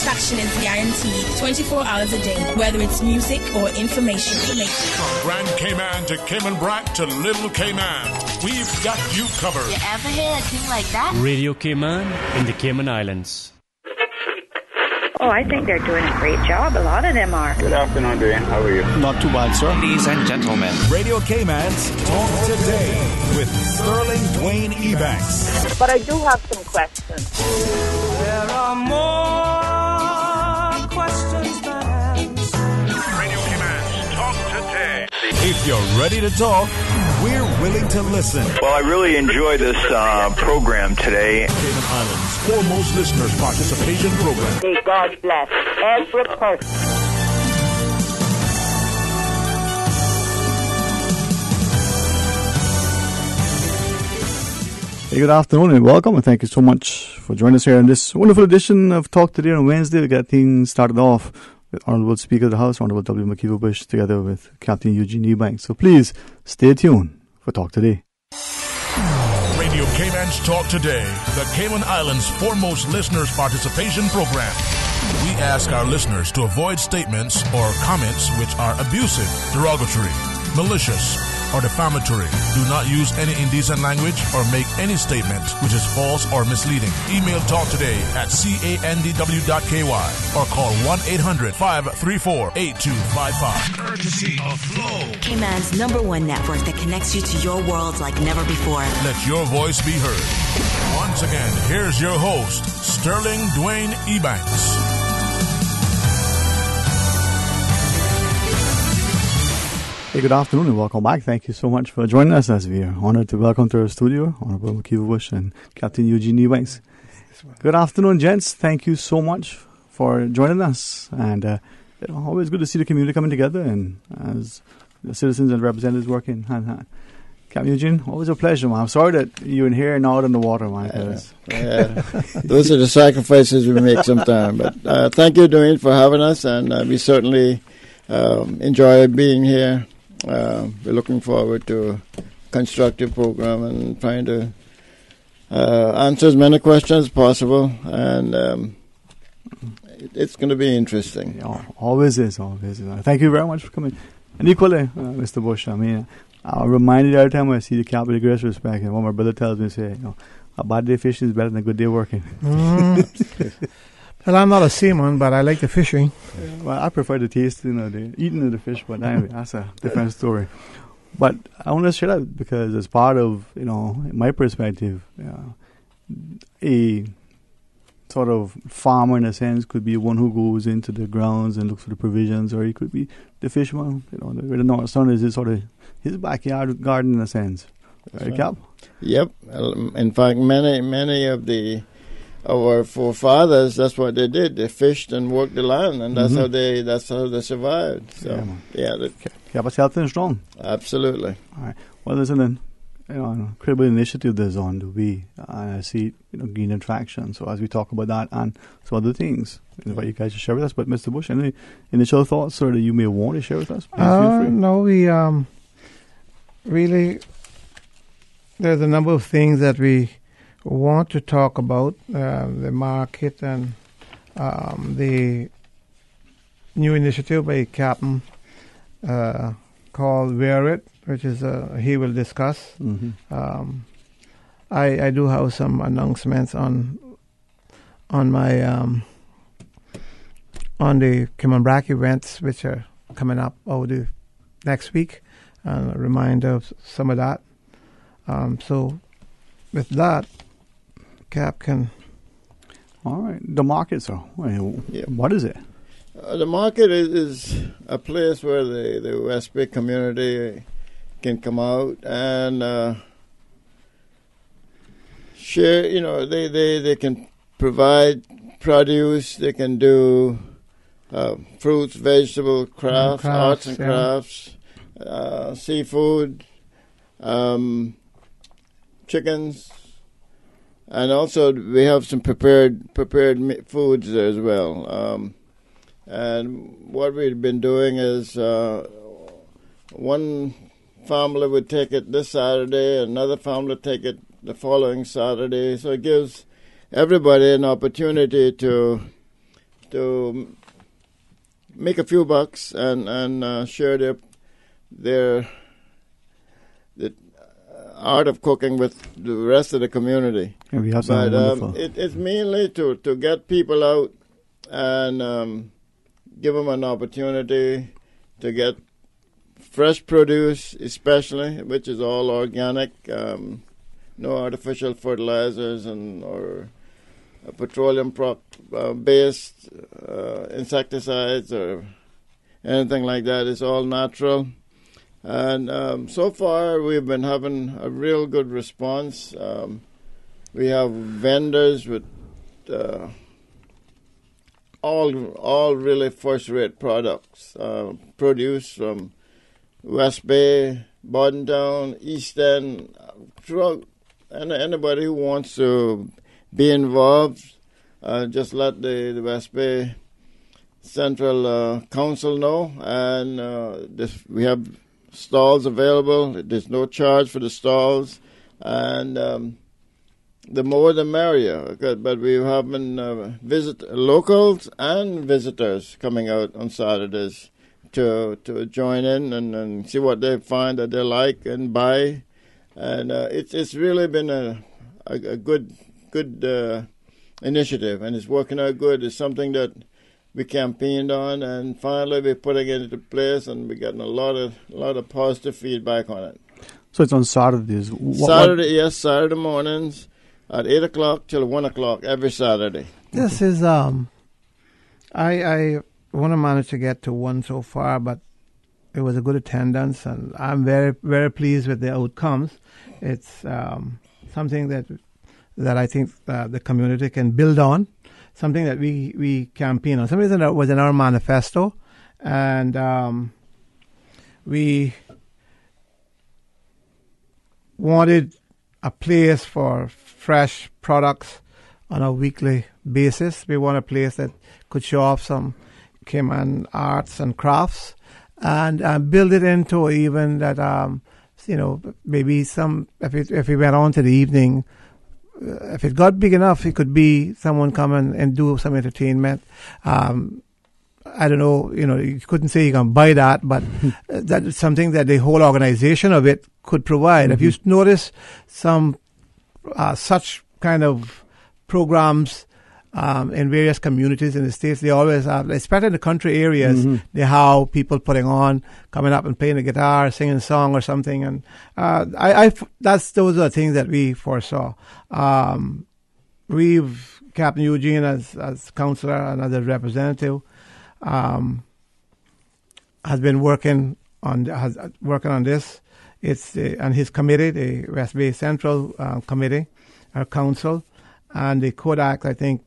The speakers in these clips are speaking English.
satisfaction is guaranteed 24 hours a day, whether it's music or information. From Grand Cayman to Cayman Brac to Little Cayman, we've got you covered. You ever hear a thing like that? Radio Cayman in the Cayman Islands. Oh, I think they're doing a great job. A lot of them are. Good afternoon, Dwayne. How are you? Not too bad, sir. Ladies and gentlemen, Radio Cayman's Talk Today with Sterling Dwayne Ebanks. But I do have some questions. There are more questions than answers. Radio Cayman's Talk Today. If you're ready to talk, we're willing to listen. Well, I really enjoy this program today. Cayman Islands' foremost listeners participation program. May God bless every person. Hey, good afternoon and welcome, and thank you so much for joining us here in this wonderful edition of Talk Today on Wednesday. We got things started off with Honorable Speaker of the House, Honorable W. McKeever Bush, together with Captain Eugene Ebanks. So please stay tuned for Talk Today. Radio Cayman's Talk Today, the Cayman Islands' foremost listeners participation program. We ask our listeners to avoid statements or comments which are abusive, derogatory, malicious, or defamatory. Do not use any indecent language or make any statement which is false or misleading. Email Talk Today at candw.ky or call 1-800-534-8255. Courtesy of Flow. Cayman's #1 network that connects you to your world like never before. Let your voice be heard. Once again, here's your host, Sterling Dwayne Ebanks. Hey, good afternoon and welcome back. Thank you so much for joining us as we are honored to welcome to our studio Honorable McKeever Bush and Captain Eugene Ebanks. Good afternoon, gents. Thank you so much for joining us. And always good to see the community coming together and as the citizens and representatives working hand in hand. Captain Eugene, always a pleasure, man. I'm sorry that you're in here and out in the water, man. Those are the sacrifices we make sometimes. But thank you, Dwayne, for having us, and we certainly enjoy being here. We're looking forward to a constructive program and trying to answer as many questions as possible, and it's going to be interesting. Yeah, always is. Thank you very much for coming. And equally, Mr. Bush, I mean, I'm reminded every time I see the cap with the greatest respect, and what my brother tells me, say, a bad day fishing is better than a good day working. Well, I'm not a seaman, but I like the fishing. Well, I prefer the taste, the eating of the fish, but anyway, that's a different story. But I want to share that because as part of, in my perspective, a sort of farmer in a sense could be one who goes into the grounds and looks for the provisions, or he could be the fisherman, where the North Sun is his backyard garden in a sense. Right, Cap? Yep. In fact, many of our forefathers, that's what they did. They fished and worked the land, and that's how they survived. So, kept us healthy and strong. Absolutely. All right. Well, there's an incredible initiative that's on the way. I see gaining traction. So as we talk about that and some other things, I invite you guys to share with us. But Mr. Bush, any initial thoughts, sir, that you may want to share with us? Please feel free. No, we really, there's a number of things that we want to talk about, the market and the new initiative by Captain called Wear It, which is he will discuss. I do have some announcements on my on the Cayman Brac events, which are coming up over the next week, and a reminder of some of that. So with that, Cap can. All right. The market, sir. What is it? The market is a place where the West Bay community can come out and share. They can provide produce. They can do fruits, vegetable crafts, arts and crafts, seafood, chickens. And also, we have some prepared foods there as well. And what we've been doing is one family would take it this Saturday, another family take it the following Saturday. So it gives everybody an opportunity to to make a few bucks and share the art of cooking with the rest of the community. Yeah, we have but it's mainly to get people out and give them an opportunity to get fresh produce, especially, which is all organic, no artificial fertilizers or petroleum based insecticides or anything like that. It's all natural. And so far, we've been having a real good response. We have vendors with all really first-rate products, produce from West Bay, Bordentown, East End, throughout. And anybody who wants to be involved, just let the West Bay Central Council know. And we have stalls available. There's no charge for the stalls. And the more the merrier. But we have been locals and visitors coming out on Saturdays to join in and see what they find that they like and buy. And it's really been a good initiative, and it's working out good. It's something that we campaigned on, and finally we're putting it into place, and we're getting a lot of positive feedback on it. So it's on Saturdays. Yes, Saturday mornings at 8 o'clock till 1 o'clock every Saturday. This is I want to manage to get to one so far, but it was a good attendance, and I'm very, very pleased with the outcomes. It's something that I think the community can build on, something that we campaign on. Something that was in our manifesto, and we wanted a place for fresh products on a weekly basis. We want a place that could show off some Cayman arts and crafts, and build it into even that, maybe if we went on to the evening, if it got big enough, it could be someone come and do some entertainment. I don't know, you couldn't say you can buy that, but that's something that the whole organization of it could provide. Mm-hmm. If you notice some such kind of programs in various communities in the States, they always have, especially in the country areas, mm-hmm. they have people coming up and playing the guitar, singing a song or something. And those are the things that we foresaw. Captain Eugene as counselor and as a representative, has been working on this. It's and his committee, the West Bay Central Committee, our council, and the Kodak, I think,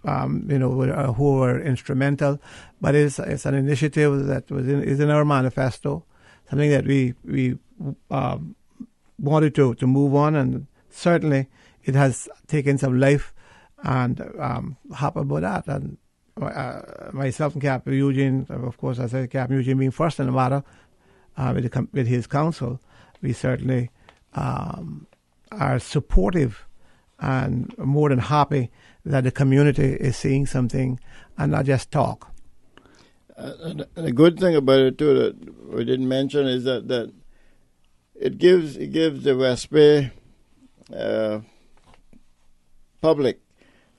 who were instrumental. But it's an initiative that is in our manifesto, something that we wanted to move on, and certainly it has taken some life, and happy about that. And myself and Captain Eugene, of course, I said Captain Eugene being first in the matter, with his council, we certainly are supportive and more than happy that the community is seeing something and not just talk. And the good thing about it too that we didn't mention is that it gives the West Bay public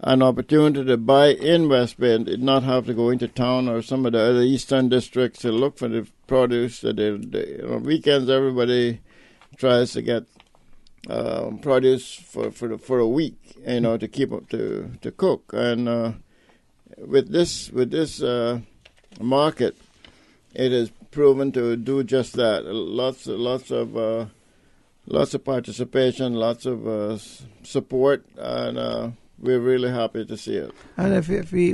an opportunity to buy in West Bay and not have to go into town or some of the other eastern districts to look for the produce. That on weekends everybody tries to get produce for a week, to keep up to cook. And with this market, it is proven to do just that. Lots of participation, lots of support, and we're really happy to see it. And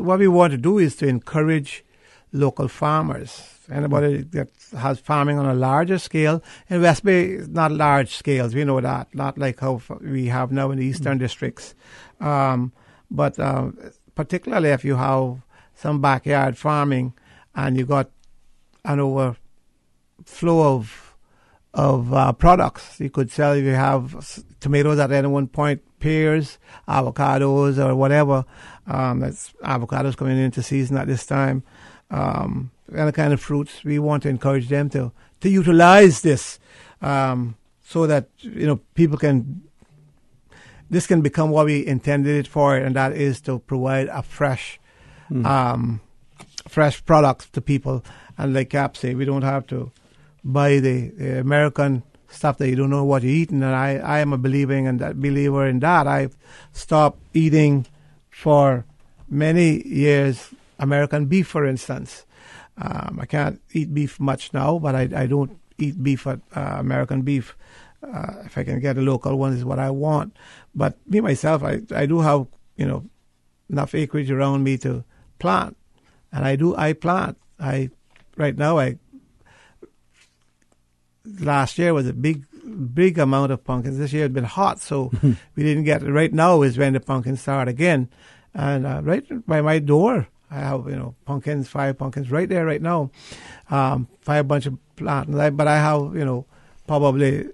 what we want to do is to encourage local farmers. Anybody that has farming on a larger scale. In West Bay, it's not large scales. We know that. Not like how we have now in the eastern districts. But particularly if you have some backyard farming and you got an overflow of products, you could sell. If you have tomatoes at any one point, pears, avocados, or whatever. That's avocados coming into season at this time. Any kind of fruits, we want to encourage them to utilize this, so that people can. This can become what we intended it for, and that is to provide a fresh products to people. And like Cap say, we don't have to buy the American stuff that you don't know what you're eating. And I am a believer in that. I've stopped eating for many years American beef, for instance. I can't eat beef much now, but I don't eat beef, American beef. If I can get a local one is what I want. But me, myself, I do have, enough acreage around me to plant. And I plant. Last year was a big amount of pumpkins. This year has been hot, so we didn't get it. Right now is when the pumpkins start again. And right by my door, I have, 5 pumpkins right there right now. 5 bunch of planting. But I have, probably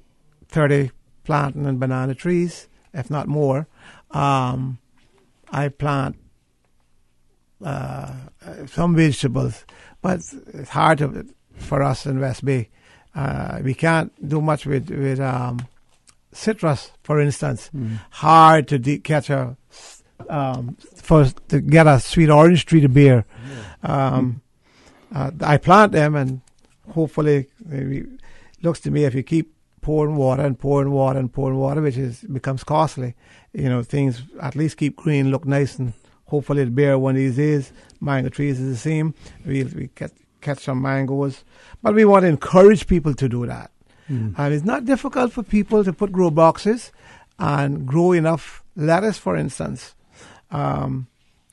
30 planting and banana trees, if not more. I plant some vegetables, but it's hard for us in West Bay. We can't do much with citrus, for instance. Hard to catch to get a sweet orange tree to bear. I plant them, and hopefully it looks to me if you keep pouring water, which becomes costly. Things at least keep green, look nice, and hopefully it'll bear one of these days. Mango trees is the same. We catch some mangoes. But we want to encourage people to do that. And it's not difficult for people to put grow boxes and grow enough lettuce, for instance. And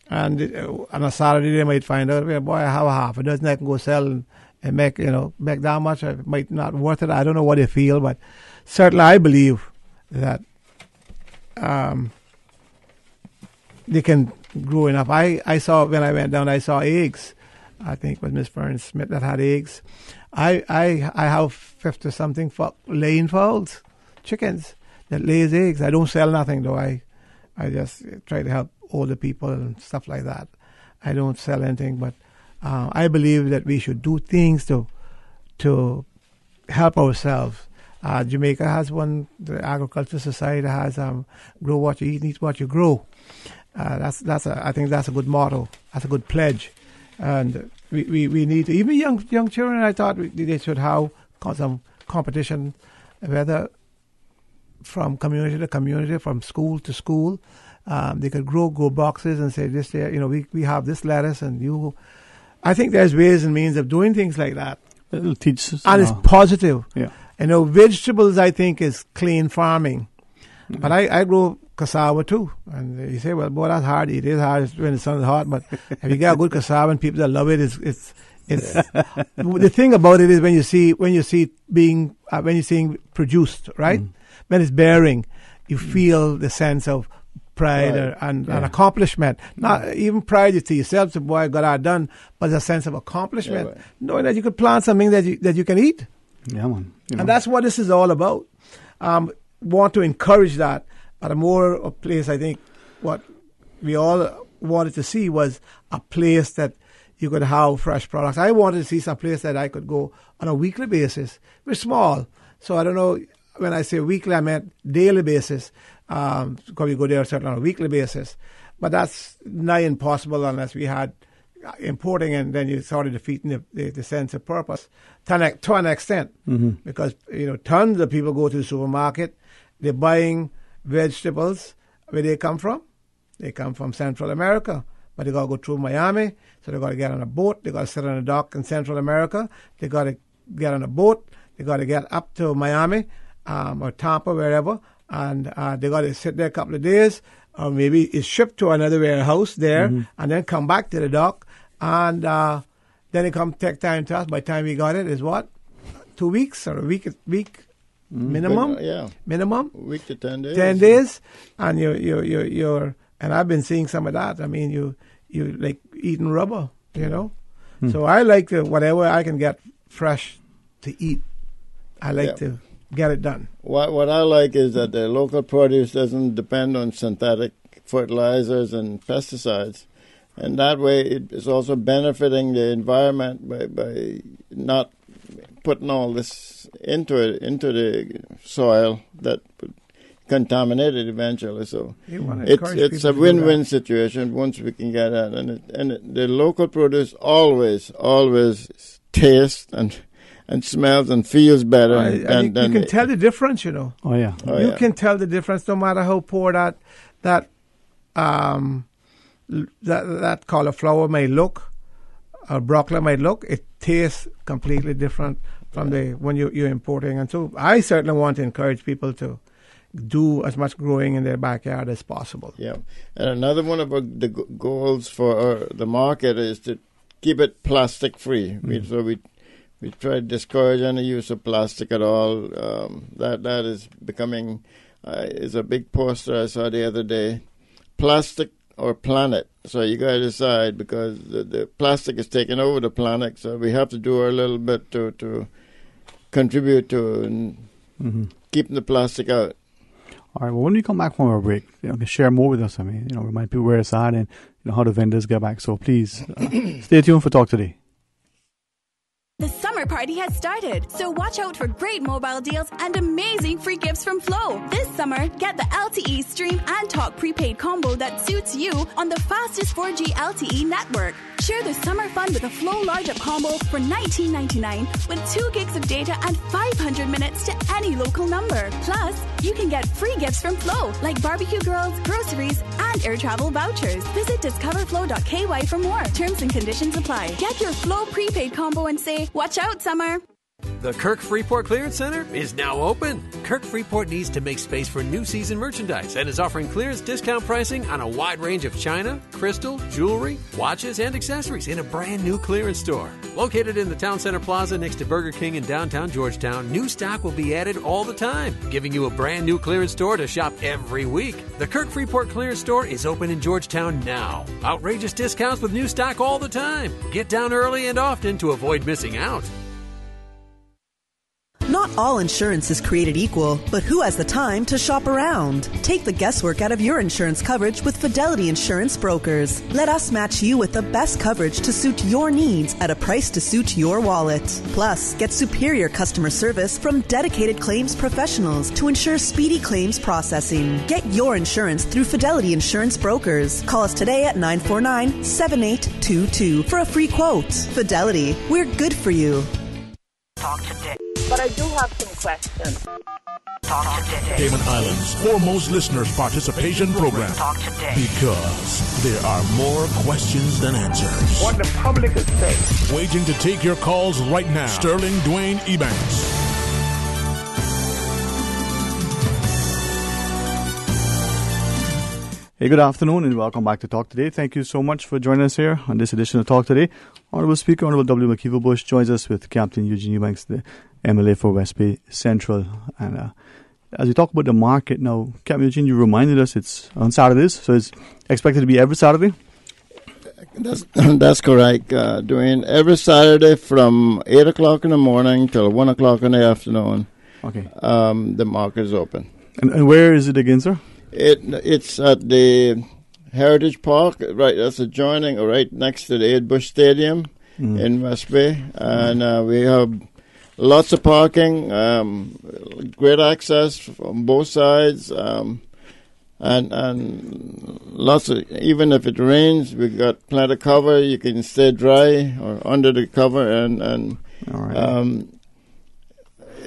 on a Saturday they might find out, boy, I have a half a dozen I can go sell and make that much. It might not worth it. I don't know what they feel, but certainly I believe that they can grow enough. I saw when I went down, I saw eggs. I think it was Miss Fern Smith that had eggs. I have 50 something laying fowls, chickens that lays eggs. I don't sell nothing though. I just try to help older people and stuff like that. I don't sell anything, but I believe that we should do things to help ourselves. Jamaica has one. The Agriculture Society has grow what you eat, eat what you grow. I think that's a good motto. That's a good pledge, and we need to, even young children. I thought they should have some competition, whether from community to community, from school to school. They could grow boxes and say this year, we have this lettuce, and you. I think there's ways and means of doing things like that. It'll teach us, and it's positive. Yeah. Vegetables, I think, is clean farming. But I grow cassava too. And you say, well, boy, that's hard. It is hard when the sun is hot. But if you got good cassava and people that love it, it's the thing about it is when you see being produced, right? When it's bearing, you feel the sense of pride and accomplishment. Not even pride to yourself, so boy, I got that done, but a sense of accomplishment, knowing that you could plant something that you can eat. Yeah, man. And that's what this is all about. Want to encourage that, but a place, I think, what we all wanted to see was a place that you could have fresh products. I wanted to see some place that I could go on a weekly basis. We're small, so I don't know, when I say weekly, I meant daily basis. Because we go there certainly on a weekly basis. But that's nigh impossible unless we had importing, and then you started defeating the sense of purpose to an extent. Because, tons of people go to the supermarket, they're buying vegetables. Where they come from? They come from Central America. But they got to go through Miami, so they got to get on a boat. They got to sit on a dock in Central America. They got to get on a boat. They got to get up to Miami or Tampa, wherever. And they got to sit there a couple of days, or maybe it's shipped to another warehouse there, and then come back to the dock, and then it take time to us. By the time we got it, is what, 2 weeks or a week minimum? Minimum. A week to 10 days. 10 days, and you're and I've been seeing some of that. I mean, you like eating rubber, So I like whatever I can get fresh to eat. I like to get it done. What I like is that the local produce doesn't depend on synthetic fertilizers and pesticides. And that way it is also benefiting the environment by not putting all this into the soil that would contaminate it eventually. So it's a win-win situation once we can get that. And the local produce always tastes and smells and feels better. You can tell the difference, you know. Oh, yeah. You can tell the difference no matter how poor that cauliflower may look, or broccoli may look. It tastes completely different from when you're importing. And so I certainly want to encourage people to do as much growing in their backyard as possible. Yeah. And another one of the goals for the market is to keep it plastic free. So we try to discourage any use of plastic at all. That is becoming is a big poster I saw the other day. Plastic or planet. So you got to decide, because the plastic is taking over the planet. So we have to do our little bit to contribute to keeping the plastic out. All right. Well, when we come back from our break, share more with us. I mean, remind people where it's at and how the vendors get back. So please stay tuned for Talk Today. The summer party has started, so watch out for great mobile deals and amazing free gifts from Flow. This summer, get the LTE Stream and Talk prepaid combo that suits you on the fastest 4G LTE network. Share the summer fun with a Flow Large Up combo for $19.99 with 2 gigs of data and 500 minutes to any local number. Plus, you can get free gifts from Flow, like barbecue grills, groceries, and air travel vouchers. Visit discoverflow.ky for more. Terms and conditions apply. Get your Flow prepaid combo and say, watch out, summer. The Kirk Freeport Clearance Center is now open. Kirk Freeport needs to make space for new season merchandise and is offering clearance discount pricing on a wide range of china, crystal, jewelry, watches, and accessories in a brand new clearance store. Located in the Town Center Plaza next to Burger King in downtown Georgetown, new stock will be added all the time, giving you a brand new clearance store to shop every week. The Kirk Freeport Clearance Store is open in Georgetown now. Outrageous discounts with new stock all the time. Get down early and often to avoid missing out. Not all insurance is created equal, but who has the time to shop around? Take the guesswork out of your insurance coverage with Fidelity Insurance Brokers. Let us match you with the best coverage to suit your needs at a price to suit your wallet. Plus, get superior customer service from dedicated claims professionals to ensure speedy claims processing. Get your insurance through Fidelity Insurance Brokers. Call us today at 949-7822 for a free quote. Fidelity, we're good for you. Talk today. But I do have some questions. Talk today. Cayman Islands' foremost listeners' participation program. Talk today. Because there are more questions than answers. What the public is saying. Waiting to take your calls right now. Sterling Dwayne Ebanks. Hey, good afternoon and welcome back to Talk Today. Thank you so much for joining us here on this edition of Talk Today. Honorable Speaker, Honorable W. McKeever Bush joins us with Captain Eugene Ebanks, the MLA for West Bay Central. And as we talk about the market now, Captain Eugene, you reminded us it's on Saturdays, so it's expected to be every Saturday? That's correct, Dwayne. Every Saturday from 8 o'clock in the morning till 1 o'clock in the afternoon. Okay. The market is open. And where is it again, sir? It's at the Heritage Park, right? That's adjoining, right next to the Ed Bush Stadium in West Bay, and we have lots of parking, great access from both sides, and lots of. Even if it rains, we got plenty of cover. You can stay dry or under the cover, and all right.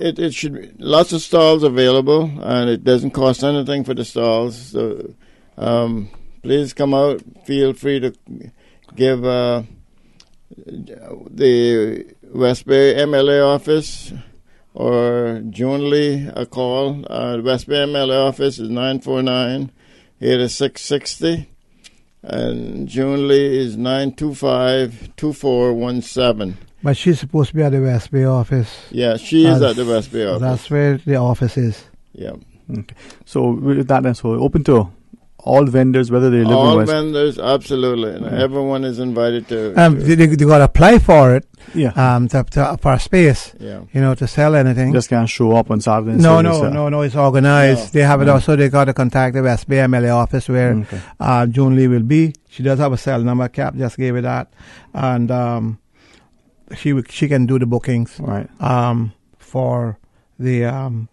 It should be lots of stalls available, and it doesn't cost anything for the stalls. So please come out. Feel free to give the West Bay MLA office or June Lee a call. The West Bay MLA office is 949-8660, and June Lee is 925-2417. But she's supposed to be at the West Bay office. Yeah, she is at the West Bay office. That's where the office is. Yeah. Okay. So with that, then, so open to all vendors, whether they live all in West. vendors, absolutely. And everyone is invited to. They got to apply for it. Yeah. For a space. Yeah. You know, to sell anything. Just can't show up on Saturday. And No. It's organized. They have it also. They got to contact the West Bay MLA office where June Lee will be. She does have a cell number. Cap just gave it that, and she can do the bookings. Right. For the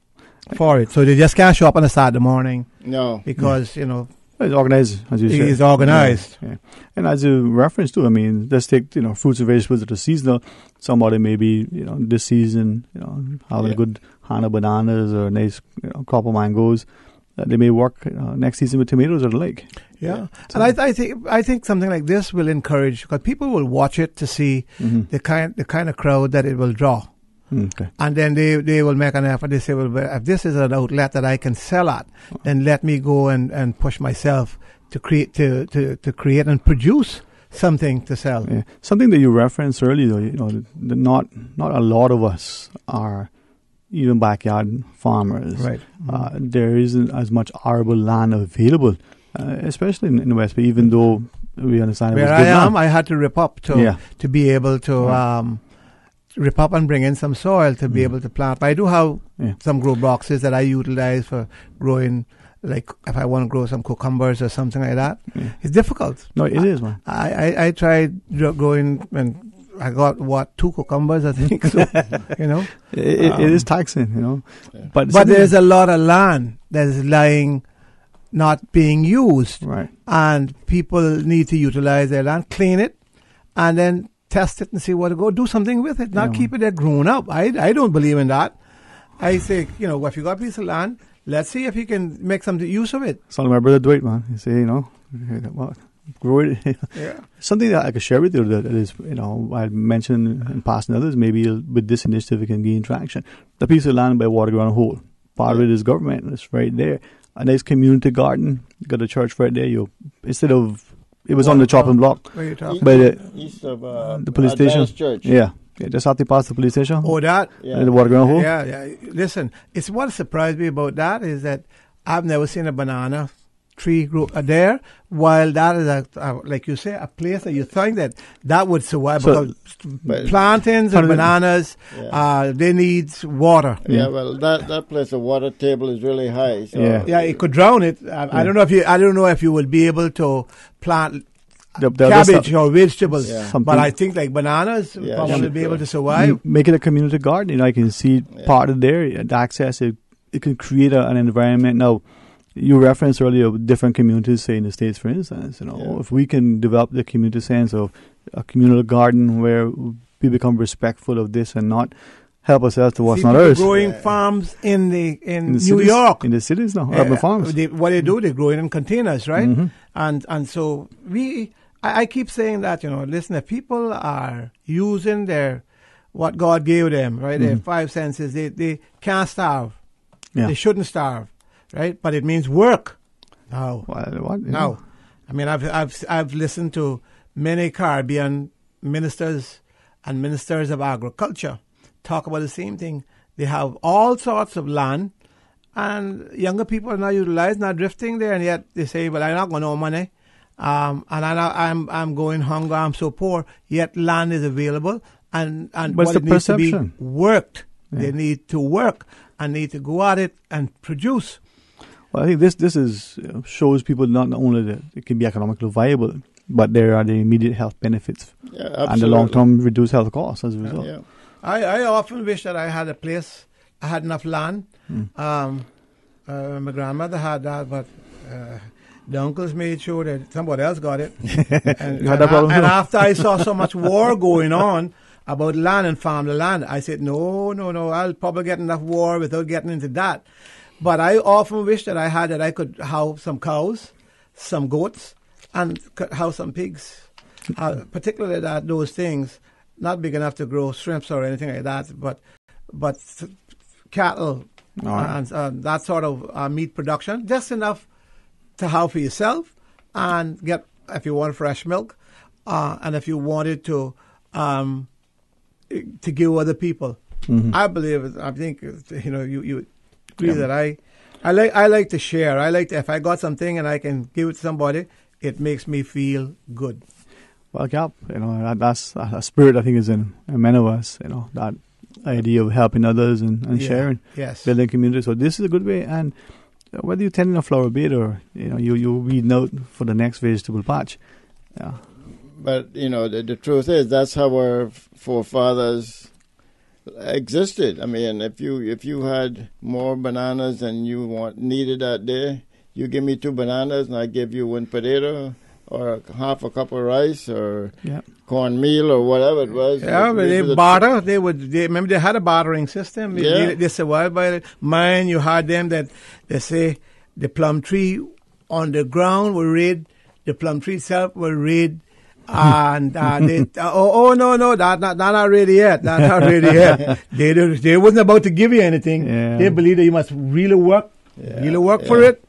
for it. So they just can't show up on a Saturday morning. No. Because, you know, it's organized, as you said. It's organized. Yeah. And as you reference to, I mean, let's take, fruits and vegetables that are seasonal. Somebody maybe, this season, having a good hand of bananas or a nice crop of mangoes. They may work next season with tomatoes or the like. Yeah. So, and I think something like this will encourage, because people will watch it to see the kind of crowd that it will draw. Okay. And then they will make an effort. They say, well, if this is an outlet that I can sell at, then let me go and push myself to create to create and produce something to sell. Yeah. Something that you referenced earlier, though, not a lot of us are even backyard farmers. Right. There isn't as much arable land available, especially in the West Bay, even though we understand where it was good land. I had to rip up to be able to rip up and bring in some soil to be able to plant. But I do have some grow boxes that I utilize for growing, like if I want to grow some cucumbers or something like that. Yeah. It's difficult. No, it is, man. I tried growing and I got 2 cucumbers, I think. So, it is taxing, Yeah. But there's a lot of land that is lying not being used. Right. And people need to utilize their land, clean it, and then test it and see what to go. Do something with it, not keep it there grown up. I don't believe in that. I say, if you got a piece of land, let's see if you can make some use of it. So my brother Dwayne, man, he say, grow it. Yeah. Something that I could share with you that is, I mentioned in past and others, maybe with this initiative it can gain traction. The piece of land by Waterground Hole, part of it is government. It's right there. A nice community garden. You got a church right there. Instead of, it was on the chopping block. Where are you talking? By east of the police station. Church. Yeah, just after past the police station. Oh, that? Yeah. The Waterground Hole. Yeah. Listen, it's what surprised me about that is that I've never seen a banana tree grow there, while that is like you say, a place that you think that would survive, because plantains and bananas, they need water. Yeah, well, that place, the water table is really high. So it could drown it. I don't know if you will be able to plant cabbage or vegetables, but I think like bananas probably be able to survive. Make it a community garden. I can see part of there, the access. It can create an environment. Now, you referenced earlier different communities, say in the States, for instance. If we can develop the community sense of a communal garden where we become respectful of this and not help ourselves to what's not ours. Growing farms in New cities, York, in the cities now, urban farms. What they do, they grow it in containers, right? Mm-hmm. And so I keep saying that, listen, if people are using what God gave them, right, their 5 senses, they can't starve. Yeah. They shouldn't starve. Right, but it means work. No, no. I mean, I've listened to many Caribbean ministers and ministers of agriculture talk about the same thing. They have all sorts of land, and younger people are not utilized, not drifting there, and yet they say, "Well, I'm not going to no money, and I'm going hungry. I'm so poor." Yet land is available, and but it needs perception. to be worked. Yeah. They need to work and need to go at it and produce. Well, I think this is shows people not only that it can be economically viable, but there are the immediate health benefits and the long-term reduced health costs as a result. Yeah. I often wish that I had a place, I had enough land. My grandmother had that, but the uncles made sure that somebody else got it. You had that problem too? After I saw so much war going on about land and farm the land, I said, no, I'll probably get enough war without getting into that. But I often wish that I could have some cows, some goats, and have some pigs. Particularly those things, not big enough to grow shrimps or anything like that, but cattle and that sort of meat production, just enough to have for yourself and get, if you want fresh milk, and if you wanted to give other people. Mm-hmm. I think you agree that I like to share. If I got something and I can give it to somebody, it makes me feel good. Well, Cap, that's a spirit I think is in many of us. That idea of helping others and sharing, building community. So this is a good way. And whether you're tending a flower bed or you're weeding out for the next vegetable patch, But the truth is that's how our forefathers existed. I mean, if you had more bananas than you needed that day, you give me 2 bananas and I give you 1 potato or half a cup of rice or cornmeal or whatever it was. Yeah, but they barter. Remember they had a bartering system. They survived by it. Mine, you had them that they say the plum tree on the ground will raid, the plum tree itself will raid. And they no, that's not ready yet. That's not ready yet. They wasn't about to give you anything. Yeah. They believe that you must really work for it.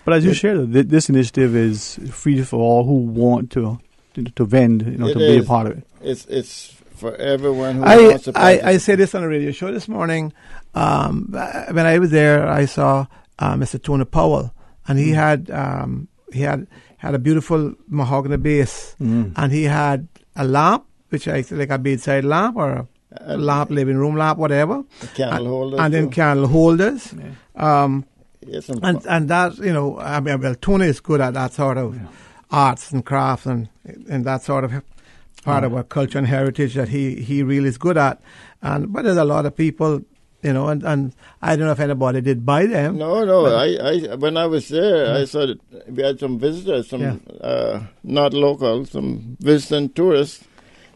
But as you shared, this initiative is free for all who want to vend, to be a part of it. It's for everyone who wants to participate. I said this on a radio show this morning. When I was there, I saw Mr. Tony Powell, and he had a beautiful mahogany base, and he had a lamp, which I like a bedside lamp or a lamp, living room lamp, whatever. Candle holders. And then candle holders. Yeah. And that, Tony is good at that sort of arts and crafts and that sort of part of our culture and heritage that he really is good at. But there's a lot of people, and I don't know if anybody did buy them. No. I when I was there, I saw that we had some visitors, not local, some visiting tourists.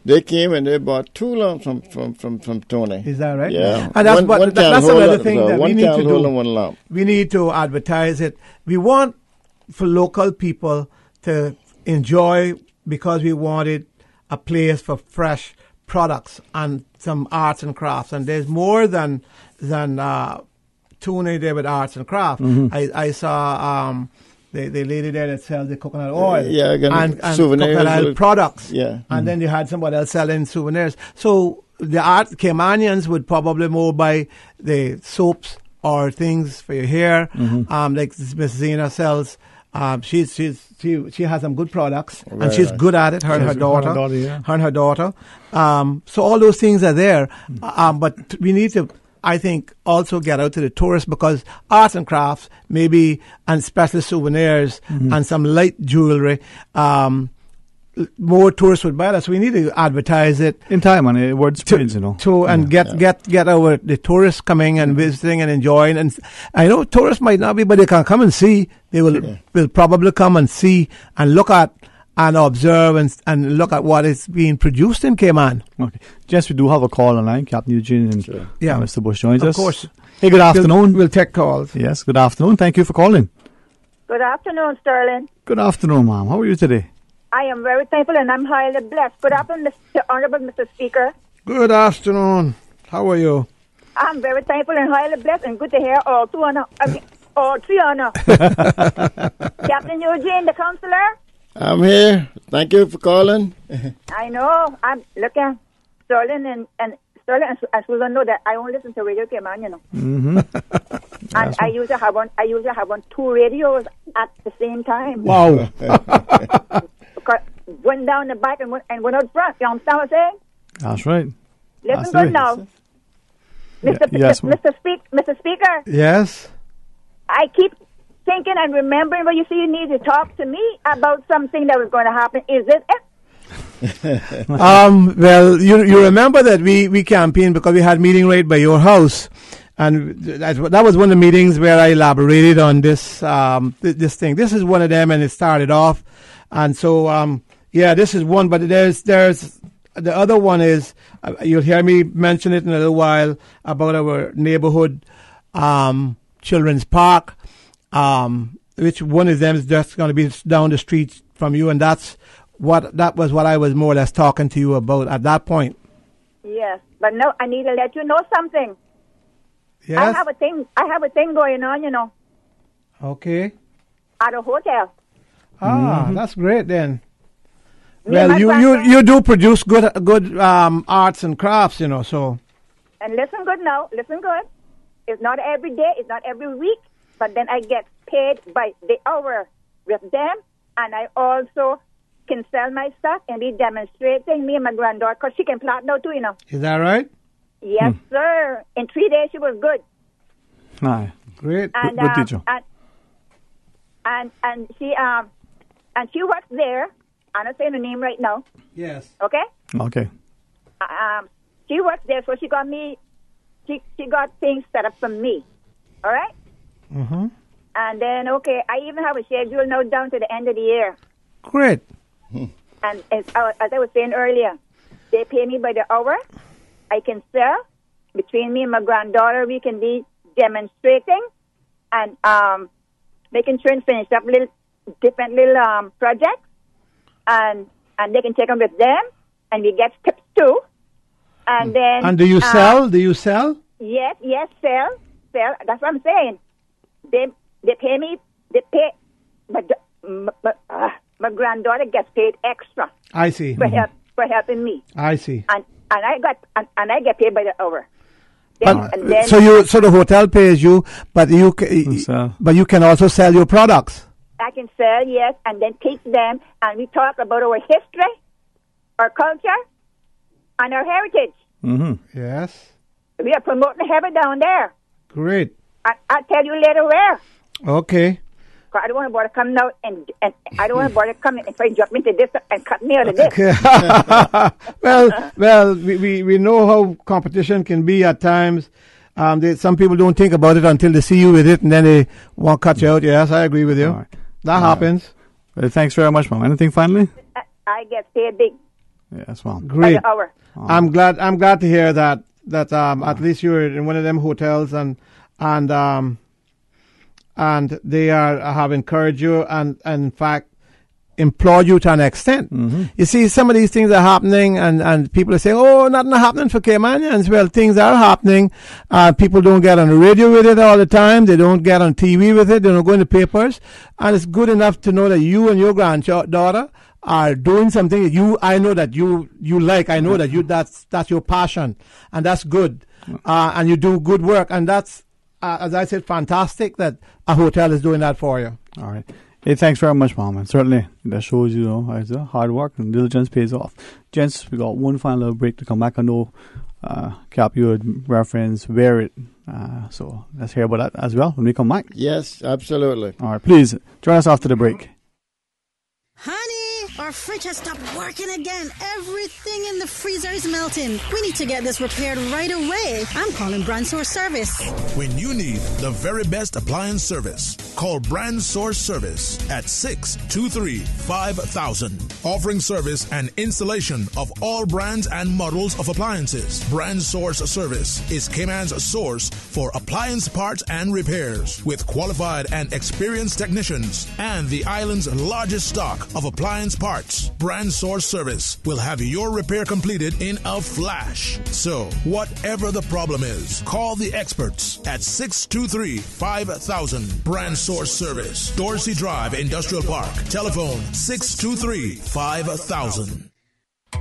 They came and they bought 2 lamps from Tony. Is that right? Yeah. And that's another thing that we need to do. One lamp. We need to advertise it. We want for local people to enjoy, because we wanted a place for fresh products and some arts and crafts. And there's more than Tony there with arts and crafts. I saw the lady there that sells the coconut oil and souvenirs, coconut oil products. Yeah. And then you had somebody else selling souvenirs. So the Caymanians would probably more buy the soaps or things for your hair. Like Miss Zena sells. She has some good products, and she's good at it. Her and her daughter. So all those things are there. But we need to, I think, also get out to the tourists, because arts and crafts, maybe, and especially souvenirs and some light jewelry, more tourists would buy that. So we need to advertise it in time, and word spreads, get the tourists coming and visiting and enjoying. And I know tourists might not be, but they can come and see. They will probably come and see and look at and observe and look at what is being produced in Cayman. Okay. Jess, we do have a call online. Captain Eugene and Mr. Bush joins us. Of course. Hey, good afternoon. We'll take calls. Yes, good afternoon. Thank you for calling. Good afternoon, Sterling. Good afternoon, ma'am. How are you today? I am very thankful and I'm highly blessed. Good afternoon, Honorable Mr. Speaker. Good afternoon. How are you? I'm very thankful and highly blessed, and good to hear all 3 honor. Captain Eugene, the counselor. I'm here. Thank you for calling. I know. I'm looking. Sterling and Susan know that I only listen to Radio Cayman, And I usually have on 2 radios at the same time. Wow. Because one down the back and one out front. You understand what I'm saying? That's right. Listen good now. Mr. Speaker. Yes. I keep thinking and remembering what you see. You need to talk to me about something that was going to happen. Is this it? Well, you remember that we campaigned because we had meeting right by your house, and that was one of the meetings where I elaborated on this this thing. This is one of them, and it started off, and so this is one. But there's the other one is you'll hear me mention it in a little while about our neighborhood children's park. Which one of them is just going to be down the street from you, and that was what I was more or less talking to you about at that point. Yes, but no, I need to let you know something. Yes? I have a thing going on, Okay. At a hotel. That's great then. Well, you do produce good arts and crafts, so. And listen good now. Listen good. It's not every day. It's not every week. but then I get paid by the hour with them, and I also can sell my stuff and be demonstrating me and my granddaughter, because she can plant now too, you know. Is that right? Yes, sir. In 3 days, she was good. Aye. Great. And, good teacher. And she works there. I'm not saying her name right now. Yes. Okay? Okay. She works there, so she got me, she got things set up for me. All right? Mm-hmm. And then, okay, I even have a schedule now down to the end of the year. Great. And as I was saying earlier, they pay me by the hour. I can sell. Between me and my granddaughter, we can be demonstrating and making sure and finish up different little projects. And they can take them with them. And we get tips too. And then... And do you sell? Do you sell? Yes, sell. That's what I'm saying. They pay me. They pay... My granddaughter gets paid extra. I see. For helping me. I see. And I get paid by the hour. So the hotel pays you, but you can also sell your products. I can sell, yes, and then teach them, and we talk about our history, our culture, and our heritage. Mm-hmm. Yes. We are promoting heaven down there. Great. I'll tell you later where. Okay. I don't want to bother coming out and I don't want to bother coming and try to jump into this and cut me out of this. Well, we know how competition can be at times. Some people don't think about it until they see you with it, and then they want to cut you out. Yes, I agree with you. Right. That happens. Well, thanks very much, Mom. Anything finally? I get paid big. Yes, Mom. Great. By the hour. I'm glad to hear that at least you're in one of them hotels and they have encouraged you and in fact employed you to an extent. Mm-hmm. You see, some of these things are happening and people are saying, oh, nothing happening for Caymanians. Well, things are happening. People don't get on the radio with it all the time. They don't get on TV with it. They don't go in the papers. And it's good enough to know that you and your granddaughter are doing something that I know that you like. I know that that's your passion, and that's good. And you do good work, and that's, as I said, fantastic that a hotel is doing that for you. All right. Hey, thanks very much, Mom. And certainly that shows, as hard work and diligence pays off. Gents, we got one final break to come back. I know Cap, you would reference wear it. So let's hear about that as well when we come back. Yes, absolutely. All right, please join us after the break. Honey, our fridge has stopped working again. Everything in the freezer is melting. We need to get this repaired right away. I'm calling Brand Source Service. When you need the very best appliance service, call Brand Source Service at 623-5000. Offering service and installation of all brands and models of appliances. Brand Source Service is Cayman's source for appliance parts and repairs with qualified and experienced technicians and the island's largest stock of appliance parts. Brand Source Service will have your repair completed in a flash. So, whatever the problem is, call the experts at 623-5000. Brand Source Service, Dorsey Drive, Industrial Park. Telephone 623-5000.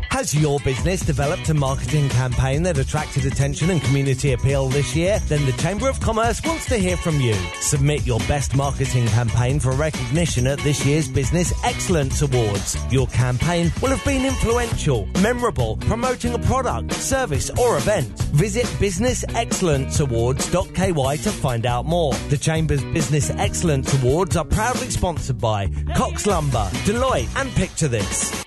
Has your business developed a marketing campaign that attracted attention and community appeal this year? Then the Chamber of Commerce wants to hear from you. Submit your best marketing campaign for recognition at this year's Business Excellence Awards. Your campaign will have been influential, memorable, promoting a product, service or event. Visit businessexcellenceawards.ky to find out more. The Chamber's Business Excellence Awards are proudly sponsored by Cox Lumber, Deloitte and Picture This.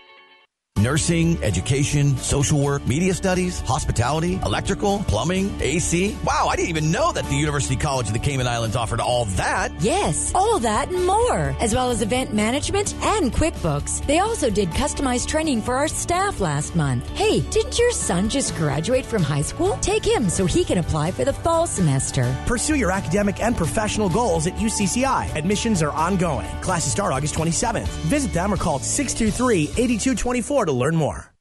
Nursing, education, social work, media studies, hospitality, electrical, plumbing, AC. Wow, I didn't even know that the University College of the Cayman Islands offered all that. Yes, all that and more, as well as event management and QuickBooks. They also did customized training for our staff last month. Hey, didn't your son just graduate from high school? Take him so he can apply for the fall semester. Pursue your academic and professional goals at UCCI. Admissions are ongoing. Classes start August 27th. Visit them or call 623-8224 to learn more.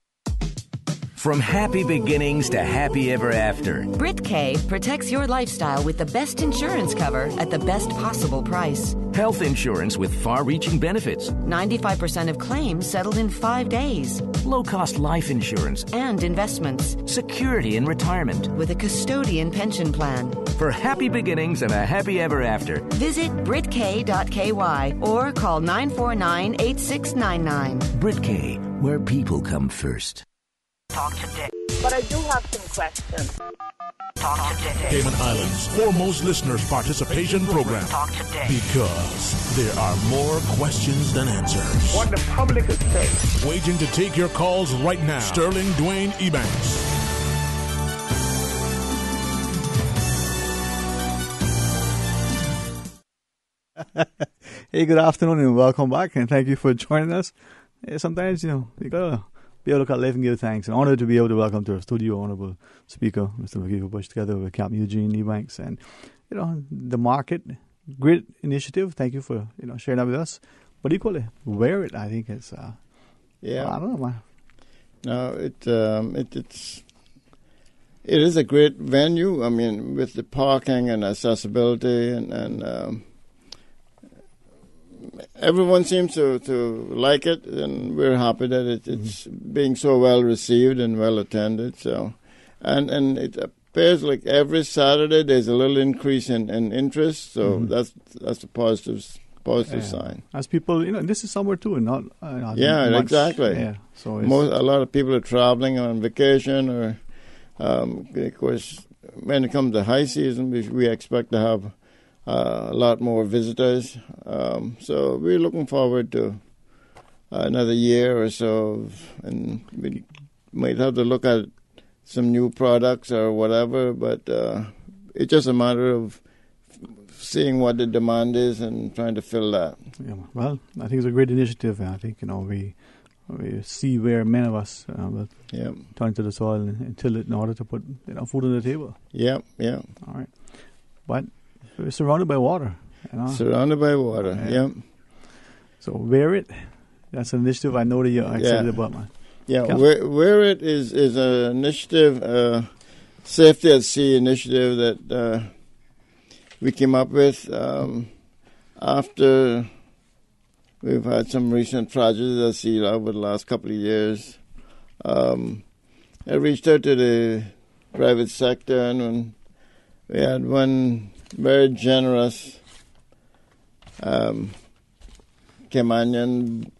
From happy beginnings to happy ever after. Brit K protects your lifestyle with the best insurance cover at the best possible price. Health insurance with far-reaching benefits. 95% of claims settled in 5 days. Low-cost life insurance. And investments. Security in retirement. With a custodian pension plan. For happy beginnings and a happy ever after. Visit BritK.ky or call 949-8699. BritK, where people come first. Talk today. But I do have some questions. Talk today. Cayman Islands' foremost listeners' participation program. Talk today. Because there are more questions than answers. What the public is saying. Waiting to take your calls right now. Sterling Dwayne Ebanks. Hey, good afternoon and welcome back, and thank you for joining us. Sometimes, you gotta be able to cut life and give thanks. An honor to be able to welcome to our studio Honorable Speaker, Mr. McKeever Bush, together with Captain Eugene Ebanks, and the market, great initiative. Thank you for sharing that with us. But equally, wear it. I think it's I don't know, man. No, it is a great venue. I mean, with the parking and accessibility and everyone seems to like it, and we're happy that it's being so well received and well attended. So, and it appears like every Saturday there's a little increase in interest. So that's a positive sign. As people, this is summer too, and not much, exactly. Yeah, so a lot of people are traveling on vacation, or of course, when it comes to high season, we expect to have a lot more visitors. So we're looking forward to another year or so, and we might have to look at some new products or whatever, but it's just a matter of seeing what the demand is and trying to fill that. Yeah, well, I think it's a great initiative, and I think we see where many of us will turn to the soil and till it in order to put food on the table. Yeah. All right, but we're surrounded by water. Surrounded by water, yeah. So wear it. That's an initiative I know that you're excited about, man. Yeah, wear it is an initiative, safety at sea initiative that we came up with after we've had some recent tragedies at sea over the last couple of years. I reached out to the private sector, and we had one very generous Caymanian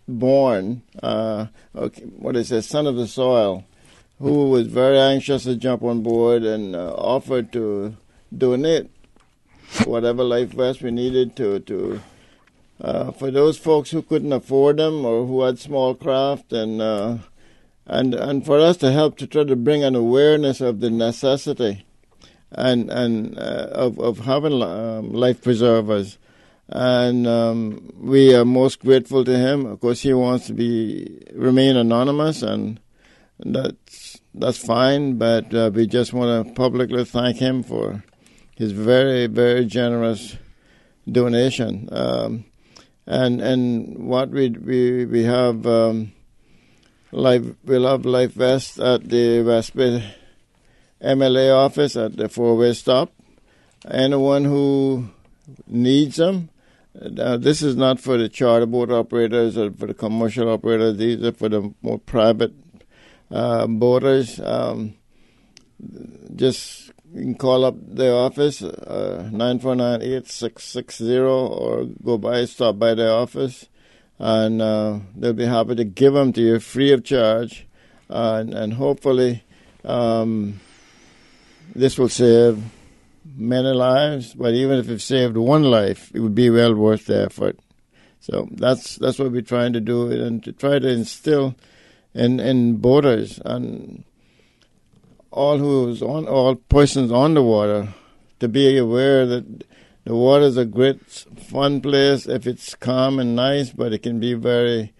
born, son of the soil, who was very anxious to jump on board and offered to donate whatever life vests we needed to for those folks who couldn't afford them or who had small craft, and for us to help to try to bring an awareness of the necessity and of having life preservers. And we are most grateful to him. Of course, he wants to remain anonymous, and that's fine. But we just want to publicly thank him for his very, very generous donation. And what we have we'll have life vests at the West Bay MLA office at the four-way stop. Anyone who needs them. This is not for the charter boat operators or for the commercial operators. These are for the more private boaters. Just you can call up the office, 949-8660, or stop by the office, and they'll be happy to give them to you free of charge, and hopefully this will save many lives, but even if it saved one life, it would be well worth the effort. So that's what we're trying to do, and to try to instill in boaters and all persons on the water to be aware that the water is a great, fun place if it's calm and nice, but it can be very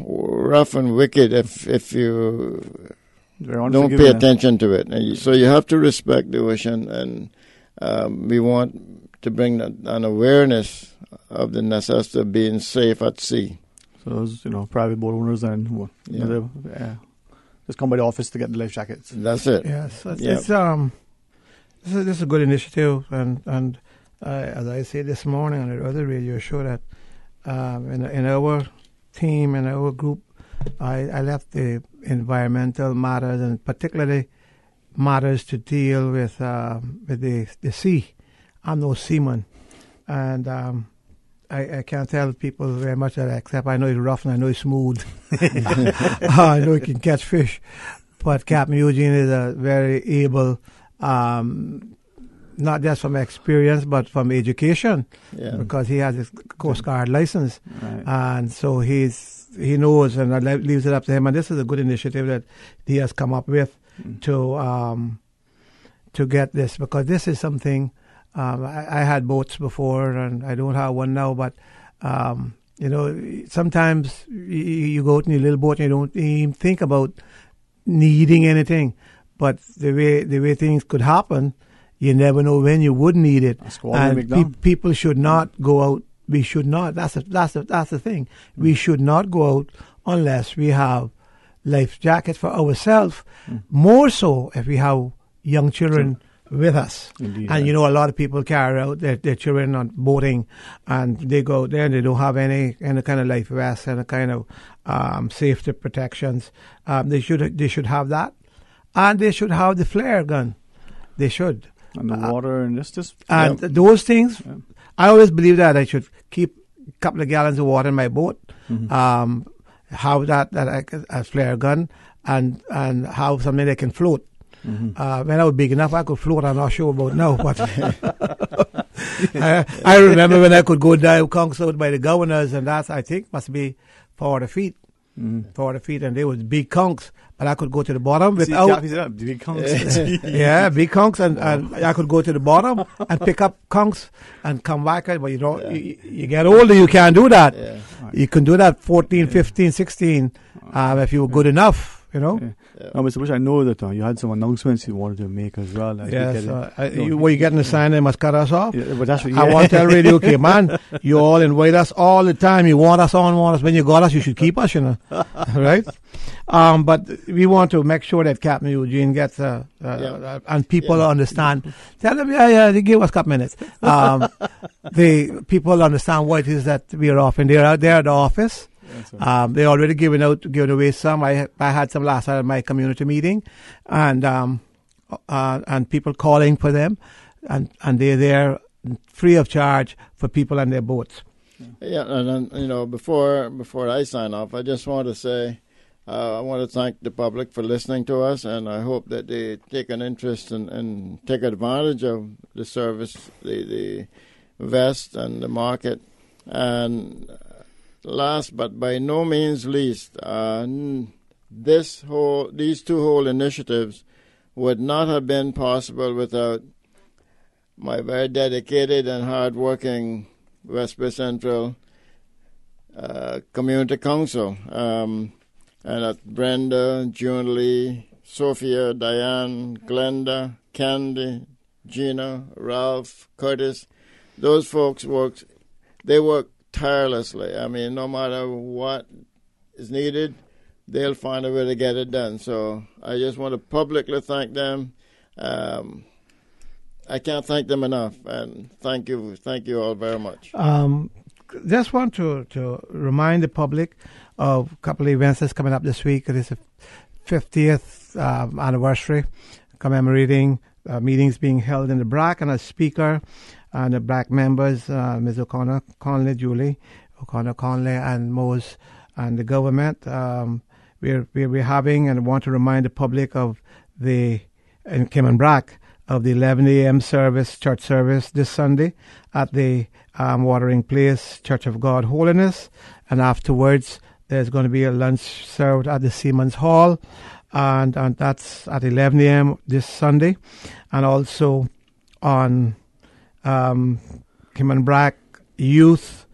rough and wicked if you don't pay attention to it. And so you have to respect the ocean, and we want to bring an awareness of the necessity of being safe at sea. So those, private boat owners and just come by the office to get the life jackets. That's it. Yes, this is a good initiative, and as I said this morning on the other radio show, that in our team, in our group, I left the environmental matters, and particularly matters to deal with the sea. I'm no seaman, and I can't tell people very much that, except I know he's rough and I know he's smooth. I know he can catch fish. But Captain Eugene is a very able, not just from experience, but from education, because he has his Coast Guard license. Right. And so he knows, and I leaves it up to him. And this is a good initiative that he has come up with to get this, because this is something. I had boats before, and I don't have one now. But sometimes you go out in your little boat and you don't even think about needing anything. But the way things could happen, you never know when you would need it. And people should not go out. We should not. That's the thing. We should not go out unless we have life jackets for ourselves. More so if we have young children with us. Indeed, and a lot of people carry out their children on boating, and they go out there and they don't have any kind of life vest and a kind of safety protections. They should have that, and they should have the flare gun. They should. And the water and those things. Yeah. I always believe that I should keep a couple of gallons of water in my boat. Have a flare gun, and have something that can float. When I was big enough, I could float. I'm not sure about now, but I remember when I could go dive conchs out by the governors, and that I think must be 40 feet. 40 feet, and they was big conchs, but I could go to the bottom without big conchs. Yeah, big conchs, and I could go to the bottom and pick up conchs and come back. But you get older, you can't do that. Yeah. You can do that 14, 15, 16 if you were good enough. Now, Mr. Bush, I know that you had some announcements you wanted to make as well. Yes, were you getting a sign they must cut us off? Yeah, but that's what, I want to tell Radio Cayman, you all invite us all the time. You want us on. When you got us, you should keep us, right? But we want to make sure that Captain Eugene gets, and people understand. Tell them, they give us a couple minutes. The people understand what it is that we are offering. They're out there at the office. They already given away some. I had some last night at my community meeting, and people calling for them, and they're there free of charge for people on their boats. Yeah, and before I sign off, I just want to say I want to thank the public for listening to us, and I hope that they take an interest and take advantage of the service, the vest and the market, and. Last but by no means least, these two whole initiatives would not have been possible without my very dedicated and hard-working West Bay Central Community Council, and at Brenda, June Lee, Sophia, Diane, Glenda, Candy, Gina, Ralph, Curtis. Those folks work tirelessly. I mean, no matter what is needed, they'll find a way to get it done. So I just want to publicly thank them. I can't thank them enough, and thank you all very much. Just want to remind the public of a couple of events that's coming up this week. It is the 50th anniversary commemorating meetings being held in the BRAC, and as speaker, and the black members, Ms. O'Connor Conley, Julie O'Connor Conley, and Mose, and the government. We're having, and I want to remind the public of in Cayman BRAC, of the 11 a.m. church service this Sunday at the Watering Place Church of God Holiness, and afterwards there's going to be a lunch served at the Seaman's Hall, and that's at 11 a.m. this Sunday, and also on Cayman BRAC Youth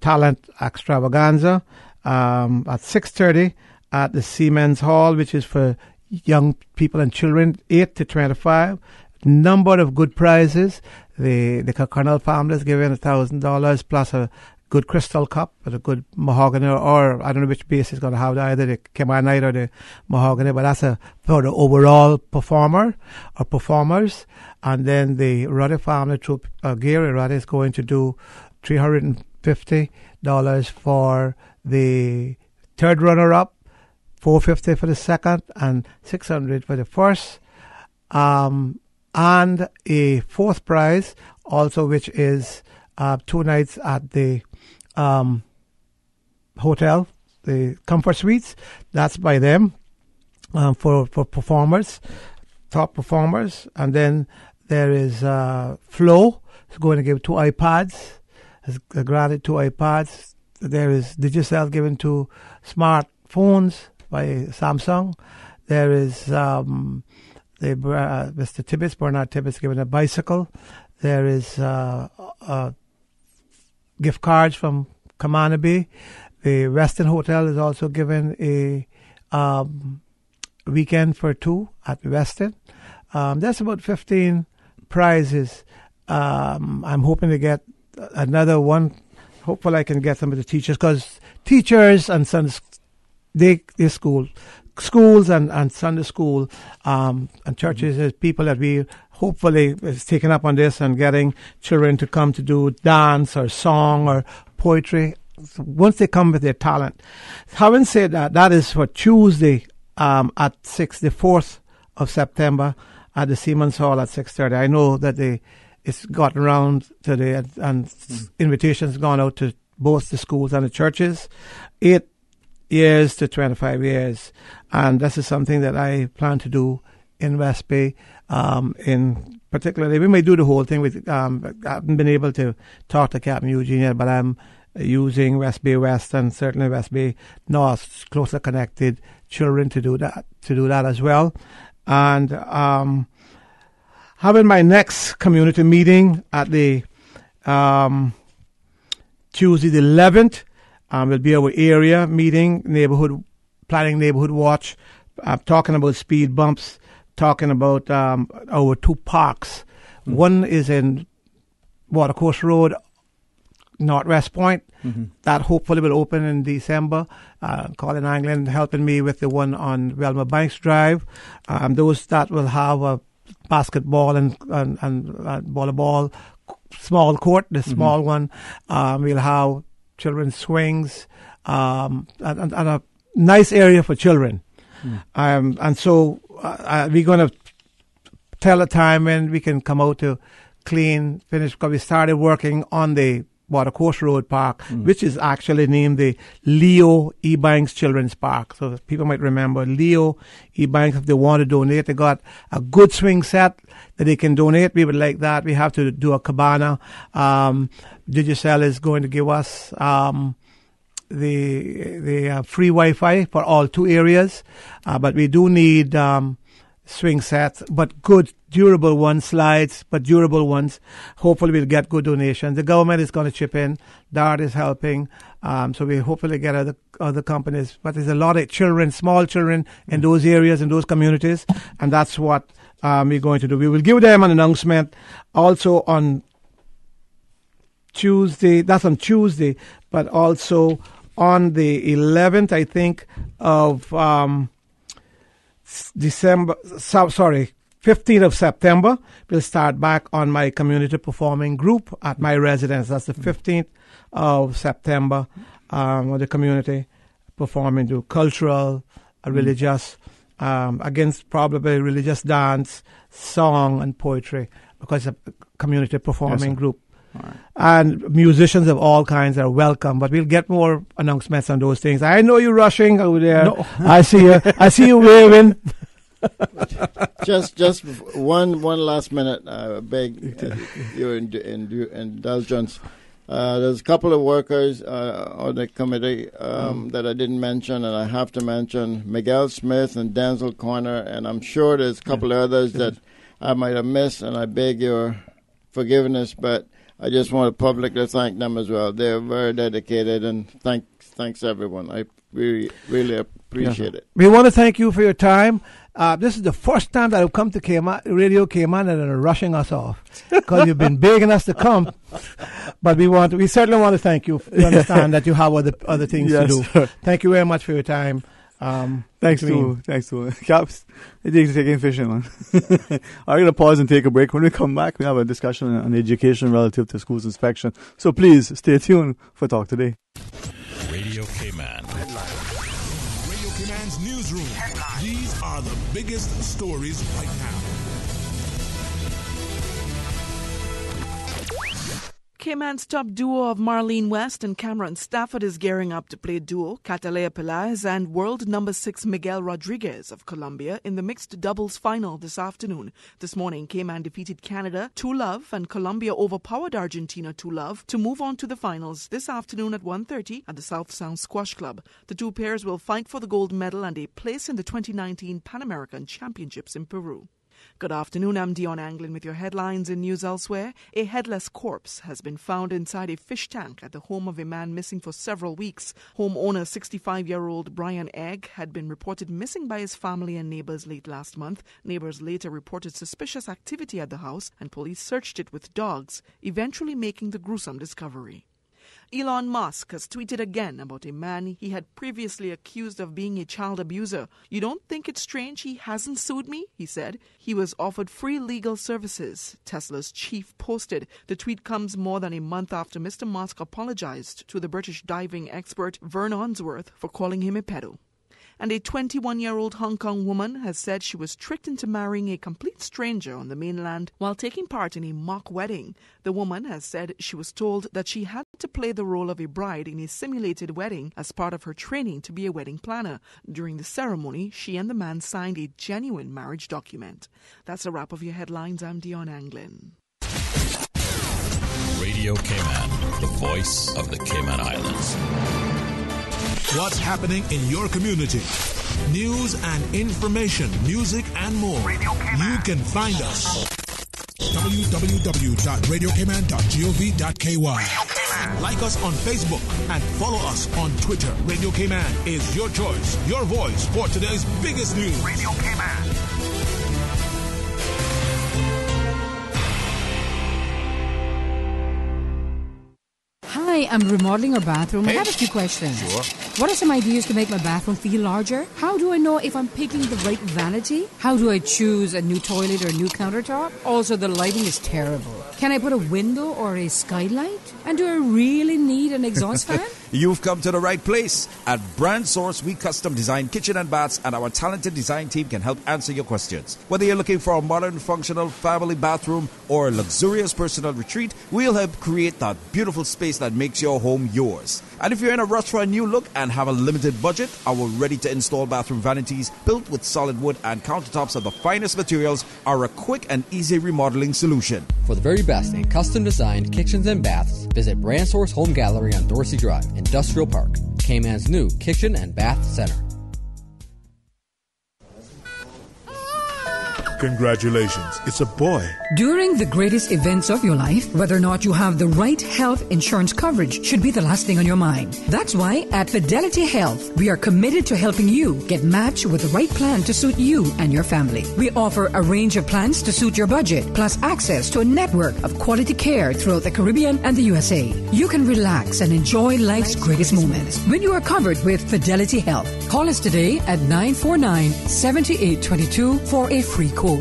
Talent Extravaganza at 6:30 at the Seaman's Hall, which is for young people and children 8 to 25. Number of good prizes. The Colonel family is giving $1,000 plus a good crystal cup with a good mahogany, or I don't know which base is going to have either the Caymanite or the mahogany, but that's for the overall performer or performers. And then the Ruddy family troupe, Gary Ruddy is going to do $350 for the third runner-up, $450 for the second, and $600 for the first. And a fourth prize also, which is 2 nights at the hotel, the Comfort Suites. That's by them for performers, top performers. And then there is Flo, who's going to give 2 iPads, has granted 2 iPads. There is Digicel giving 2 smartphones by Samsung. There is Mr. Tibbetts, Bernard Tibbetts, giving a bicycle. There is gift cards from Kamanabe. The Westin Hotel is also giving a weekend for 2 at Westin. That's about 15 prizes. I'm hoping to get another one. Hopefully I can get some of the teachers, because teachers and Sunday schools and Sunday school and churches is people that we hopefully is taking up on this and getting children to come to do dance or song or poetry once they come with their talent. Having said that, that is for Tuesday at 6, the 4th of September at the Siemens Hall at 6:30. I know that it's gotten around today and invitations gone out to both the schools and the churches. 8 years to 25 years. And this is something that I plan to do in West Bay. In particularly, we may do the whole thing. I haven't been able to talk to Captain Eugene yet, but I'm using West Bay West and certainly West Bay North, closer connected children to do that as well. And having my next community meeting at the Tuesday the 11th. Will be our area meeting, neighborhood planning, neighborhood watch, talking about speed bumps, talking about our 2 parks. One is in Watercourse Road, Northwest Point. That hopefully will open in December. Colin Anglin helping me with the one on Velma Banks Drive. Those that will have a basketball and volleyball small court, the small one. We'll have children's swings, and a nice area for children. And so we're going to tell a time when we can come out to finish, because we started working on the Watercourse Road Park, which is actually named the Leo Ebanks Children's Park. So people might remember Leo Ebanks, if they want to donate, they got a good swing set that they can donate. We would like that. We have to do a cabana. Digicel is going to give us the free Wi-Fi for all 2 areas, but we do need swing sets, but good, durable ones, slides, but durable ones. Hopefully we'll get good donations. The government is going to chip in. DART is helping. So we hopefully get other companies. But there's a lot of children, small children in those areas, in those communities, and that's what we're going to do. We will give them an announcement also on Tuesday. That's on Tuesday, but also on the 11th, I think, of December, 15th of September, we'll start back on my community performing group at my residence. That's the 15th of September, with the community performing, do cultural, religious, against probably religious dance, song, and poetry, because it's a community performing group. Right. And musicians of all kinds are welcome, but we'll get more announcements on those things. I know you're rushing over there. No. I see you waving. just one last minute. I beg your indulgence. There's a couple of workers on the committee that I didn't mention, and I have to mention Miguel Smith and Denzel Corner, and I'm sure there's a couple of others that I might have missed, and I beg your forgiveness, but I just want to publicly thank them as well. They're very dedicated, and thanks everyone. I really appreciate it. We want to thank you for your time. This is the first time that I've come to Cayman, Radio Cayman, and they're rushing us off because you've been begging us to come. But we certainly want to thank you. We understand that you have other things to do. Sir. Thank you very much for your time. Thanks to Caps. It's taking fishing, man. I'm going to pause and take a break. When we come back, we have a discussion on education relative to schools inspection. So please stay tuned for Talk Today. Radio Cayman. Radio Cayman's newsroom. These are the biggest stories right now. Cayman's top duo of Marlene West and Cameron Stafford is gearing up to play duo Catalea Pelaez and world number 6 Miguel Rodriguez of Colombia in the mixed doubles final this afternoon. This morning, Cayman defeated Canada 2-0 and Colombia overpowered Argentina 2-0 to move on to the finals this afternoon at 1:30 at the South Sound Squash Club. The two pairs will fight for the gold medal and a place in the 2019 Pan American Championships in Peru. Good afternoon, I'm Dion Anglin with your headlines in news elsewhere. A headless corpse has been found inside a fish tank at the home of a man missing for several weeks. Homeowner 65-year-old Brian Egg had been reported missing by his family and neighbors late last month. Neighbors later reported suspicious activity at the house and police searched it with dogs, eventually making the gruesome discovery. Elon Musk has tweeted again about a man he had previously accused of being a child abuser. "You don't think it's strange he hasn't sued me?" he said. He was offered free legal services, Tesla's chief posted. The tweet comes more than a month after Mr. Musk apologized to the British diving expert Vern Unsworth for calling him a pedo. And a 21-year-old Hong Kong woman has said she was tricked into marrying a complete stranger on the mainland while taking part in a mock wedding. The woman has said she was told that she had to play the role of a bride in a simulated wedding as part of her training to be a wedding planner. During the ceremony, she and the man signed a genuine marriage document. That's a wrap of your headlines. I'm Dion Anglin. Radio Cayman, the voice of the Cayman Islands. What's happening in your community? News and information, music and more. You can find us. www.radiocayman.gov.ky. Like us on Facebook and follow us on Twitter. Radio Cayman is your choice, your voice for today's biggest news. Radio Cayman. Hi, I'm remodeling our bathroom. I have a few questions. Sure. What are some ideas to make my bathroom feel larger? How do I know if I'm picking the right vanity? How do I choose a new toilet or a new countertop? Also, the lighting is terrible. Can I put a window or a skylight? And do I really need an exhaust fan? You've come to the right place. At Brand Source, we custom design kitchen and baths, and our talented design team can help answer your questions. Whether you're looking for a modern, functional family bathroom or a luxurious personal retreat, we'll help create that beautiful space that makes your home yours. And if you're in a rush for a new look and have a limited budget, our ready-to-install bathroom vanities, built with solid wood and countertops of the finest materials, are a quick and easy remodeling solution. For the very best in custom-designed kitchens and baths, visit Brand Source Home Gallery on Dorsey Drive, Industrial Park, Cayman's new kitchen and bath center. Congratulations, it's a boy. During the greatest events of your life, whether or not you have the right health insurance coverage should be the last thing on your mind. That's why at Fidelity Health, we are committed to helping you get matched with the right plan to suit you and your family. We offer a range of plans to suit your budget, plus access to a network of quality care throughout the Caribbean and the USA. You can relax and enjoy life's greatest moments when you are covered with Fidelity Health. Call us today at 949-7822 for a free quote.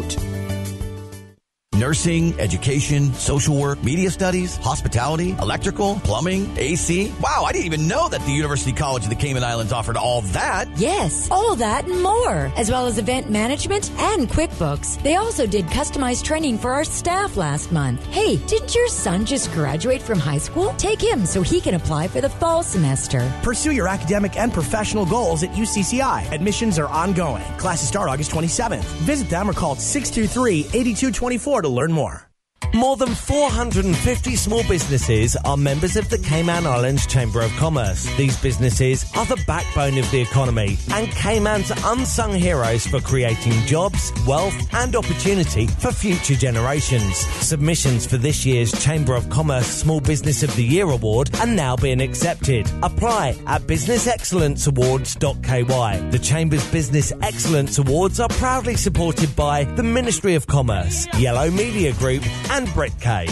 Nursing, education, social work, media studies, hospitality, electrical, plumbing, AC. Wow, I didn't even know that the University College of the Cayman Islands offered all that. Yes, all that and more, as well as event management and QuickBooks. They also did customized training for our staff last month. Hey, didn't your son just graduate from high school? Take him so he can apply for the fall semester. Pursue your academic and professional goals at UCCI. Admissions are ongoing. Classes start August 27th. Visit them or call 623-8224 to learn more. More than 450 small businesses are members of the Cayman Islands Chamber of Commerce. These businesses are the backbone of the economy and Cayman's unsung heroes for creating jobs, wealth and opportunity for future generations. Submissions for this year's Chamber of Commerce Small Business of the Year Award are now being accepted. Apply at businessexcellenceawards.ky. The Chamber's Business Excellence Awards are proudly supported by the Ministry of Commerce, Yellow Media Group and Britcay.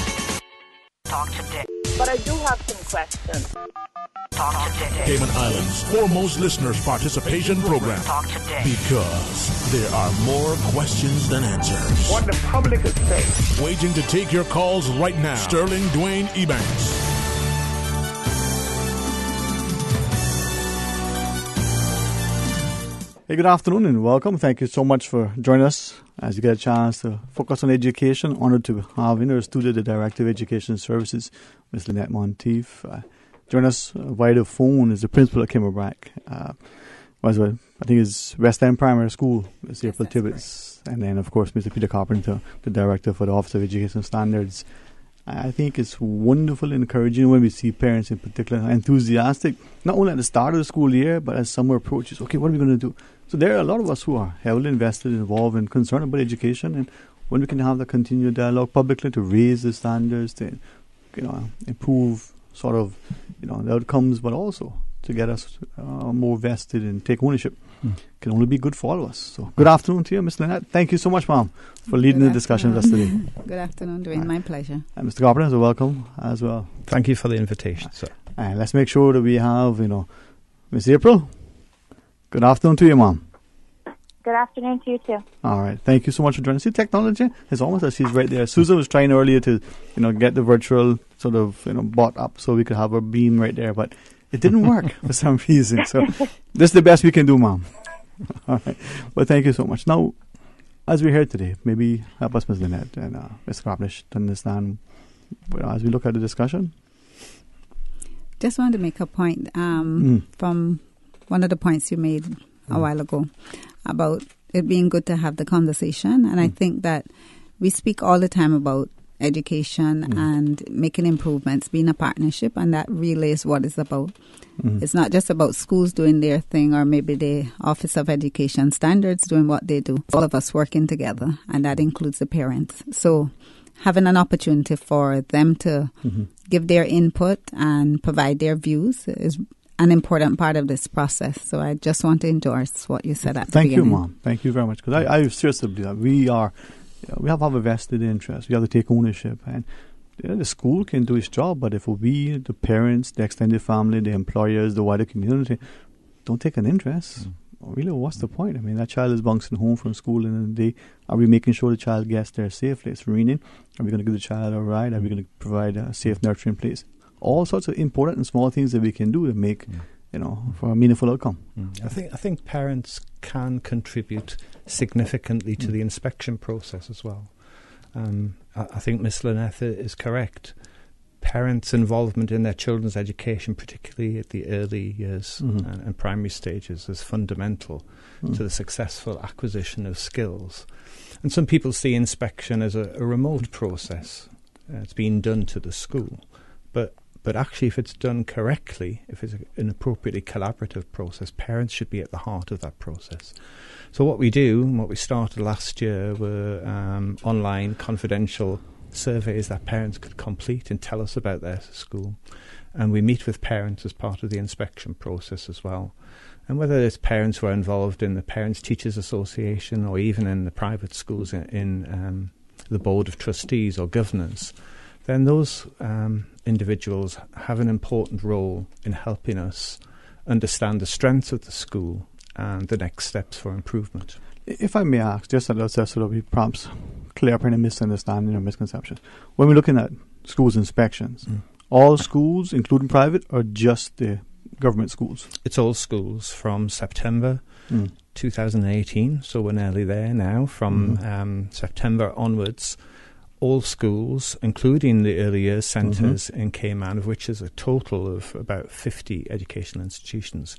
Talk today. But I do have some questions. Talk today. Cayman Islands' foremost listeners' participation program. Talk today. Because there are more questions than answers. What the public is saying. Waiting to take your calls right now. Sterling Dwayne Ebanks. Hey, good afternoon and welcome. Thank you so much for joining us as you get a chance to focus on education. Honored to have in our studio the Director of Education Services, Ms. Lynette Monteith. Join us via the phone is the principal at Cayman. I think it's West End Primary School, Ms. April Tibbetts. And then, of course, Mr. Peter Carpenter, the Director for the Office of Education Standards. I think it's wonderful and encouraging when we see parents in particular enthusiastic, not only at the start of the school year, but as summer approaches. Okay, what are we going to do? So there are a lot of us who are heavily invested, involved, and concerned about education. And when we can have the continued dialogue publicly to raise the standards, to improve sort of the outcomes, but also to get us more vested and take ownership, can only be good for all of us. So good afternoon to you, Ms. Lynette. Thank you so much, ma'am, for leading the discussion with us today. Good afternoon, Dwayne. My pleasure. And Mr. Carpenter, so welcome as well. Thank you for the invitation, sir. And let's make sure that we have, Miss April. Good afternoon to you, ma'am. Good afternoon to you too. All right. Thank you so much for joining us. See, technology is almost as she's right there. Susan was trying earlier to, get the virtual sort of, bot up so we could have our beam right there, but it didn't work for some reason. So this is the best we can do, ma'am. All right. Well, thank you so much. Now, as we're here today, maybe help us, Ms. Lynette and Ms. Carpenter, to understand as we look at the discussion. Just wanted to make a point from one of the points you made a while ago about it being good to have the conversation. And I think that we speak all the time about education and making improvements, being a partnership, and that really is what it's about. It's not just about schools doing their thing or maybe the Office of Education Standards doing what they do. All of us working together, and that includes the parents. So having an opportunity for them to give their input and provide their views is an important part of this process. So I just want to endorse what you said at the beginning. Thank you, Mom. Thank you very much. Because I seriously believe that we have a vested interest. We have to take ownership. And the school can do its job, but if we, the parents, the extended family, the employers, the wider community, don't take an interest, really, what's the point? I mean, that child is bouncing home from school in the day. Are we making sure the child gets there safely? It's raining. Are we going to give the child a ride? Are we going to provide a safe nurturing place? All sorts of important and small things that we can do to make, for a meaningful outcome. I think parents can contribute significantly to the inspection process as well. I think Miss Lynette is correct. Parents' involvement in their children's education, particularly at the early years and primary stages, is fundamental to the successful acquisition of skills. And some people see inspection as a remote process. It's being done to the school. But actually, if it's done correctly, if it's an appropriately collaborative process, parents should be at the heart of that process. So what we do, and what we started last year, were online confidential surveys that parents could complete and tell us about their school. And we meet with parents as part of the inspection process as well. And whether it's parents who are involved in the Parents Teachers Association or even in the private schools in the Board of Trustees or Governors, then those individuals have an important role in helping us understand the strengths of the school and the next steps for improvement. If I may ask, just so that we perhaps clear up any misunderstanding or misconception. When we're looking at schools inspections, all schools, including private, or just the government schools? It's all schools from September 2018, so we're nearly there now. From September onwards, all schools, including the early years centres in Cayman, of which is a total of about 50 educational institutions,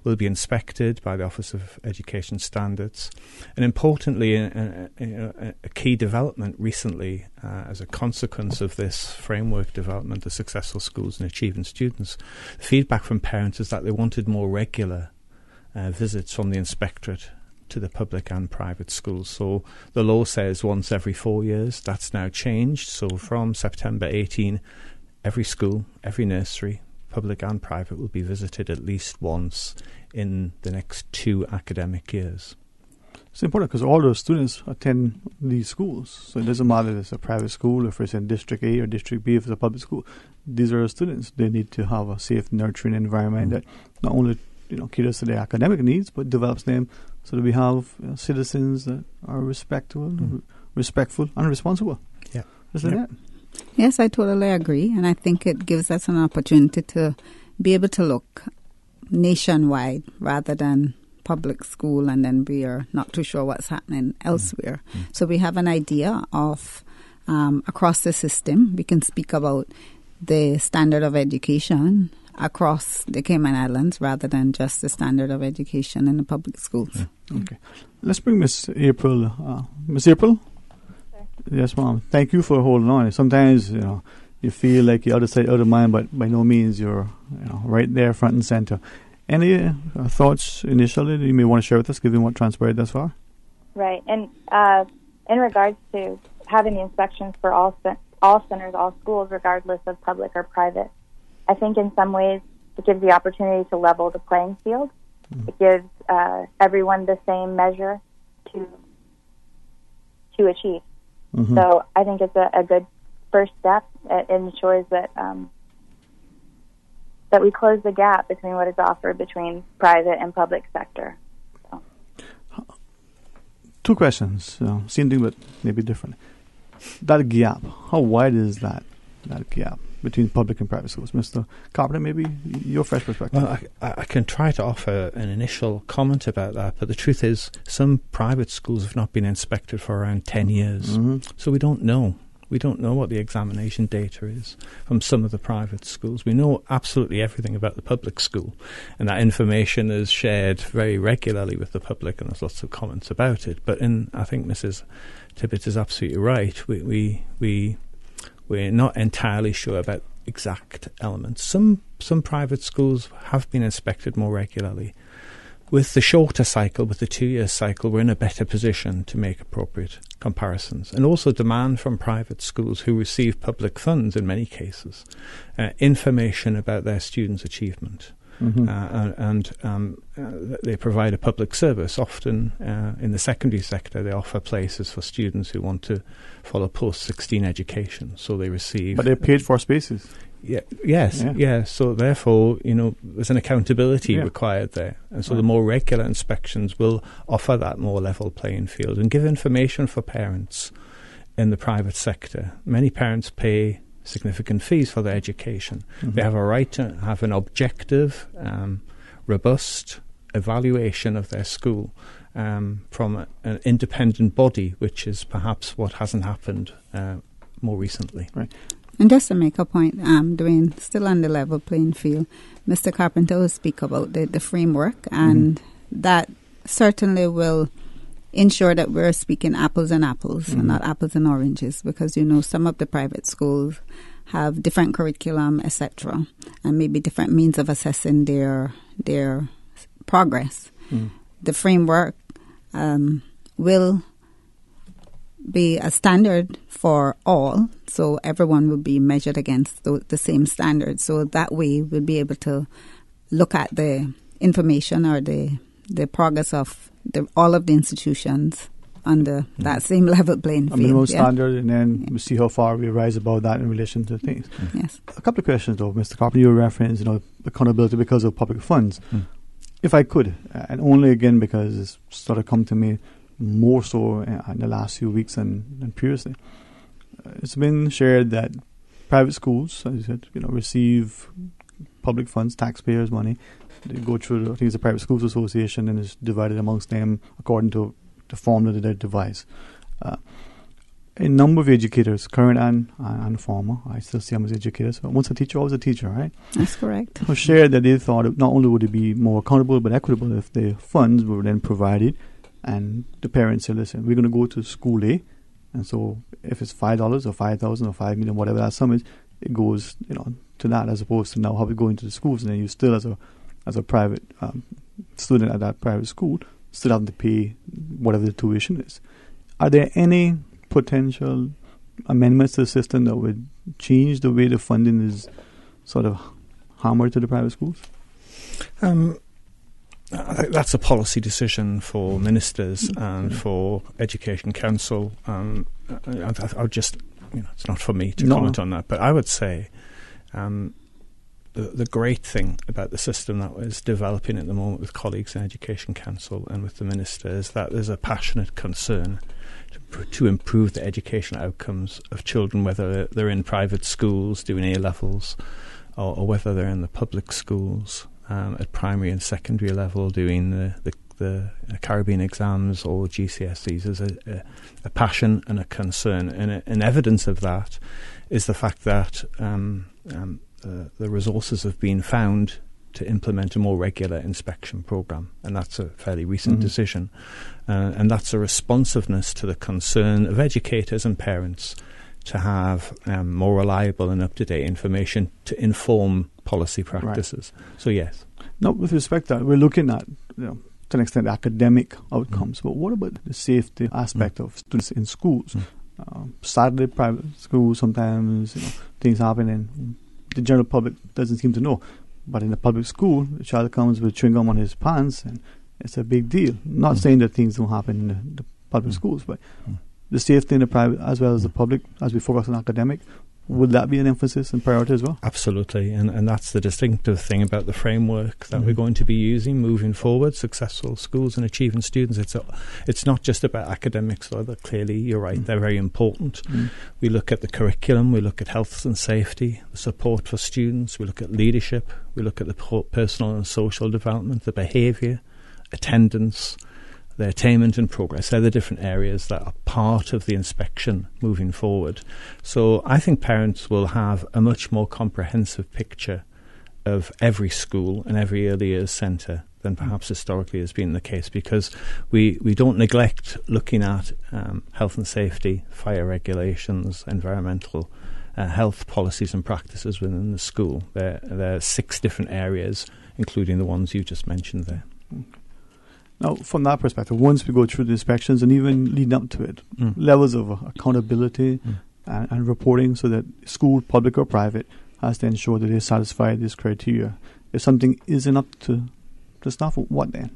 will be inspected by the Office of Education Standards. And importantly, a key development recently, as a consequence of this framework development, the Successful Schools and Achieving Students, feedback from parents is that they wanted more regular visits from the inspectorate to the public and private schools. So the law says once every 4 years. That's now changed. So from September 18, every school, every nursery, public and private, will be visited at least once in the next 2 academic years. It's important because all those students attend these schools. So it doesn't matter if it's a private school, if it's in District A or District B, if it's a public school. These are students. They need to have a safe, nurturing environment that not only caters to their academic needs, but develops them so that we have citizens that are respectful and responsible. Yeah. Isn't it? Yes, I totally agree. And I think it gives us an opportunity to be able to look nationwide rather than public school and then we are not too sure what's happening elsewhere. So we have an idea of across the system. We can speak about the standard of education across the Cayman Islands rather than just the standard of education in the public schools. Okay. Let's bring Miss April. Miss April? Sure. Yes, Mom. Thank you for holding on. Sometimes, you feel like you're out of sight, out of mind, but by no means you're right there front and center. Any thoughts initially that you may want to share with us, given what transpired thus far? Right. And in regards to having the inspections for all centers, all schools, regardless of public or private, I think in some ways it gives the opportunity to level the playing field. It gives everyone the same measure to achieve. So I think it's a good first step. It ensures that that we close the gap between what is offered between private and public sector. So. 2 questions, same thing but maybe different. That gap, how wide is that gap between public and private schools? Mr. Carpenter, maybe your fresh perspective. Well, I can try to offer an initial comment about that, but the truth is some private schools have not been inspected for around 10 years. So we don't know. We don't know what the examination data is from some of the private schools. We know absolutely everything about the public school, and that information is shared very regularly with the public, and there's lots of comments about it. But I think Mrs. Tibbetts is absolutely right. We're not entirely sure about exact elements. Some private schools have been inspected more regularly. With the shorter cycle, with the 2-year cycle, we're in a better position to make appropriate comparisons. And also demand from private schools who receive public funds in many cases, information about their students' achievement. They provide a public service. Often in the secondary sector, they offer places for students who want to follow post-16 education. So they receive... But they're paid for spaces. Yes. So therefore, there's an accountability required there. And so the more regular inspections will offer that more level playing field and give information for parents in the private sector. Many parents pay significant fees for their education. They have a right to have an objective, robust evaluation of their school from an independent body, which is perhaps what hasn't happened more recently. Right. And just to make a point, Dwayne, still on the level playing field, Mr. Carpenter will speak about the framework, and that certainly will ensure that we're speaking apples and apples and not apples and oranges, because some of the private schools have different curriculum, etc., and maybe different means of assessing their progress. The framework will be a standard for all, so everyone will be measured against the same standard. So that way we'll be able to look at the information or the progress of all of the institutions under that same level playing field. A minimum standard, and then we see how far we rise above that in relation to things. Yes. A couple of questions though, Mr. Carpenter. You referenced, accountability because of public funds. If I could, and only again because it's sort of come to me more so in the last few weeks than previously. It's been shared that private schools, as you said, receive public funds, taxpayers' money. They go through, I think it's a Private Schools Association, and it's divided amongst them according to the formula that they devise. a number of educators, current and former, I still see them as educators. So once a teacher, always a teacher, right? That's correct. Who shared that they thought not only would it be more accountable but equitable if the funds were then provided and the parents said, listen, we're going to go to school A, and so if it's $5 or 5,000 or 5 million, whatever that sum is, it goes, to that, as opposed to now how we go into the schools, and then you still as a private student at that private school still having to pay whatever the tuition is. Are there any potential amendments to the system that would change the way the funding is sort of hammered to the private schools? I think that's a policy decision for ministers and for Education Council. I would just, it's not for me to comment on that, but I would say the great thing about the system that was developing at the moment with colleagues in Education Council and with the minister is that there's a passionate concern to improve the educational outcomes of children, whether they're in private schools doing A-levels or whether they're in the public schools at primary and secondary level doing the Caribbean exams or GCSEs. There's a passion and a concern, and evidence of that is the fact that the resources have been found to implement a more regular inspection programme, and that's a fairly recent decision. And that's a responsiveness to the concern of educators and parents to have more reliable and up-to-date information to inform policy practices. Right. So, yes. Now, with respect to that, we're looking at, to an extent, academic outcomes, but what about the safety aspect of students in schools? Sadly, private schools, sometimes things happen and the general public doesn't seem to know. But in a public school, the child comes with chewing gum on his pants, and it's a big deal. Not saying that things don't happen in the public schools, but the safety in the private as well as the public, as we focus on academic, would that be an emphasis and priority as well? Absolutely, and that's the distinctive thing about the framework that we're going to be using moving forward. Successful schools and achieving students. It's not just about academics, although clearly you're right, they're very important. We look at the curriculum, we look at health and safety, the support for students, we look at leadership, we look at the personal and social development, the behaviour, attendance, the attainment and progress. They're the different areas that are part of the inspection moving forward. So I think parents will have a much more comprehensive picture of every school and every early years centre than perhaps historically has been the case, because we don't neglect looking at health and safety, fire regulations, environmental health policies and practices within the school. There are 6 different areas, including the ones you just mentioned there. Now, from that perspective, once we go through the inspections and even leading up to it, levels of accountability and reporting so that school, public or private, has to ensure that they satisfy this criteria. If something isn't up to staff, what then?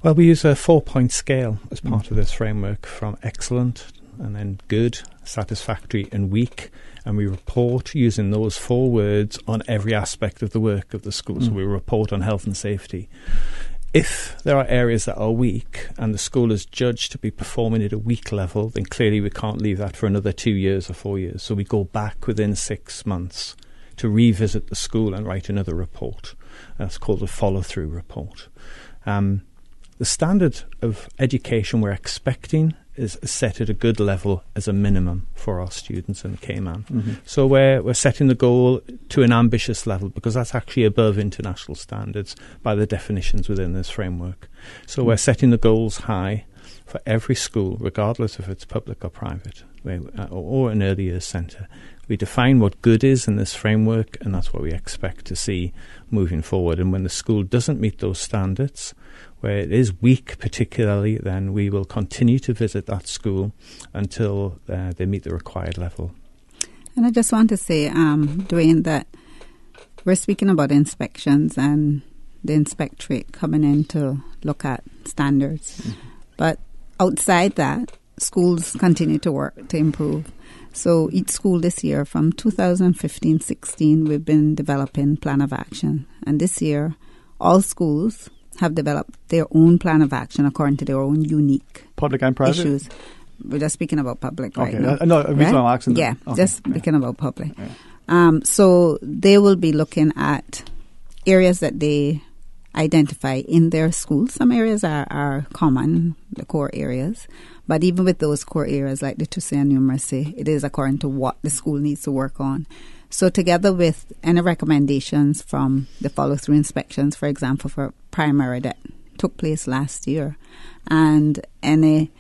Well, we use a 4-point scale as part of this framework, from excellent and then good, satisfactory and weak, and we report using those 4 words on every aspect of the work of the school. So we report on health and safety. If there are areas that are weak and the school is judged to be performing at a weak level, then clearly we can't leave that for another 2 years or 4 years. So we go back within 6 months to revisit the school and write another report. That's called a follow-through report. The standard of education we're expecting is set at a good level as a minimum for our students in Cayman. So we're setting the goal to an ambitious level, because that's actually above international standards by the definitions within this framework. So we're setting the goals high for every school, regardless if it's public or private, or an early years centre. We define what good is in this framework, and that's what we expect to see moving forward. And when the school doesn't meet those standards, where it is weak particularly, then we will continue to visit that school until they meet the required level. And I just want to say, Dwayne, that we're speaking about inspections and the inspectorate coming in to look at standards. But outside that, schools continue to work to improve. So each school this year, from 2015-16, we've been developing plan of action. And this year, all schools have developed their own plan of action according to their own unique public and private issues. We're just speaking about public right now. No, reason I'm asking. Yeah, just speaking about public. So they will be looking at areas that they identify in their schools. Some areas are common, the core areas. But even with those core areas like literacy and numeracy, it is according to what the school needs to work on. So together with any recommendations from the follow-through inspections, for example, for primary that took place last year, and any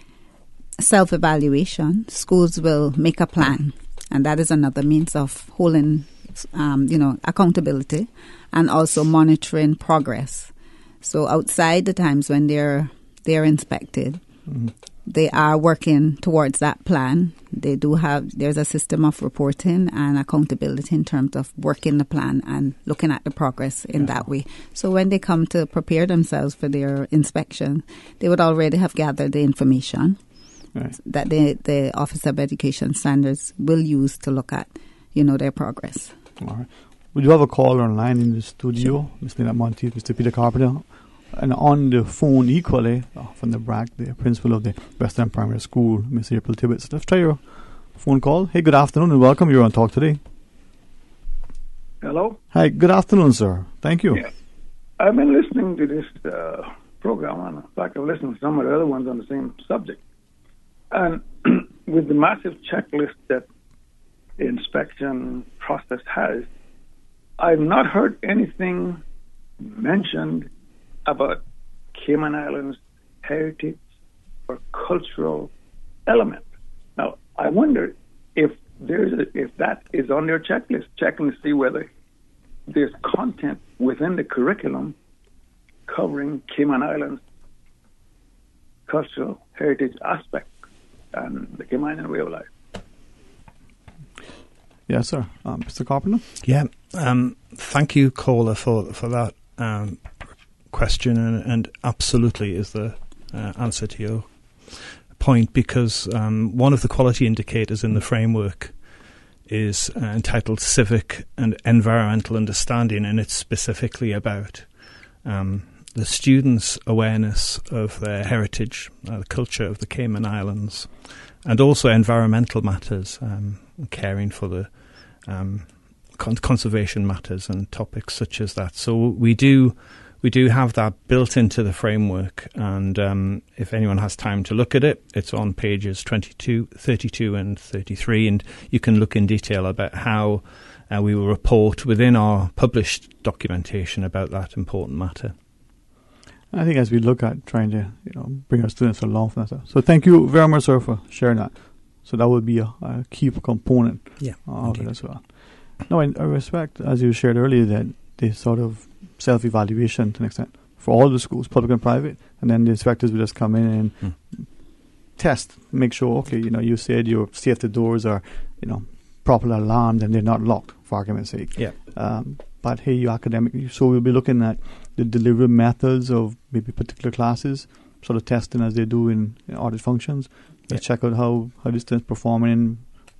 self-evaluation, schools will make a plan. And that is another means of holding, accountability and also monitoring progress. So outside the times when they're inspected, they are working towards that plan. They do there's a system of reporting and accountability in terms of working the plan and looking at the progress in that way. So when they come to prepare themselves for their inspection, they would already have gathered the information that the Office of Education Standards will use to look at, their progress. All right. We do have a caller online in the studio, Ms. Lynette Monteith, Mr. Peter Carpenter. And on the phone equally, from the BRAC, the principal of the Western Primary School, Miss April Tibbetts. Let's try your phone call. Hey, good afternoon and welcome. You're on Talk Today. Hello? Hi, good afternoon, sir. Thank you. Yeah. I've been listening to this program, and in fact, I've listened to some of the other ones on the same subject. And with the massive checklist that the inspection process has, I've not heard anything mentioned about Cayman Islands heritage or cultural element. Now, I wonder if that is on their checklist, checking to see whether there's content within the curriculum covering Cayman Islands cultural heritage aspect and the Cayman way of life. Yes, sir. Mr. Carpenter? Yeah. Thank you, caller, for that question, and absolutely is the answer to your point, because one of the quality indicators in the framework is entitled Civic and Environmental Understanding, and it's specifically about the students' awareness of their heritage, the culture of the Cayman Islands, and also environmental matters, caring for the conservation matters and topics such as that. So we do have that built into the framework, and if anyone has time to look at it, it's on pages 22, 32 and 33, and you can look in detail about how we will report within our published documentation about that important matter. I think as we look at trying to bring our students along for that. So thank you very much, sir, for sharing that. So that would be a key component of it as well. No, I respect, as you shared earlier, that the sort of self-evaluation to an extent for all the schools, public and private, and then the inspectors will just come in and test, make sure, okay, you said your safety doors are, properly alarmed and they're not locked, for argument's sake. Yeah. But hey, you academic, so we'll be looking at the delivery methods of maybe particular classes, sort of testing as they do in audit functions. Let's check out how the students performing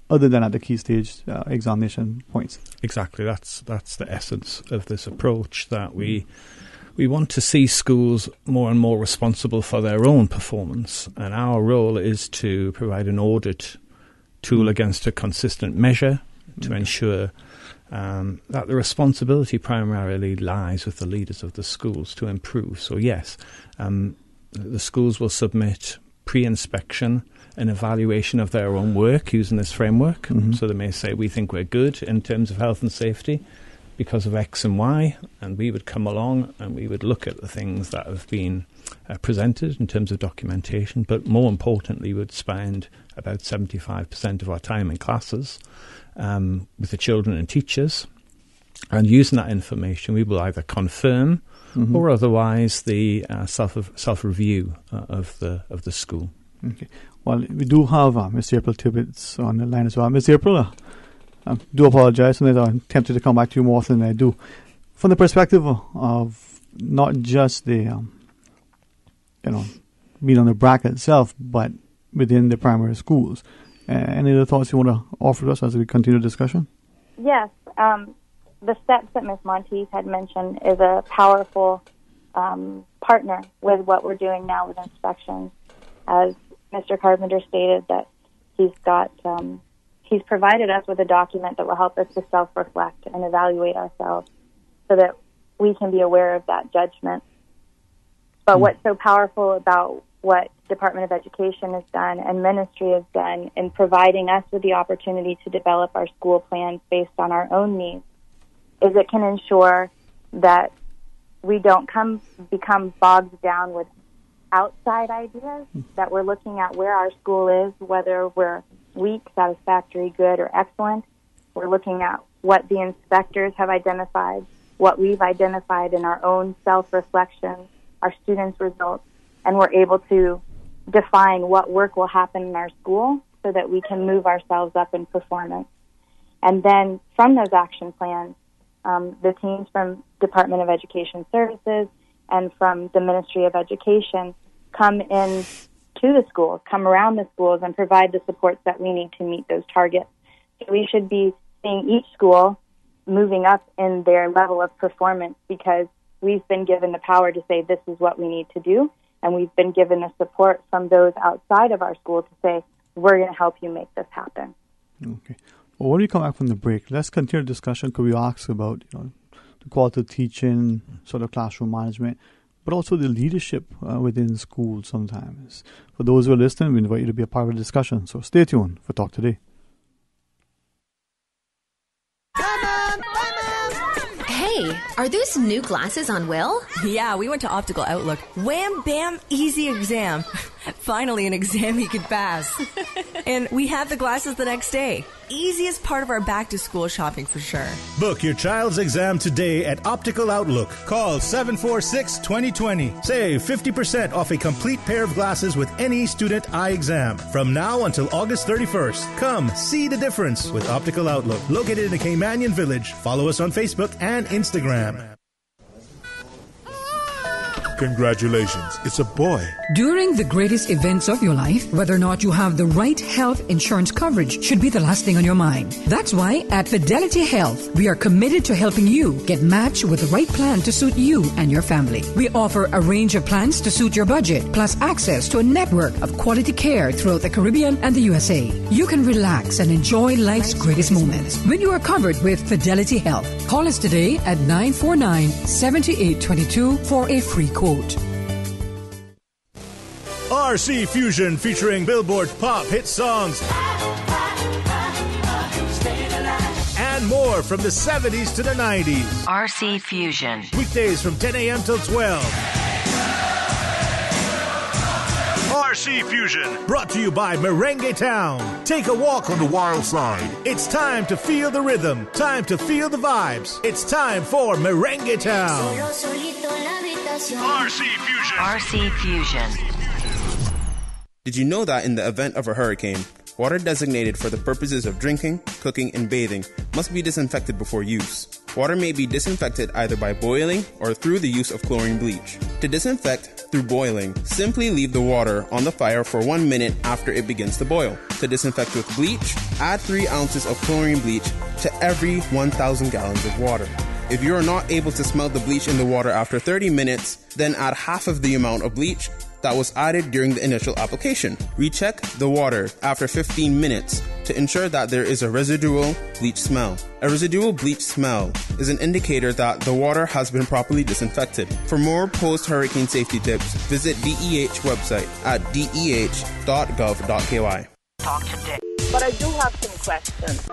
other than at the key stage examination points. Exactly, that's the essence of this approach, that we want to see schools more and more responsible for their own performance, and our role is to provide an audit tool against a consistent measure to ensure that the responsibility primarily lies with the leaders of the schools to improve. So yes, the schools will submit pre-inspection an evaluation of their own work using this framework. So they may say, we think we're good in terms of health and safety because of X and Y, and we would come along and we would look at the things that have been presented in terms of documentation, but more importantly, we would spend about 75% of our time in classes with the children and teachers, and using that information we will either confirm or otherwise the self-review of the school. Okay. Well, we do have Miss April Tibbetts on the line as well. Miss April, I do apologize, and I'm tempted to come back to you more often than I do. From the perspective of not just the, being on the BRAC itself, but within the primary schools, any other thoughts you want to offer us as we continue the discussion? Yes. The steps that Ms. Monteith had mentioned is a powerful partner with what we're doing now with inspections. As Mr. Carpenter stated, that he's provided us with a document that will help us to self-reflect and evaluate ourselves, so that we can be aware of that judgment. But what's so powerful about what Department of Education has done and ministry has done in providing us with the opportunity to develop our school plans based on our own needs is it can ensure that we don't become bogged down with outside ideas, that we're looking at where our school is, whether we're weak, satisfactory, good, or excellent. We're looking at what the inspectors have identified, what we've identified in our own self-reflection, our students' results, and we're able to define what work will happen in our school so that we can move ourselves up in performance. And then from those action plans, the teams from Department of Education Services and from the Ministry of Education come in to the schools, come around the schools, and provide the supports that we need to meet those targets. So we should be seeing each school moving up in their level of performance because we've been given the power to say this is what we need to do, and we've been given the support from those outside of our school to say we're going to help you make this happen. Okay. Well, when we come back from the break, let's continue the discussion. Could we ask about the quality of teaching, sort of classroom management, but also the leadership within schools sometimes. For those who are listening, we invite you to be a part of the discussion. So stay tuned for Talk Today. Hey, are those new glasses on Will? Yeah, we went to Optical Outlook. Wham, bam, easy exam. Finally, an exam he could pass. And we had the glasses the next day. Easiest part of our back-to-school shopping for sure. Book your child's exam today at Optical Outlook. Call 746-2020. Save 50% off a complete pair of glasses with any student eye exam. From now until August 31st. Come see the difference with Optical Outlook. Located in the Caymanian Village. Follow us on Facebook and Instagram. Congratulations, it's a boy. During the greatest events of your life, whether or not you have the right health insurance coverage should be the last thing on your mind. That's why at Fidelity Health, we are committed to helping you get matched with the right plan to suit you and your family. We offer a range of plans to suit your budget, plus access to a network of quality care throughout the Caribbean and the USA. You can relax and enjoy life's greatest moments when you are covered with Fidelity Health. Call us today at 949-7822 for a free quote. RC Fusion featuring Billboard's pop hit songs and more from the 70s to the 90s. RC Fusion. Weekdays from 10 a.m. till 12. RC Fusion, brought to you by Merengue Town. Take a walk on the wild side. It's time to feel the rhythm. Time to feel the vibes. It's time for Merengue Town. RC Fusion. RC Fusion. Did you know that in the event of a hurricane, water designated for the purposes of drinking, cooking, and bathing must be disinfected before use? Water may be disinfected either by boiling or through the use of chlorine bleach. To disinfect through boiling, simply leave the water on the fire for 1 minute after it begins to boil. To disinfect with bleach, add 3 ounces of chlorine bleach to every 1,000 gallons of water. If you are not able to smell the bleach in the water after 30 minutes, then add half of the amount of bleach that was added during the initial application. Recheck the water after 15 minutes to ensure that there is a residual bleach smell. A residual bleach smell is an indicator that the water has been properly disinfected. For more post-hurricane safety tips, visit DEH website at deh.gov.ky. Talk today. But I do have some questions.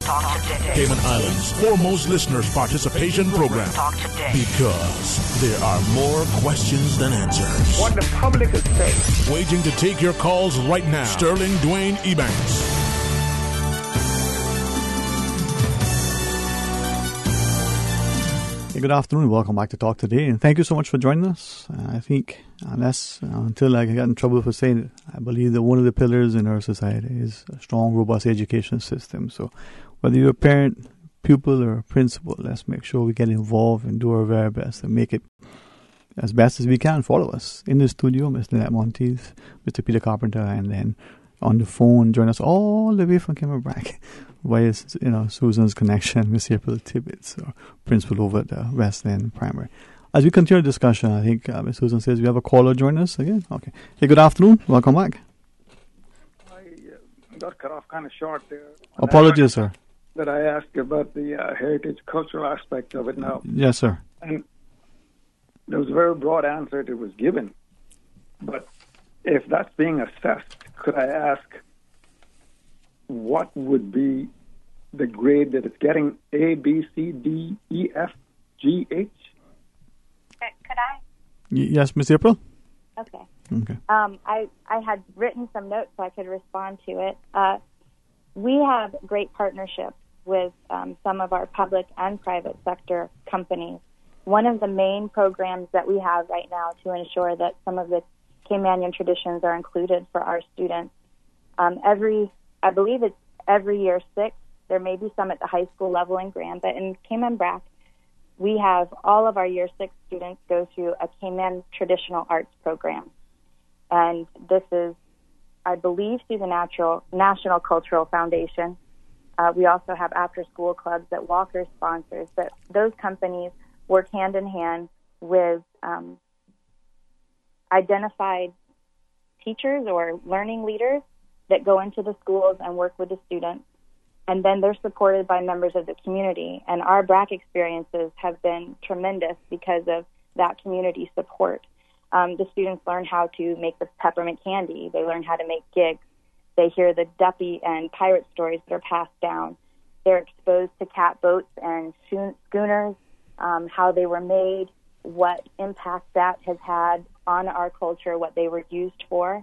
Talk today. Cayman Islands' foremost listeners' participation program. Talk today. Because there are more questions than answers. What the public is saying. Waiting to take your calls right now. Sterling Dwayne Ebanks. Hey, good afternoon. Welcome back to Talk Today. And thank you so much for joining us. I think, until I get in trouble for saying it, I believe that one of the pillars in our society is a strong, robust education system. So whether you're a parent, pupil, or principal, let's make sure we get involved and do our very best and make it as best as we can for all of us. In the studio, Ms. Lynette Monteith, Mr. Peter Carpenter, and then on the phone, join us all the way from Cayman via Susan's connection, Miss April Tibbetts, principal over at the West End Primary. As we continue the discussion, I think Miss Susan says we have a caller join us again. Okay. Hey, good afternoon. Welcome back. I got cut off kind of short there. Apologies, sir. that I asked about the heritage cultural aspect of it now. Yes, sir. And there was a very broad answer that was given. But if that's being assessed, could I ask what would be the grade that it's getting? A, B, C, D, E, F, G, H? Could I? Yes, Miss April? Okay. Okay. I had written some notes so I could respond to it. We have great partnerships with some of our public and private sector companies. One of the main programs that we have right now to ensure that some of the Caymanian traditions are included for our students, I believe it's every year 6. There may be some at the high school level in Grand, but in Cayman Brac, we have all of our year 6 students go through a Cayman traditional arts program. And this is, I believe, through the National Cultural Foundation. We also have after-school clubs that Walker sponsors, but those companies work hand in hand with identified teachers or learning leaders that go into the schools and work with the students. And then they're supported by members of the community. And our BRAC experiences have been tremendous because of that community support. The students learn how to make the peppermint candy. They learn how to make gigs. They hear the duppy and pirate stories that are passed down. They're exposed to cat boats and schooners, how they were made, what impact that has had on our culture, what they were used for.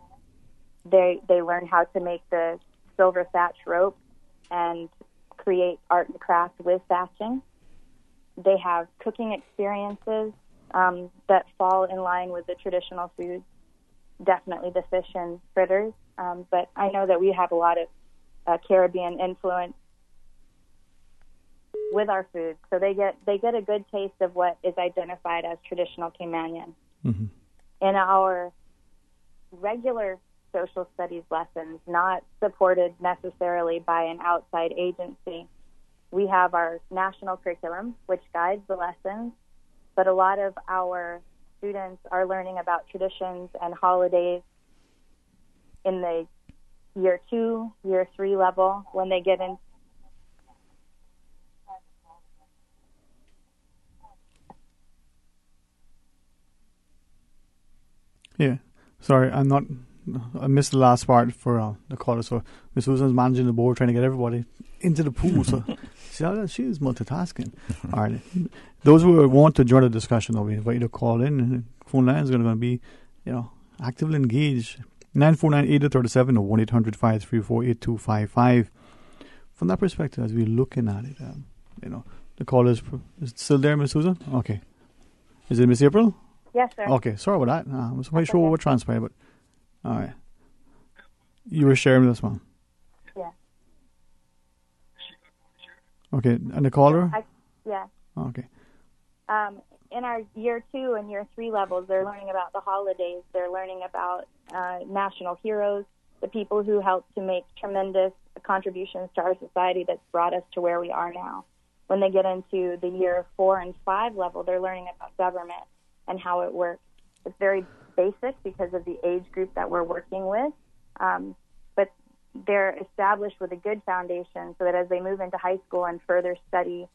They learn how to make the silver thatch rope and create art and craft with thatching. They have cooking experiences that fall in line with the traditional foods, definitely the fish and fritters. But I know that we have a lot of Caribbean influence with our food, so they get a good taste of what is identified as traditional Caymanian. Mm-hmm. In our regular social studies lessons, not supported necessarily by an outside agency, we have our national curriculum, which guides the lessons, but a lot of our students are learning about traditions and holidays in the year 2, year 3 level when they get in. Yeah, sorry, I missed the last part for the caller. So Miss Susan's managing the board, trying to get everybody into the pool. So she's multitasking. All right, those who want to join the discussion, we invite you to call in. Phone line is going to be, actively engaged. 949-8037 or 1-800-534-8255. From that perspective, as we're looking at it, the call is still there, Miss Susan. Okay, is it Miss April? Yes, sir. Okay, sorry about that. I was quite sure what transpired, but all right. You were sharing this one. Yeah. Okay, and the caller? Yeah. Okay. In our year 2 and year 3 levels, they're learning about the holidays. They're learning about national heroes, the people who helped to make tremendous contributions to our society that's brought us to where we are now. When they get into the year 4 and 5 level, they're learning about government and how it works. It's very basic because of the age group that we're working with, but they're established with a good foundation so that as they move into high school and further study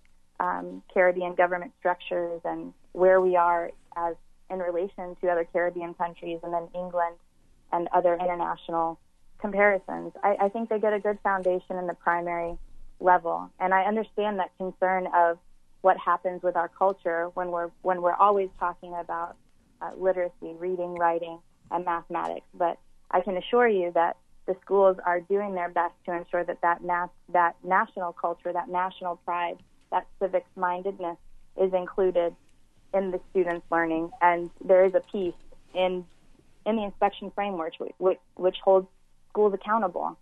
Caribbean government structures and where we are as in relation to other Caribbean countries and then England and other international comparisons, I think they get a good foundation in the primary level. And I understand that concern of what happens with our culture when we're always talking about literacy, reading, writing, and mathematics. But I can assure you that the schools are doing their best to ensure that national culture, that national pride, that civics-mindedness is included in the students' learning. And there is a piece in the inspection framework which holds schools accountable.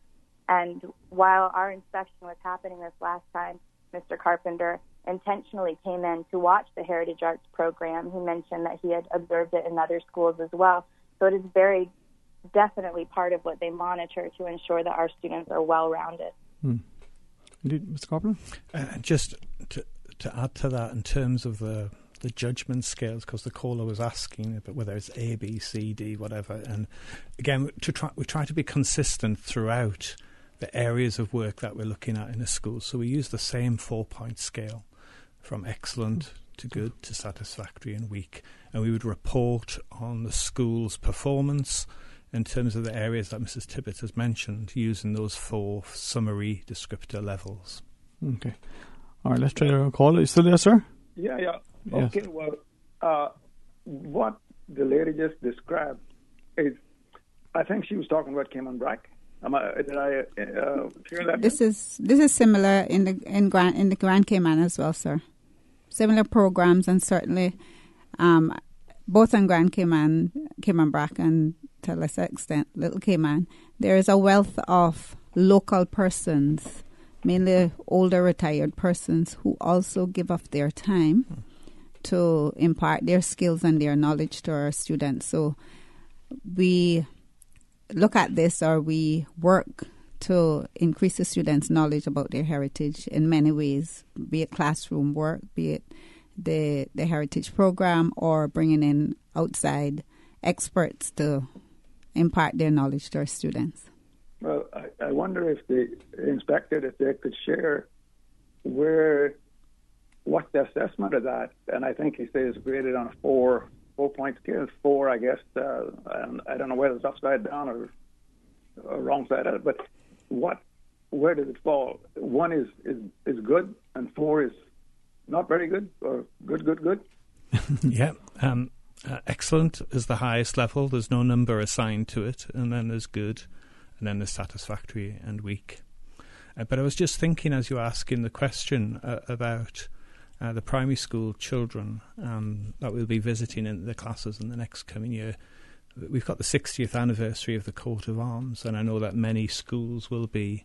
And while our inspection was happening this last time, Mr. Carpenter intentionally came in to watch the Heritage Arts program. He mentioned that he had observed it in other schools as well. So it is very definitely part of what they monitor to ensure that our students are well-rounded. Mr. Carpenter? Just to add to that, in terms of the judgment scales, because the caller was asking about whether it's A, B, C, D, whatever. And again, we try to be consistent throughout the areas of work that we're looking at in a school. So we use the same 4-point scale from excellent to good to satisfactory and weak. And we would report on the school's performance in terms of the areas that Mrs. Tibbett has mentioned, using those 4 summary descriptor levels. Okay. All right, let's try to call it. You still there, sir? Yeah. Yes. Okay, well, what the lady just described is, I think she was talking about Cayman Brack. Did I hear that? This is similar in the Grand Cayman as well, sir. Similar programs, and certainly both on Grand Cayman, Cayman Brack, and to a lesser extent Little Cayman, there is a wealth of local persons, mainly older retired persons, who also give up their time to impart their skills and their knowledge to our students. So we look at this, or we work to increase the students' knowledge about their heritage in many ways, be it classroom work, be it the heritage program, or bringing in outside experts to impart their knowledge to our students. Well, I wonder if the inspector, if they could share what's the assessment of that. And I think he says graded on a 4-point scale. 4, I guess, and I don't know whether it's upside down or wrong side of it, but where does it fall? 1 is good, and 4 is not very good, or good. Yeah. Excellent is the highest level. There's no number assigned to it, and then there's good, and then there's satisfactory and weak. But I was just thinking, as you were asking the question about the primary school children that we'll be visiting in the classes in the next coming year. We've got the 60th anniversary of the Coat of Arms, and I know that many schools will be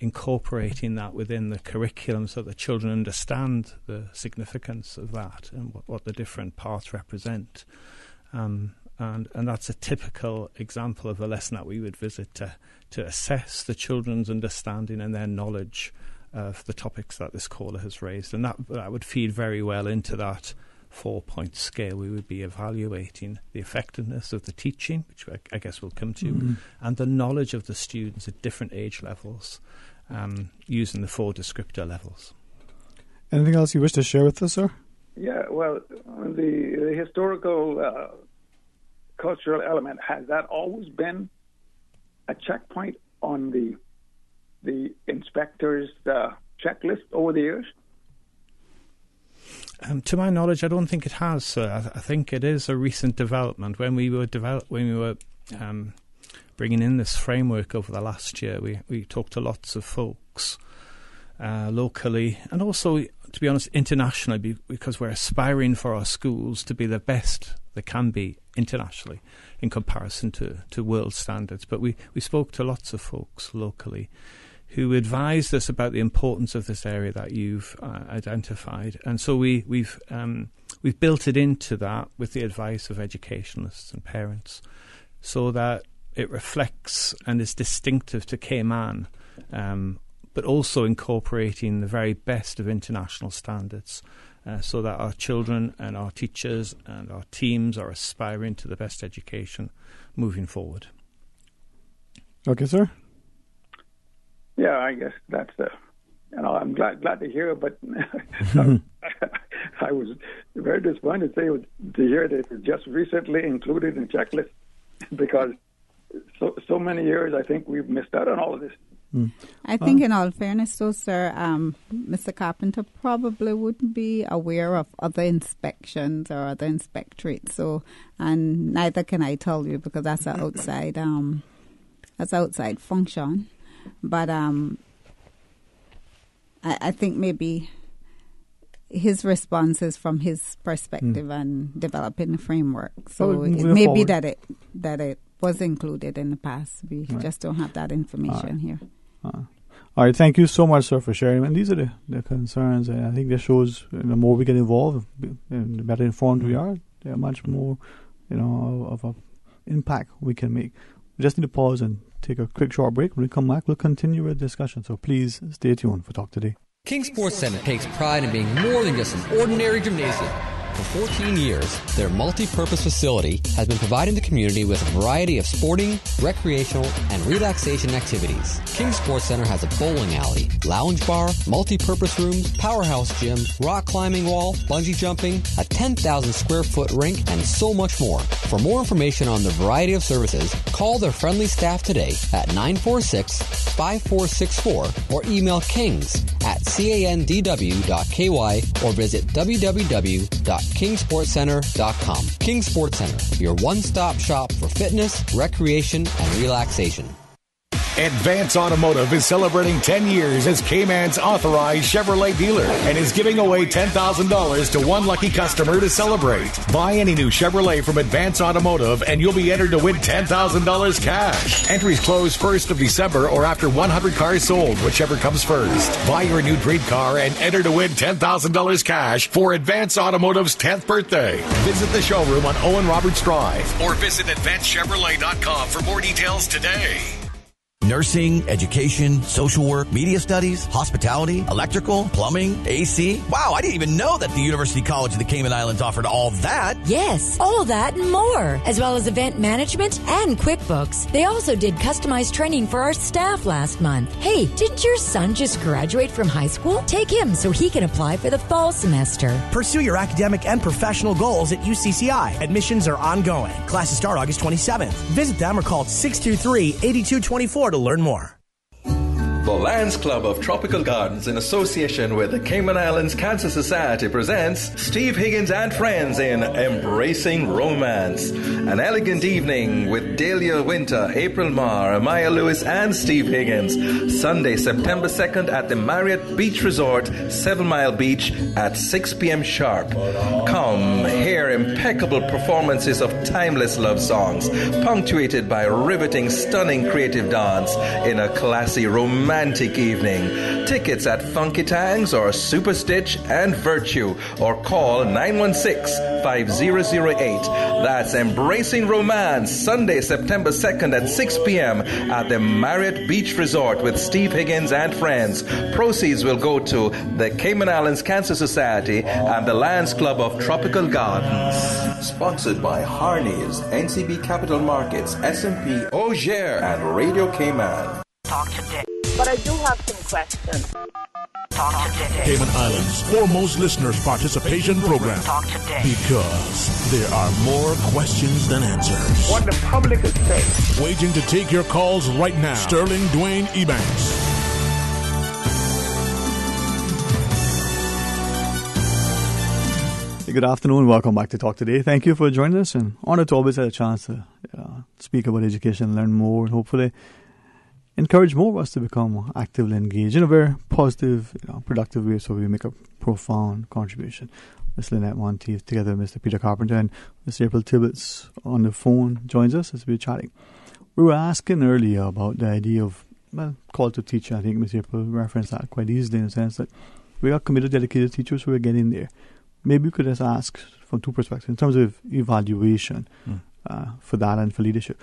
incorporating that within the curriculum so that children understand the significance of that and what the different parts represent. And that's a typical example of a lesson that we would visit to assess the children's understanding and their knowledge of the topics that this caller has raised. And that would feed very well into that 4-point scale. We would be evaluating the effectiveness of the teaching, which I guess we'll come to, and the knowledge of the students at different age levels, using the 4 descriptor levels. Anything else you wish to share with us, sir? Yeah, well, the historical cultural element, has that always been a checkpoint on the inspector's checklist over the years? To my knowledge, I don't think it has, sir. I think it is a recent development. When we were bringing in this framework over the last year, we talked to lots of folks locally, and also, to be honest, internationally, because we're aspiring for our schools to be the best they can be internationally in comparison to world standards. But we spoke to lots of folks locally who advised us about the importance of this area that you've identified. And so we've built it into that with the advice of educationalists and parents, so that it reflects and is distinctive to Cayman, but also incorporating the very best of international standards, so that our children and our teachers and our teams are aspiring to the best education moving forward. Okay, sir. Yeah, I guess that's I'm glad to hear it, but I was very disappointed to hear that it was just recently included in the checklist, because so many years I think we've missed out on all of this. I think, in all fairness, though, sir, Mr. Carpenter probably wouldn't be aware of other inspections or other inspectorates. So, and neither can I tell you, because that's an outside function. But I think maybe his response is from his perspective and developing the framework. So it may be that it was included in the past. We just don't have that information here. All right, thank you so much, sir, for sharing. And these are the concerns. I think this shows the more we get involved, the better informed we are, the much more of an impact we can make. We just need to pause and take a quick short break. When we come back, we'll continue our discussion. So please stay tuned for Talk Today. King Sports Center takes pride in being more than just an ordinary gymnasium. For 14 years, their multi-purpose facility has been providing the community with a variety of sporting, recreational, and relaxation activities. King Sports Center has a bowling alley, lounge bar, multi-purpose rooms, powerhouse gym, rock climbing wall, bungee jumping, a 10,000 square foot rink, and so much more. For more information on the variety of services, call their friendly staff today at 946-5464 or email kings@candw.ky or visit www.kingsportscenter.com. King Sports Center, your one-stop shop for fitness, recreation, and relaxation. Advance Automotive is celebrating 10 years as Cayman's authorized Chevrolet dealer and is giving away $10,000 to one lucky customer to celebrate. Buy any new Chevrolet from Advance Automotive and you'll be entered to win $10,000 cash. Entries close 1st of December or after 100 cars sold, whichever comes first. Buy your new dream car and enter to win $10,000 cash for Advance Automotive's 10th birthday. Visit the showroom on Owen Roberts Drive or visit AdvanceChevrolet.com for more details today. Nursing, education, social work, media studies, hospitality, electrical, plumbing, AC. Wow, I didn't even know that the University College of the Cayman Islands offered all that. Yes, all that and more, as well as event management and QuickBooks. They also did customized training for our staff last month. Hey, didn't your son just graduate from high school? Take him so he can apply for the fall semester. Pursue your academic and professional goals at UCCI. Admissions are ongoing. Classes start August 27th. Visit them or call 623-8224 to learn more. The Lions Club of Tropical Gardens, in association with the Cayman Islands Cancer Society, presents Steve Higgins and Friends in Embracing Romance. An elegant evening with Dahlia Winter, April Marr, Amaya Lewis, and Steve Higgins. Sunday, September 2nd at the Marriott Beach Resort, 7 Mile Beach at 6 p.m. sharp. Come hear impeccable performances of timeless love songs, punctuated by riveting, stunning creative dance in a classy, romantic evening. Tickets at Funky Tangs or Super Stitch and Virtue, or call 916-5008. That's Embracing Romance, Sunday, September 2nd at 6 p.m. at the Marriott Beach Resort with Steve Higgins and Friends. Proceeds will go to the Cayman Islands Cancer Society and the Lions Club of Tropical Gardens. Sponsored by Harney's, NCB Capital Markets, S&P, Auger, and Radio Cayman. Talk today. But I do have some questions. Talk today. Cayman Islands' foremost listeners' participation program. Talk today. Because there are more questions than answers. What the public is saying. Waiting to take your calls right now. Sterling Dwayne Ebanks. Hey, good afternoon. Welcome back to Talk Today. Thank you for joining us, and honored to always have a chance to speak about education, learn more, and hopefully encourage more of us to become actively engaged in a very positive, productive way, so we make a profound contribution. Ms. Lynette Monteith, together with Mr. Peter Carpenter and Mr. April Tibbetts on the phone, joins us as we're chatting. We were asking earlier about the idea of call to teacher. I think Ms. April referenced that quite easily in the sense that we are committed, dedicated teachers who are getting there. Maybe we could just ask from two perspectives in terms of evaluation for that and for leadership.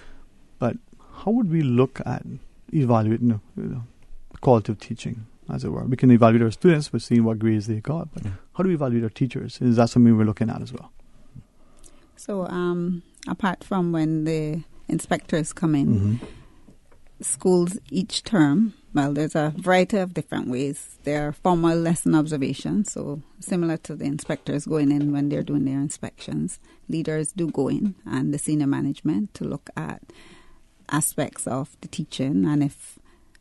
But how would we look at evaluating quality of teaching, as it were? We can evaluate our students by seeing what grades they got, but how do we evaluate our teachers? Is that something we're looking at as well? So apart from when the inspectors come in, schools each term, well, there's a variety of different ways. There are formal lesson observations, so similar to the inspectors going in when they're doing their inspections. Leaders do go in, and the senior management, to look at aspects of the teaching, and if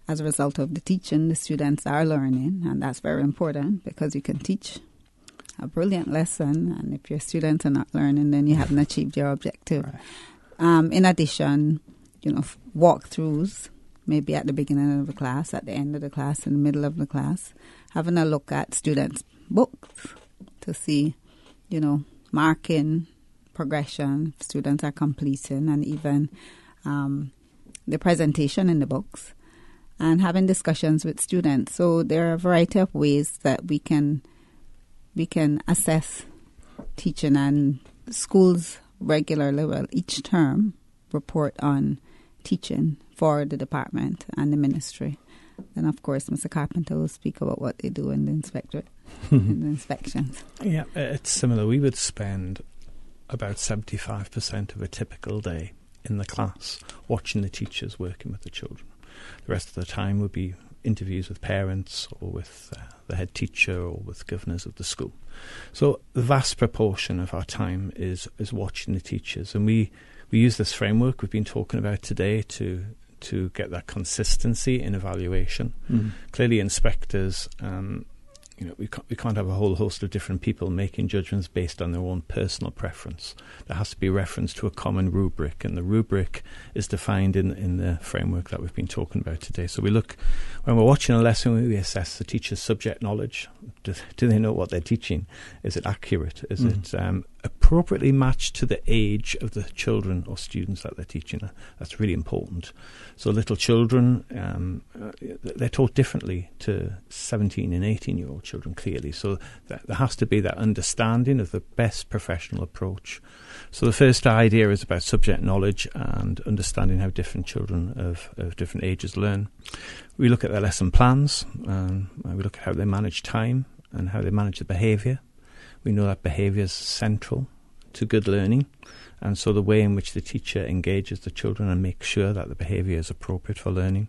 as a result of the teaching the students are learning, and that's very important because you can teach a brilliant lesson, and if your students are not learning, then you haven't achieved your objective. Right. In addition, walkthroughs, maybe at the beginning of the class, at the end of the class, in the middle of the class, having a look at students' books to see, marking progression students are completing, and even the presentation in the books, and having discussions with students. So there are a variety of ways that we can assess teaching, and schools regularly, each term, report on teaching for the department and the ministry. Then, of course, Mr. Carpenter will speak about what they do in the inspectorate. in the inspections. Yeah, it's similar. We would spend about 75% of a typical day in the class watching the teachers working with the children. The rest of the time would be interviews with parents or with the head teacher or with governors of the school. So the vast proportion of our time is watching the teachers, and we use this framework we've been talking about today to get that consistency in evaluation. Clearly inspectors, we can't have a whole host of different people making judgments based on their own personal preference. There has to be reference to a common rubric, and the rubric is defined in the framework that we've been talking about today. So we look, when we're watching a lesson, we assess the teacher's subject knowledge. Do they know what they're teaching? Is it accurate? Is it appropriately matched to the age of the children or students that they're teaching? That's really important. So little children, they're taught differently to 17 and 18-year-old children, clearly. So there has to be that understanding of the best professional approach. So the first idea is about subject knowledge and understanding how different children of different ages learn. We look at their lesson plans, and we look at how they manage time and how they manage the behaviour. We know that behaviour is central to good learning, and so the way in which the teacher engages the children and makes sure that the behaviour is appropriate for learning.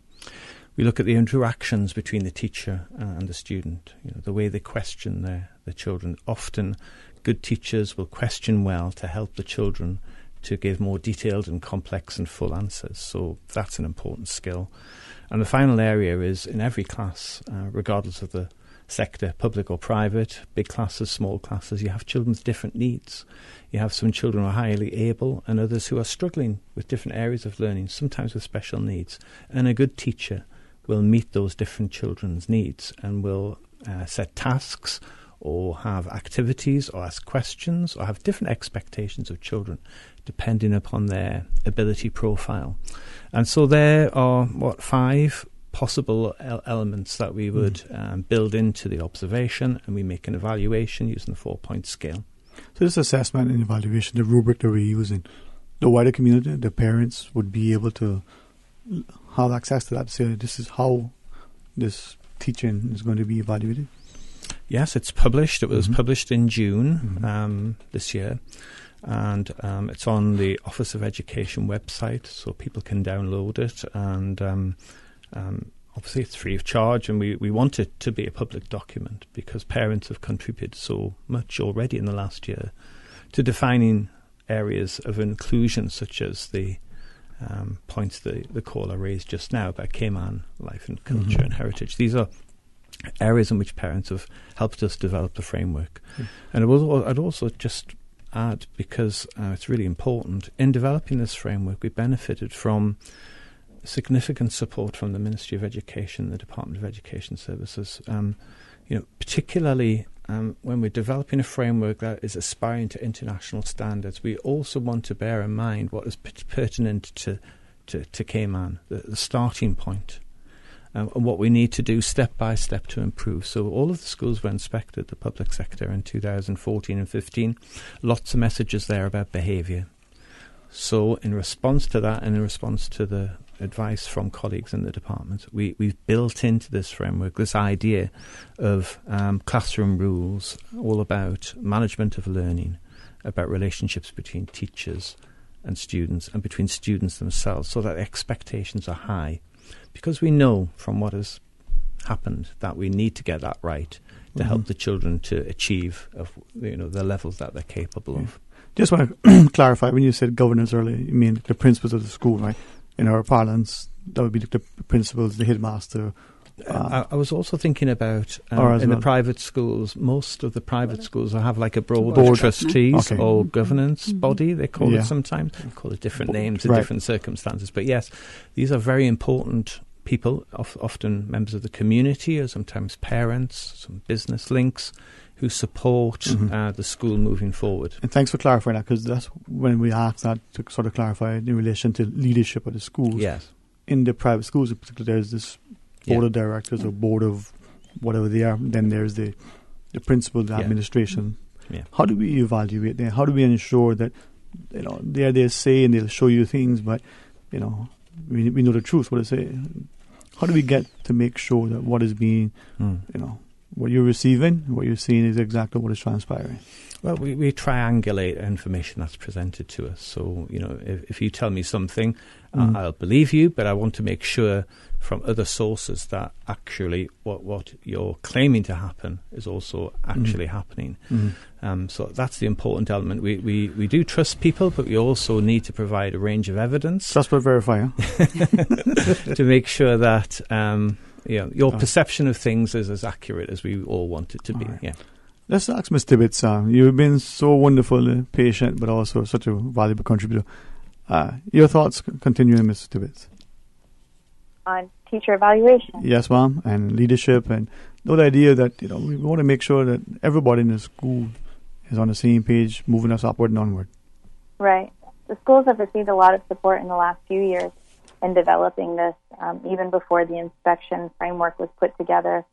We look at the interactions between the teacher and the student, the way they question the children. Often good teachers will question well to help the children to give more detailed and complex and full answers. So that's an important skill. And the final area is in every class, regardless of the sector, public or private, big classes, small classes, you have children with different needs. You have some children who are highly able and others who are struggling with different areas of learning, sometimes with special needs. And a good teacher will meet those different children's needs and will set tasks or have activities or ask questions or have different expectations of children depending upon their ability profile. And so there are, 5 possible elements that we would build into the observation, and we make an evaluation using the 4-point scale. So this assessment and evaluation, the rubric that we're using, the wider community, the parents would be able to have access to that, to say this is how this teaching is going to be evaluated? Yes, it's published. It was published in June this year, and it's on the Office of Education website, so people can download it, and obviously it's free of charge, and we want it to be a public document because parents have contributed so much already in the last year to defining areas of inclusion, such as the points the caller raised just now about Cayman life and culture and heritage. These are areas in which parents have helped us develop the framework. And I'd also just add, because it's really important, in developing this framework we benefited from significant support from the Ministry of Education, the Department of Education Services, particularly when we're developing a framework that is aspiring to international standards. We also want to bear in mind what is pertinent to Cayman, the starting point, and what we need to do step by step to improve. So all of the schools were inspected, the public sector, in 2014 and 15. Lots of messages there about behaviour. So in response to that, and in response to the advice from colleagues in the department, we've built into this framework this idea of classroom rules, all about management of learning, about relationships between teachers and students, and between students themselves, so that expectations are high. Because we know from what has happened that we need to get that right to help the children to achieve the levels that they're capable of. Just want to clarify, when you said governance earlier, you mean the principals of the school, right? In our parlance, that would be the principals, the headmaster. I was also thinking about the private schools. Most of the private schools have like a board of trustees or governance body, they call it sometimes. They call it different names in different circumstances. But yes, these are very important people, often members of the community, or sometimes parents, some business links, who support the school moving forward. And thanks for clarifying that, because that's when we asked that to sort of clarify in relation to leadership of the schools. Yes. In the private schools in particular, there's this board of directors or board of whatever they are. Then there's the principal, the administration. Yeah. How do we evaluate that? How do we ensure that they'll say and they'll show you things, but we know the truth, what they say. How do we get to make sure that what is being what you're receiving, what you're seeing is exactly what is transpiring? Well, we triangulate information that's presented to us. So, if you tell me something, I'll believe you, but I want to make sure from other sources that actually what you're claiming to happen is also actually happening. So that's the important element. We do trust people, but we also need to provide a range of evidence. Trust but verify, to make sure that your perception of things is as accurate as we all want it to be. Right. Yeah. Let's ask Ms. Tibbetts. You've been so wonderful, patient, but also such a valuable contributor. Your thoughts continuing, Ms. Tibbetts? On teacher evaluation. Yes, ma'am, and leadership, and the idea that we want to make sure that everybody in the school is on the same page, moving us upward and onward. Right. The schools have received a lot of support in the last few years in developing this. Even before the inspection framework was put together,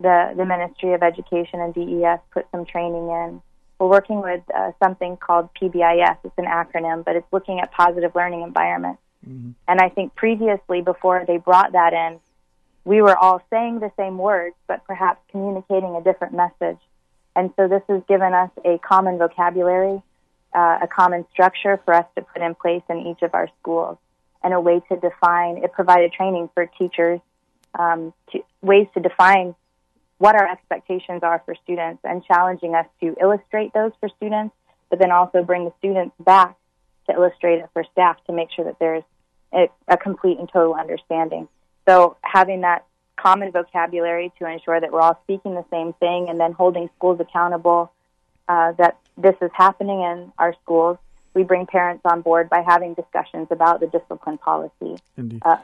the Ministry of Education and DES put some training in. We're working with something called PBIS. It's an acronym, but it's looking at positive learning environments. And I think previously, before they brought that in, we were all saying the same words, but perhaps communicating a different message. And so this has given us a common vocabulary, a common structure for us to put in place in each of our schools, and a way to define. It provided training for teachers, ways to define what our expectations are for students, and challenging us to illustrate those for students, but then also bring the students back to illustrate it for staff to make sure that there's a complete and total understanding. So having that common vocabulary to ensure that we're all speaking the same thing, and then holding schools accountable that this is happening in our schools. We bring parents on board by having discussions about the discipline policy,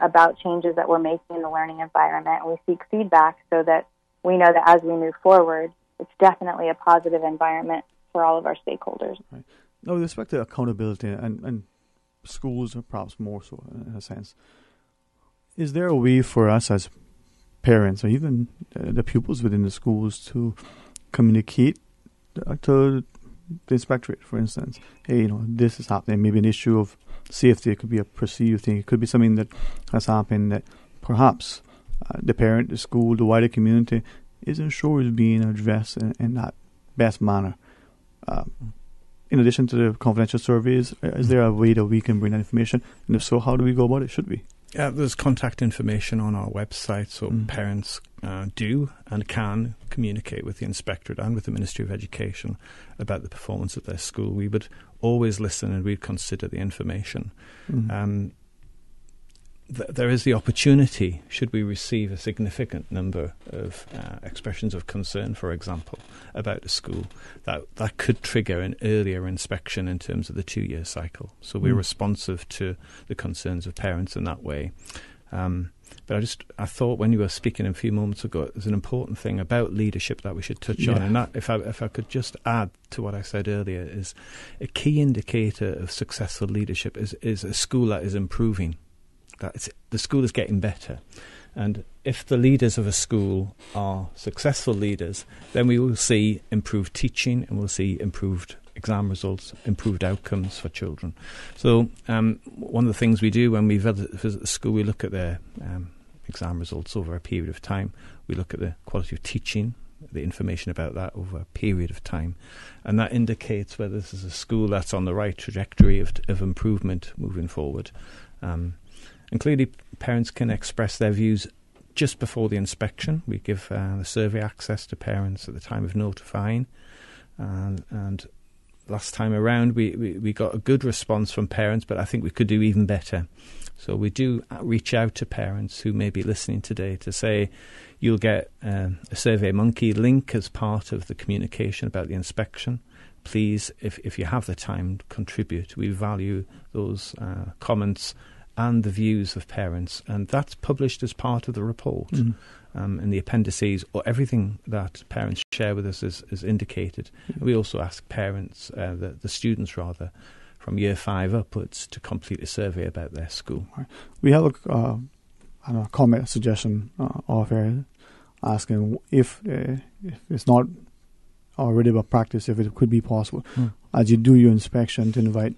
about changes that we're making in the learning environment, and we seek feedback so that we know that as we move forward, it's definitely a positive environment for all of our stakeholders. Right. Now, with respect to accountability, and schools are perhaps more so in a sense, is there a way for us as parents, or even the pupils within the schools, to communicate to the inspectorate, for instance, hey, this is happening, maybe an issue of safety, it could be a perceived thing, it could be something that has happened that perhaps the parent, the school, the wider community isn't sure is being addressed in that best manner. In addition to the confidential surveys, is there a way that we can bring that information? And if so, how do we go about it? Should we? Yeah, there's contact information on our website, so parents do and can communicate with the inspectorate and with the Ministry of Education about the performance of their school. We would always listen and we'd consider the information. There is the opportunity, should we receive a significant number of expressions of concern, for example, about the school, that could trigger an earlier inspection in terms of the 2-year cycle. So we're responsive to the concerns of parents in that way. But I thought when you were speaking a few moments ago, there's an important thing about leadership that we should touch on. And that, if I could just add to what I said earlier, is a key indicator of successful leadership is a school that is improving. The school is getting better. And if the leaders of a school are successful leaders, then we will see improved teaching and we'll see improved exam results, improved outcomes for children. So one of the things we do when we visit the school, we look at their exam results over a period of time. We look at the quality of teaching, the information about that over a period of time. And that indicates whether this is a school that's on the right trajectory of improvement moving forward. And clearly, parents can express their views just before the inspection. We give the survey access to parents at the time of notifying. And last time around, we got a good response from parents, but I think we could do even better. So we do reach out to parents who may be listening today to say, you'll get a SurveyMonkey link as part of the communication about the inspection. Please, if you have the time, contribute. We value those comments and the views of parents, and that's published as part of the report. In the appendices, or everything that parents share with us is indicated. We also ask parents, the students rather, from year 5 upwards to complete a survey about their school. We have a comment, a suggestion off air, asking if it's not already a practice, if it could be possible, as you do your inspection, to invite,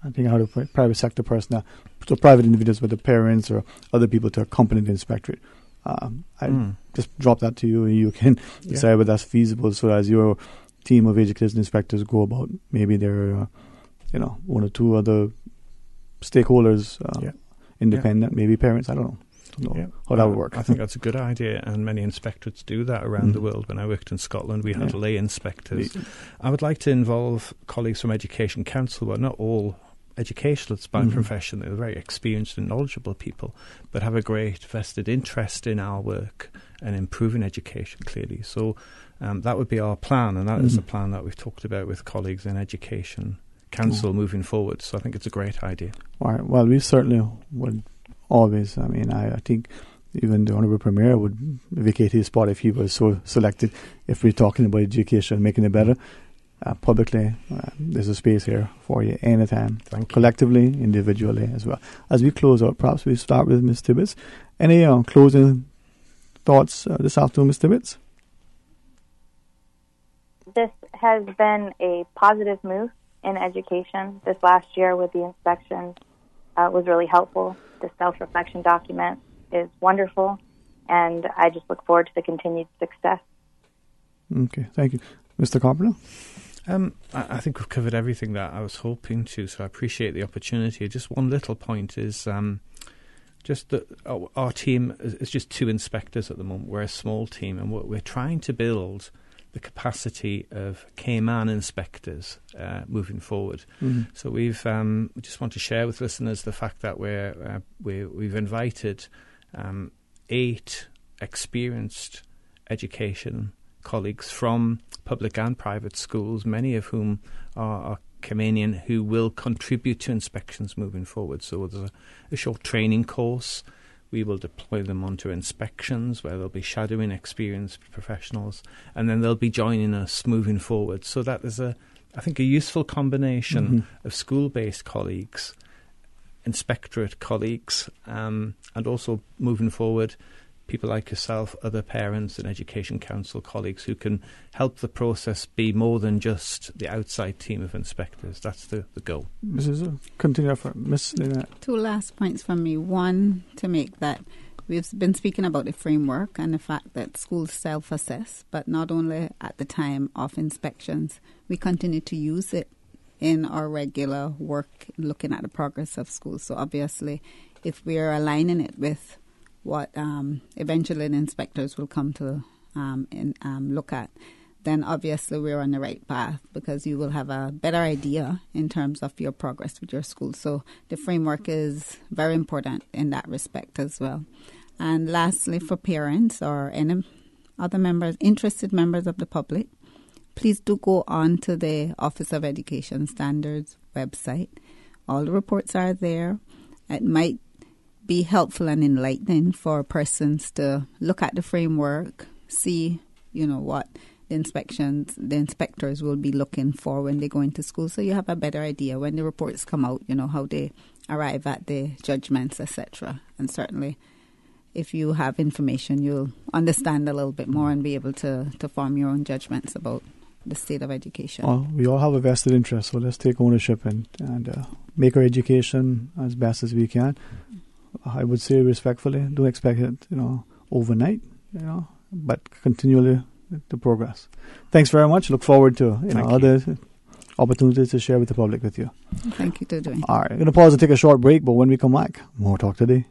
I think how to private sector personnel, so private individuals with the parents or other people to accompany the inspectorate. I just drop that to you, and you can decide whether that's feasible. So as your team of education inspectors go about, maybe there are, one or two other stakeholders, independent, maybe parents. I don't know how that would work. I think that's a good idea, and many inspectorates do that around the world. When I worked in Scotland, we had lay inspectors. I would like to involve colleagues from Education Council, but not all educationalists by profession. They're very experienced and knowledgeable people, but have a great vested interest in our work and improving education, clearly. So that would be our plan, and that is the plan that we've talked about with colleagues in Education Council moving forward. So I think it's a great idea. All right. Well, we certainly would always. I mean, I think even the Honourable Premier would vacate his spot if he was so selected. If we're talking about education, making it better, publicly, there's a space here for you anytime. Collectively, individually as well. As we close out, perhaps we start with Ms. Tibbetts. Any closing thoughts this afternoon, Ms. Tibbetts? This has been a positive move in education. This last year with the inspection was really helpful. The self-reflection document is wonderful, and I just look forward to the continued success. Okay, thank you. Mr. Carpenter? I think we've covered everything that I was hoping to, so I appreciate the opportunity. Just one little point is just that our team is just 2 inspectors at the moment. We're a small team, and we're trying to build the capacity of Cayman inspectors moving forward. So we just want to share with listeners the fact that we've invited 8 experienced education colleagues from public and private schools, many of whom are Caymanian, who will contribute to inspections moving forward. So there's a short training course. We will deploy them onto inspections where they'll be shadowing experienced professionals, and then they'll be joining us moving forward. So that is I think, a useful combination of school-based colleagues, inspectorate colleagues, and also moving forward, people like yourself, other parents and Education Council colleagues who can help the process be more than just the outside team of inspectors. That's the goal. Mrs. Continue for Ms. Lynette. 2 last points from me. One, to make that we've been speaking about the framework and the fact that schools self-assess, but not only at the time of inspections, we continue to use it in our regular work, looking at the progress of schools. So obviously, if we are aligning it with what eventually the inspectors will come to look at, then obviously we're on the right path, because you will have a better idea in terms of your progress with your school. So the framework is very important in that respect as well. And lastly, for parents or any other interested members of the public, please do go on to the Office of Education Standards website. All the reports are there. It might be helpful and enlightening for persons to look at the framework, see, what the inspectors will be looking for when they go into school, so you have a better idea when the reports come out, how they arrive at the judgments, etc. And certainly, if you have information, you'll understand a little bit more and be able to form your own judgments about the state of education. Well, we all have a vested interest, so let's take ownership and make our education as best as we can. I would say respectfully, don't expect it, overnight, but continually to progress. Thanks very much. Look forward to other opportunities to share with the public with you. Thank you, Dwayne. All right, I'm going to pause and take a short break, but when we come back, more Talk Today.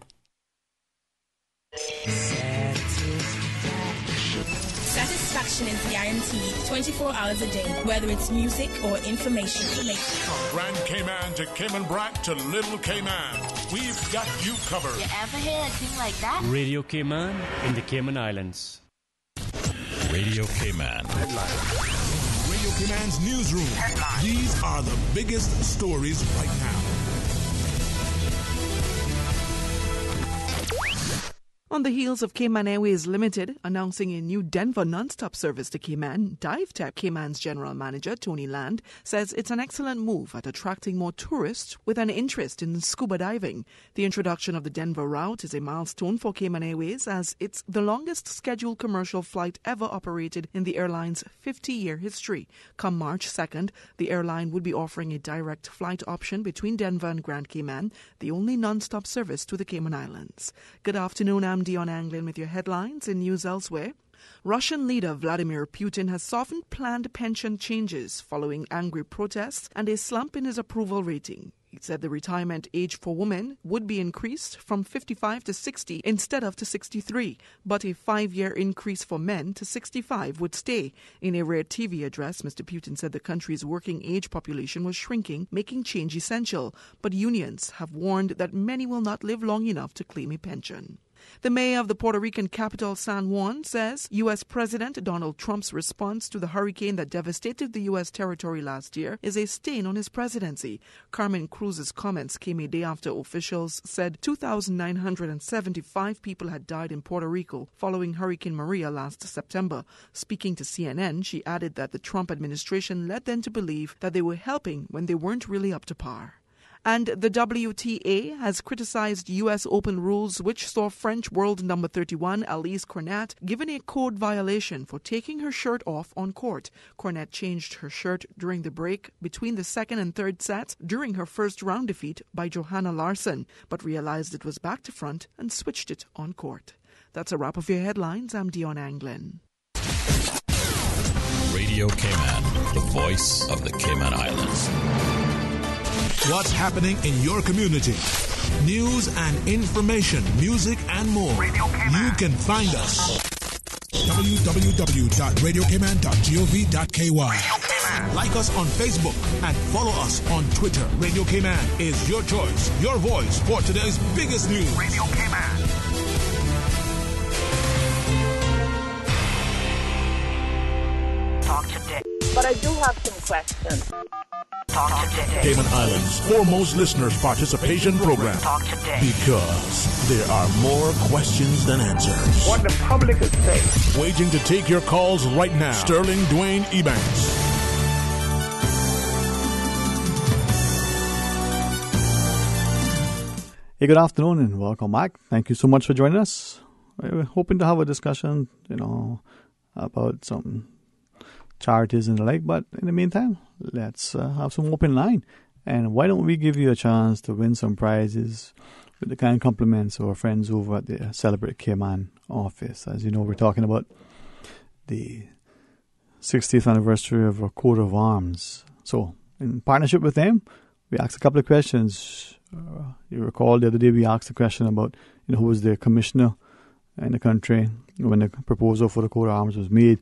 Satisfaction is guaranteed 24 hours a day, whether it's music or information. From Grand Cayman to Cayman Brac to Little Cayman, we've got you covered. You ever hear a thing like that? Radio Cayman in the Cayman Islands. Radio Cayman. Headline. Radio Cayman's newsroom. Headline. These are the biggest stories right now. On the heels of Cayman Airways Limited announcing a new Denver non-stop service to Cayman, DiveTech Cayman's general manager, Tony Land, says it's an excellent move at attracting more tourists with an interest in scuba diving. The introduction of the Denver route is a milestone for Cayman Airways, as it's the longest scheduled commercial flight ever operated in the airline's 50-year history. Come March 2nd, the airline would be offering a direct flight option between Denver and Grand Cayman, the only non-stop service to the Cayman Islands. Good afternoon, I'm I'm Dion Anglin with your headlines and news elsewhere. Russian leader Vladimir Putin has softened planned pension changes following angry protests and a slump in his approval rating. He said the retirement age for women would be increased from 55 to 60 instead of to 63, but a 5-year increase for men to 65 would stay. In a rare TV address, Mr. Putin said the country's working age population was shrinking, making change essential, but unions have warned that many will not live long enough to claim a pension. The mayor of the Puerto Rican capital, San Juan, says U.S. President Donald Trump's response to the hurricane that devastated the U.S. territory last year is a stain on his presidency. Carmen Cruz's comments came a day after officials said 2,975 people had died in Puerto Rico following Hurricane Maria last September. Speaking to CNN, she added that the Trump administration led them to believe that they were helping when they weren't really up to par. And the WTA has criticized U.S. Open rules which saw French world number 31 Alizé Cornet given a code violation for taking her shirt off on court. Cornet changed her shirt during the break between the second and third sets during her first round defeat by Johanna Larsson, but realized it was back to front and switched it on court. That's a wrap of your headlines. I'm Dion Anglin. Radio Cayman, the voice of the Cayman Islands. What's happening in your community? News and information, music and more. You can find us. www.radiocayman.gov.ky. Like us on Facebook and follow us on Twitter. Radio Cayman is your choice, your voice for today's biggest news. Radio Cayman. Talk today. But I do have some questions. Talk today. Cayman Islands' foremost listeners participation program. Talk today. Because there are more questions than answers. What the public is saying. Waiting to take your calls right now. Sterling Dwayne Ebanks. Hey, good afternoon and welcome back. Thank you so much for joining us. We're hoping to have a discussion, about some charities and the like, but in the meantime, let's have some open line. And why don't we give you a chance to win some prizes with the kind compliments of our friends over at the Celebrate Cayman office. As you know, we're talking about the 60th anniversary of our coat of arms. So, in partnership with them, we asked a couple of questions. You recall the other day we asked a question about who was the commissioner in the country when the proposal for the coat of arms was made.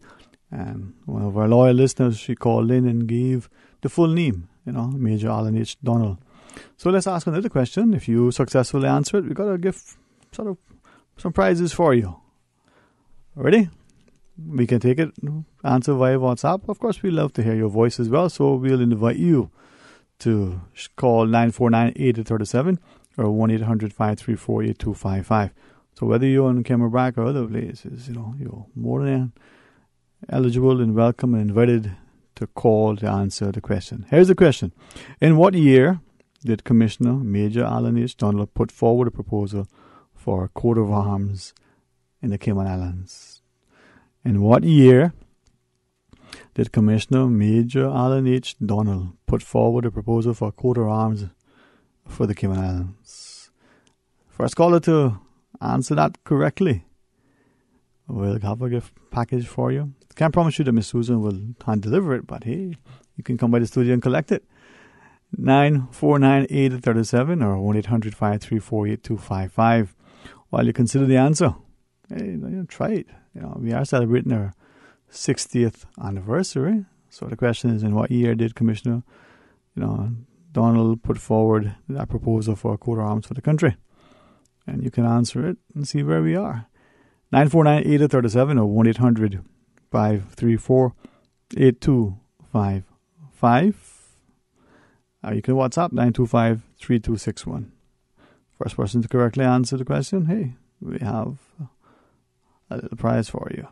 And one of our loyal listeners, she called in and gave the full name, Major Alan H. Donald. So let's ask another question. If you successfully answer it, we've got to give sort of some prizes for you. Ready? We can take it, answer via WhatsApp. Of course, we love to hear your voice as well, so we'll invite you to call 949-8037 or 1-800-534-8255. So whether you're on Cameron or other places, you're more than eligible and welcome and invited to call to answer the question. Here's the question. In what year did Commissioner Major Alan H. Donald put forward a proposal for a coat of arms in the Cayman Islands? In what year did Commissioner Major Alan H. Donald put forward a proposal for a coat of arms for the Cayman Islands? First caller to answer that correctly, we'll have a gift package for you. Can't promise you that Miss Susan will hand deliver it, but hey, you can come by the studio and collect it. 949-8037 or 1-800-534-8255. While you consider the answer, hey, try it. We are celebrating our 60th anniversary. So the question is, in what year did Commissioner Donald put forward that proposal for a coat of arms for the country? And you can answer it and see where we are. 949-8037 or 1-800-534-8255. You can WhatsApp 925-3261. First person to correctly answer the question, hey, we have a little prize for you.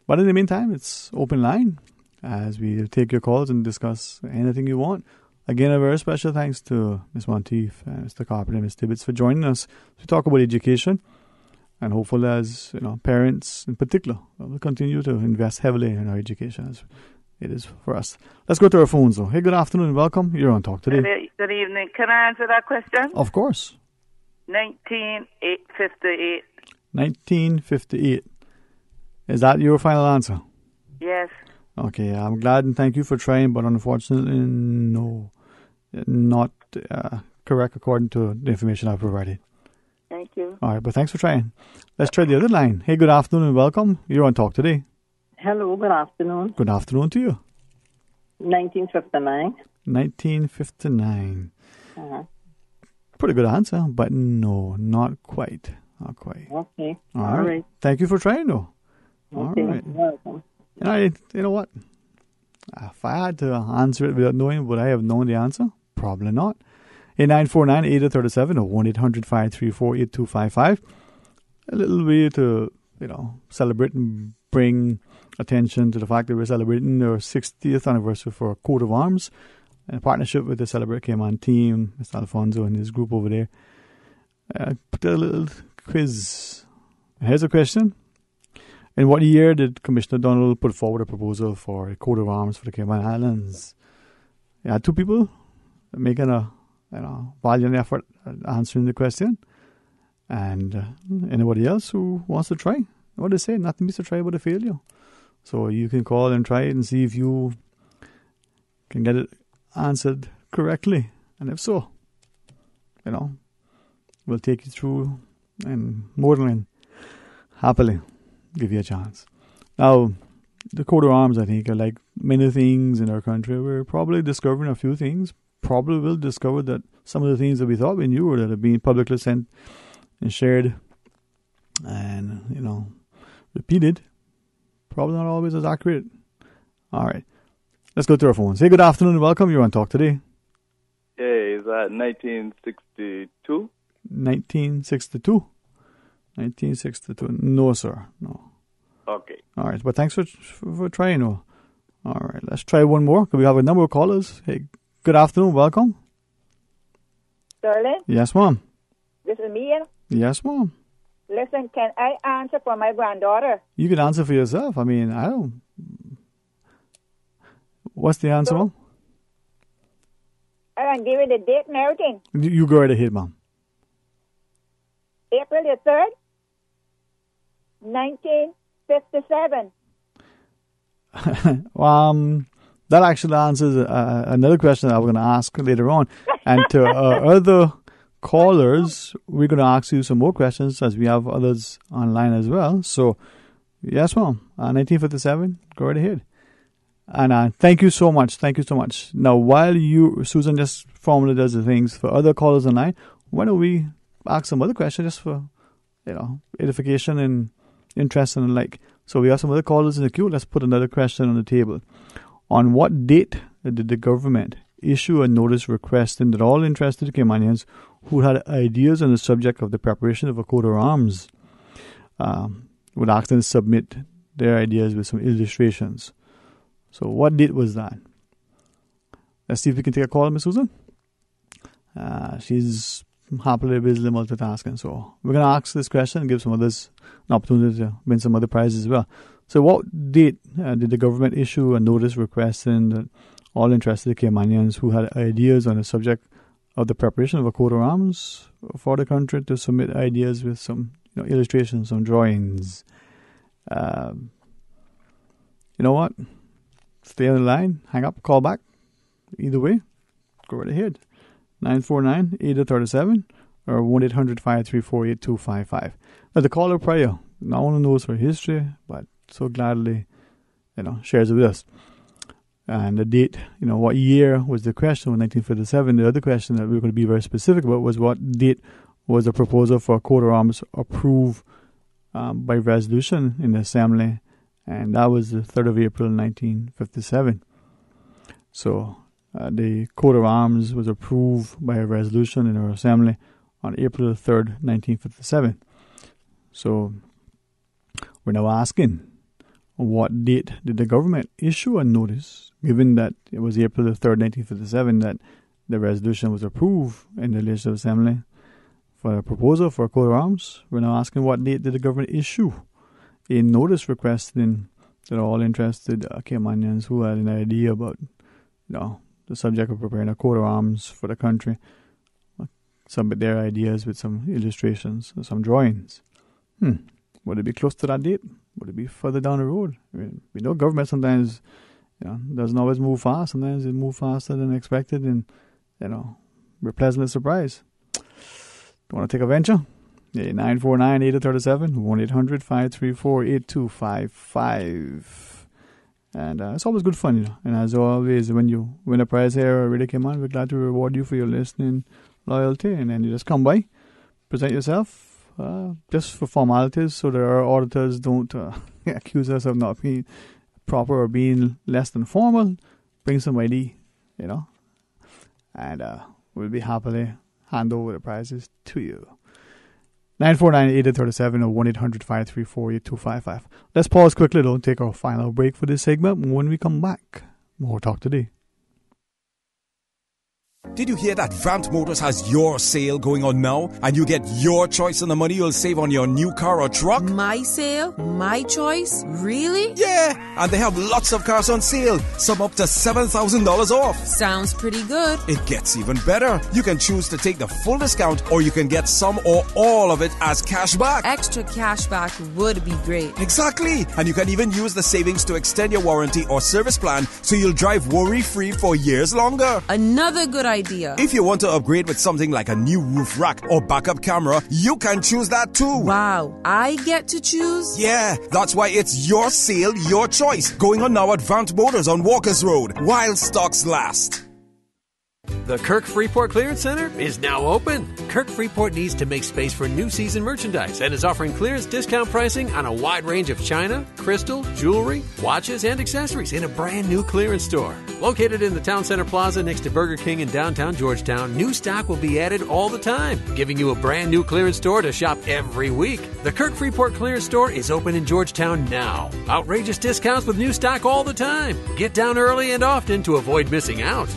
But in the meantime, it's open line as we take your calls and discuss anything you want. Again, a very special thanks to Ms. Monteith, Mr. Carpenter, and Ms. Tibbetts for joining us to talk about education. And hopefully, as parents in particular, we'll continue to invest heavily in our education as it is for us. Let's go to our phones, though. Hey, good afternoon and welcome. You're on Talk Today. Good evening. Can I answer that question? Of course. 1958. 1958. Is that your final answer? Yes. Okay, I'm glad and thank you for trying, but unfortunately, no. Not correct according to the information I provided. Thank you. All right, but thanks for trying. Let's try the other line. Hey, good afternoon and welcome. You're on Talk Today. Hello, good afternoon. Good afternoon to you. 1959. 1959. Uh-huh. Pretty good answer, but no, not quite. Not quite. Okay. All right. Thank you for trying, though. Okay. All right. Welcome. You know what? If I had to answer it without knowing, would I have known the answer? Probably not. 8949-8037 or 1-800-534-8255. A little way to, celebrate and bring attention to the fact that we're celebrating our 60th anniversary for Coat of Arms in partnership with the Celebrate Cayman team, Mr. Alfonso and his group over there. Put a little quiz. Here's a question. In what year did Commissioner Donald put forward a proposal for a coat of arms for the Cayman Islands? You had two people making a valiant effort at answering the question. And anybody else who wants to try? What they say, nothing beats a try but a failure. So you can call and try it and see if you can get it answered correctly. And if so, we'll take you through and more than happily give you a chance. Now, the coat of arms, I think, are like many things in our country. We're probably discovering a few things. Probably will discover that some of the things that we thought we knew or that have been publicly sent and shared and, repeated, probably not always as accurate. All right. Let's go to our phones. Hey, good afternoon and welcome. You're on Talk Today. Hey, is that 1962? 1962. 1962. No, sir. No. Okay. All right. But thanks for trying. All right. Let's try one more. We have a number of callers. Hey, good afternoon. Welcome. Sterling? Yes, Mom. This is me. Yes, Mom. Listen, can I answer for my granddaughter? You can answer for yourself. I mean, I don't. What's the answer, Mom? I can give you the date and everything. You go right ahead, Mom. April the 3rd, 1957. That actually answers another question that I was going to ask later on. And to other callers, we're going to ask you some more questions as we have others online as well. So, yes, Mom, 1957, go right ahead. And thank you so much. Thank you so much. Now, while Susan just formally does the things for other callers online, why don't we ask some other questions just for, edification and interest and the like. So we have some other callers in the queue. Let's put another question on the table. On what date did the government issue a notice requesting that all interested Caymanians who had ideas on the subject of the preparation of a coat of arms would ask them to submit their ideas with some illustrations? So what date was that? Let's see if we can take a call, Miss Susan. She's happily busy multitasking. So we're going to ask this question and give some others an opportunity to win some other prizes as well. So what date did the government issue a notice requesting that all interested Caymanians who had ideas on the subject of the preparation of a coat of arms for the country to submit ideas with some illustrations, some drawings? You know what? Stay on the line, hang up, call back. Either way, go right ahead. 949-8037 or 1-800-534-8255. Now, the caller prior not only knows her history, but so gladly, shares it with us. And the date, what year was the question? 1957. The other question that we we're going to be very specific about was what date was the proposal for a coat of arms approved by resolution in the Assembly, and that was the 3rd of April 1957. So the coat of arms was approved by a resolution in our Assembly on April 3rd, 1957. So we're now asking, what date did the government issue a notice, given that it was April 3rd, 1957, that the resolution was approved in the Legislative Assembly for a proposal for a coat of arms? We're now asking, what date did the government issue a notice requesting that all interested Caymanians who had an idea about the subject of preparing a coat of arms for the country submit their ideas with some illustrations or some drawings? Would it be close to that date? Would it be further down the road? I mean, we know government sometimes, doesn't always move fast. Sometimes it moves faster than expected, and we're pleasantly surprised. Don't want to take a venture? 949-8037, 1-800-534-8255. And it's always good fun, And as always, when you win a prize here at Radio Cayman, we're glad to reward you for your listening loyalty. And then you just come by, present yourself, just for formalities, so that our auditors don't accuse us of not being proper or being less than formal. Bring some ID, and we'll be happily hand over the prizes to you. 949-8037 or 1-800-534-8255. Let's pause quickly, though, and take our final break for this segment. When we come back, more Talk Today. Did you hear that Vant Motors has your sale going on now? And you get your choice on the money you'll save on your new car or truck? My sale? My choice? Really? Yeah! And they have lots of cars on sale. Some up to $7,000 off. Sounds pretty good. It gets even better. You can choose to take the full discount, or you can get some or all of it as cash back. Extra cash back would be great. Exactly. And you can even use the savings to extend your warranty or service plan, so you'll drive worry-free for years longer. Another good idea. If you want to upgrade with something like a new roof rack or backup camera, you can choose that too. Wow, I get to choose? Yeah, that's why it's your sale, your choice. Going on now at Vant Motors on Walkers Road, while stocks last. The Kirk Freeport Clearance Center is now open. Kirk Freeport needs to make space for new season merchandise and is offering clearance discount pricing on a wide range of china, crystal, jewelry, watches, and accessories in a brand new clearance store. Located in the Town Center Plaza next to Burger King in downtown Georgetown, new stock will be added all the time, giving you a brand new clearance store to shop every week. The Kirk Freeport Clearance Store is open in Georgetown now. Outrageous discounts with new stock all the time. Get down early and often to avoid missing out.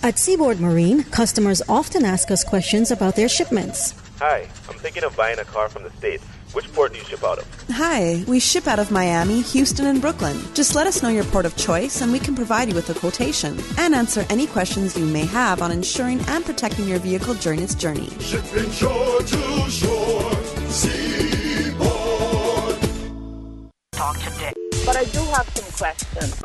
At Seaboard Marine, customers often ask us questions about their shipments. Hi, I'm thinking of buying a car from the States. Which port do you ship out of? Hi, we ship out of Miami, Houston, and Brooklyn. Just let us know your port of choice and we can provide you with a quotation and answer any questions you may have on insuring and protecting your vehicle during its journey. Shipping shore to shore, Seaboard. Talk today. But I do have some questions.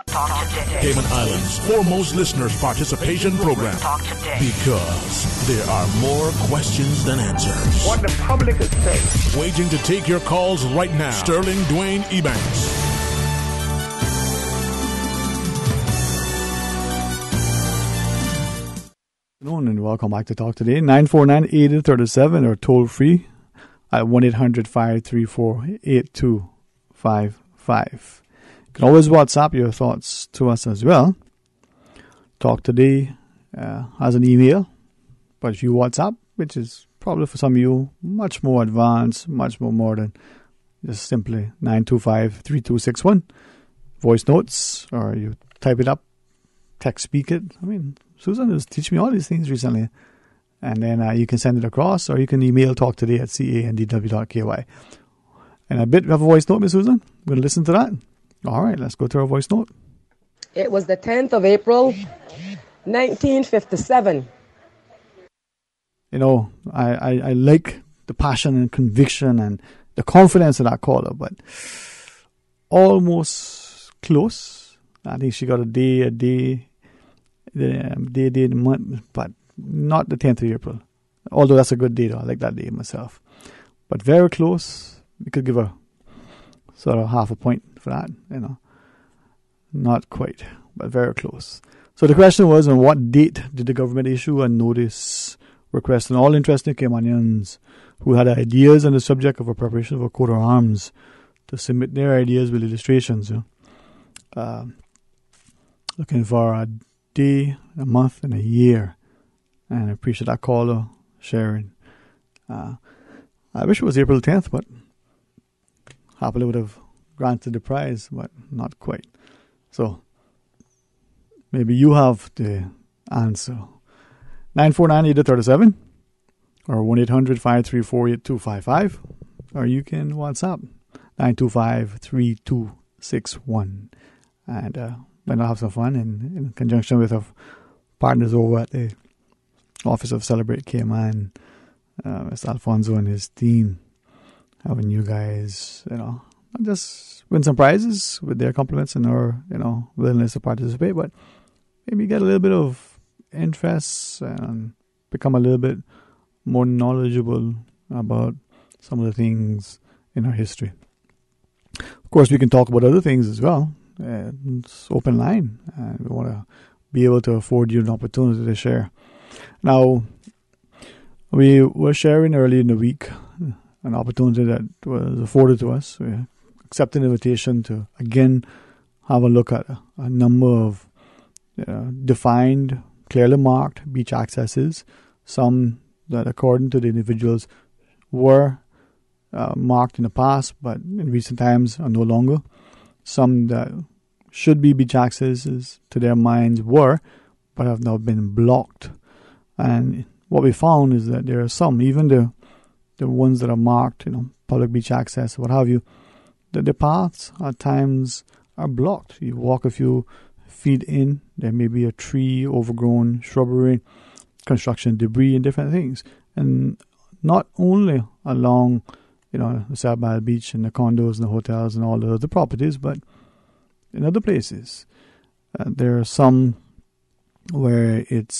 Talk today. Cayman Islands' foremost listeners participation program. Talk today. Because there are more questions than answers. What the public is saying. Waiting to take your calls right now. Sterling Dwayne Ebanks. Good afternoon and welcome back to Talk Today. 949-8037 or toll free at 1-800-534-8255. You can always WhatsApp your thoughts to us as well. Talk Today has an email, but if you WhatsApp, which is probably for some of you much more advanced, much more modern, just simply 925-3261. Voice notes, or you type it up, text speak it. I mean, Susan has teaching me all these things recently. And then you can send it across, or you can email talktoday@candw.ky. And a bit of a voice note, Miss Susan. We'll listen to that. All right, let's go to our voice note. It was the 10th of April, 1957. You know, I like the passion and conviction and the confidence of that caller, but almost close. I think she got a day, month, but not the 10th of April. Although that's a good day, though. I like that day myself. But very close. We could give her sort of half a point for that, you know. Not quite, but very close. So the question was, on what date did the government issue a notice requesting all interested Caymanians who had ideas on the subject of a preparation of a coat of arms to submit their ideas with illustrations, you know? Looking for a day, a month, and a year. And I appreciate that caller sharing. I wish it was April 10th, but happily would have granted the prize, but not quite. So maybe you have the answer. 949-8037 or 1-800-534-8255, or you can WhatsApp 925-3261. And then I'll have some fun in conjunction with our partners over at the Office of Celebrate Cayman Mr. Alfonso and his team, having you guys, not just win some prizes with their compliments and our, willingness to participate, but maybe get a little bit of interest and become a little bit more knowledgeable about some of the things in our history. Of course, we can talk about other things as well. It's open line, and we want to be able to afford you an opportunity to share. Now, we were sharing early in the week an opportunity that was afforded to us. We accepted an invitation to again have a look at a number of defined, clearly marked beach accesses, some that according to the individuals were marked in the past but in recent times are no longer, some that should be beach accesses to their minds were but have now been blocked. And what we found is that there are some, even the ones that are marked, public beach access, what have you, that the paths at times are blocked. You walk a few feet in, there may be a tree, overgrown shrubbery, construction debris, and different things. And not only along, the South Mile Beach and the condos and the hotels and all the other properties, but in other places. There are some where it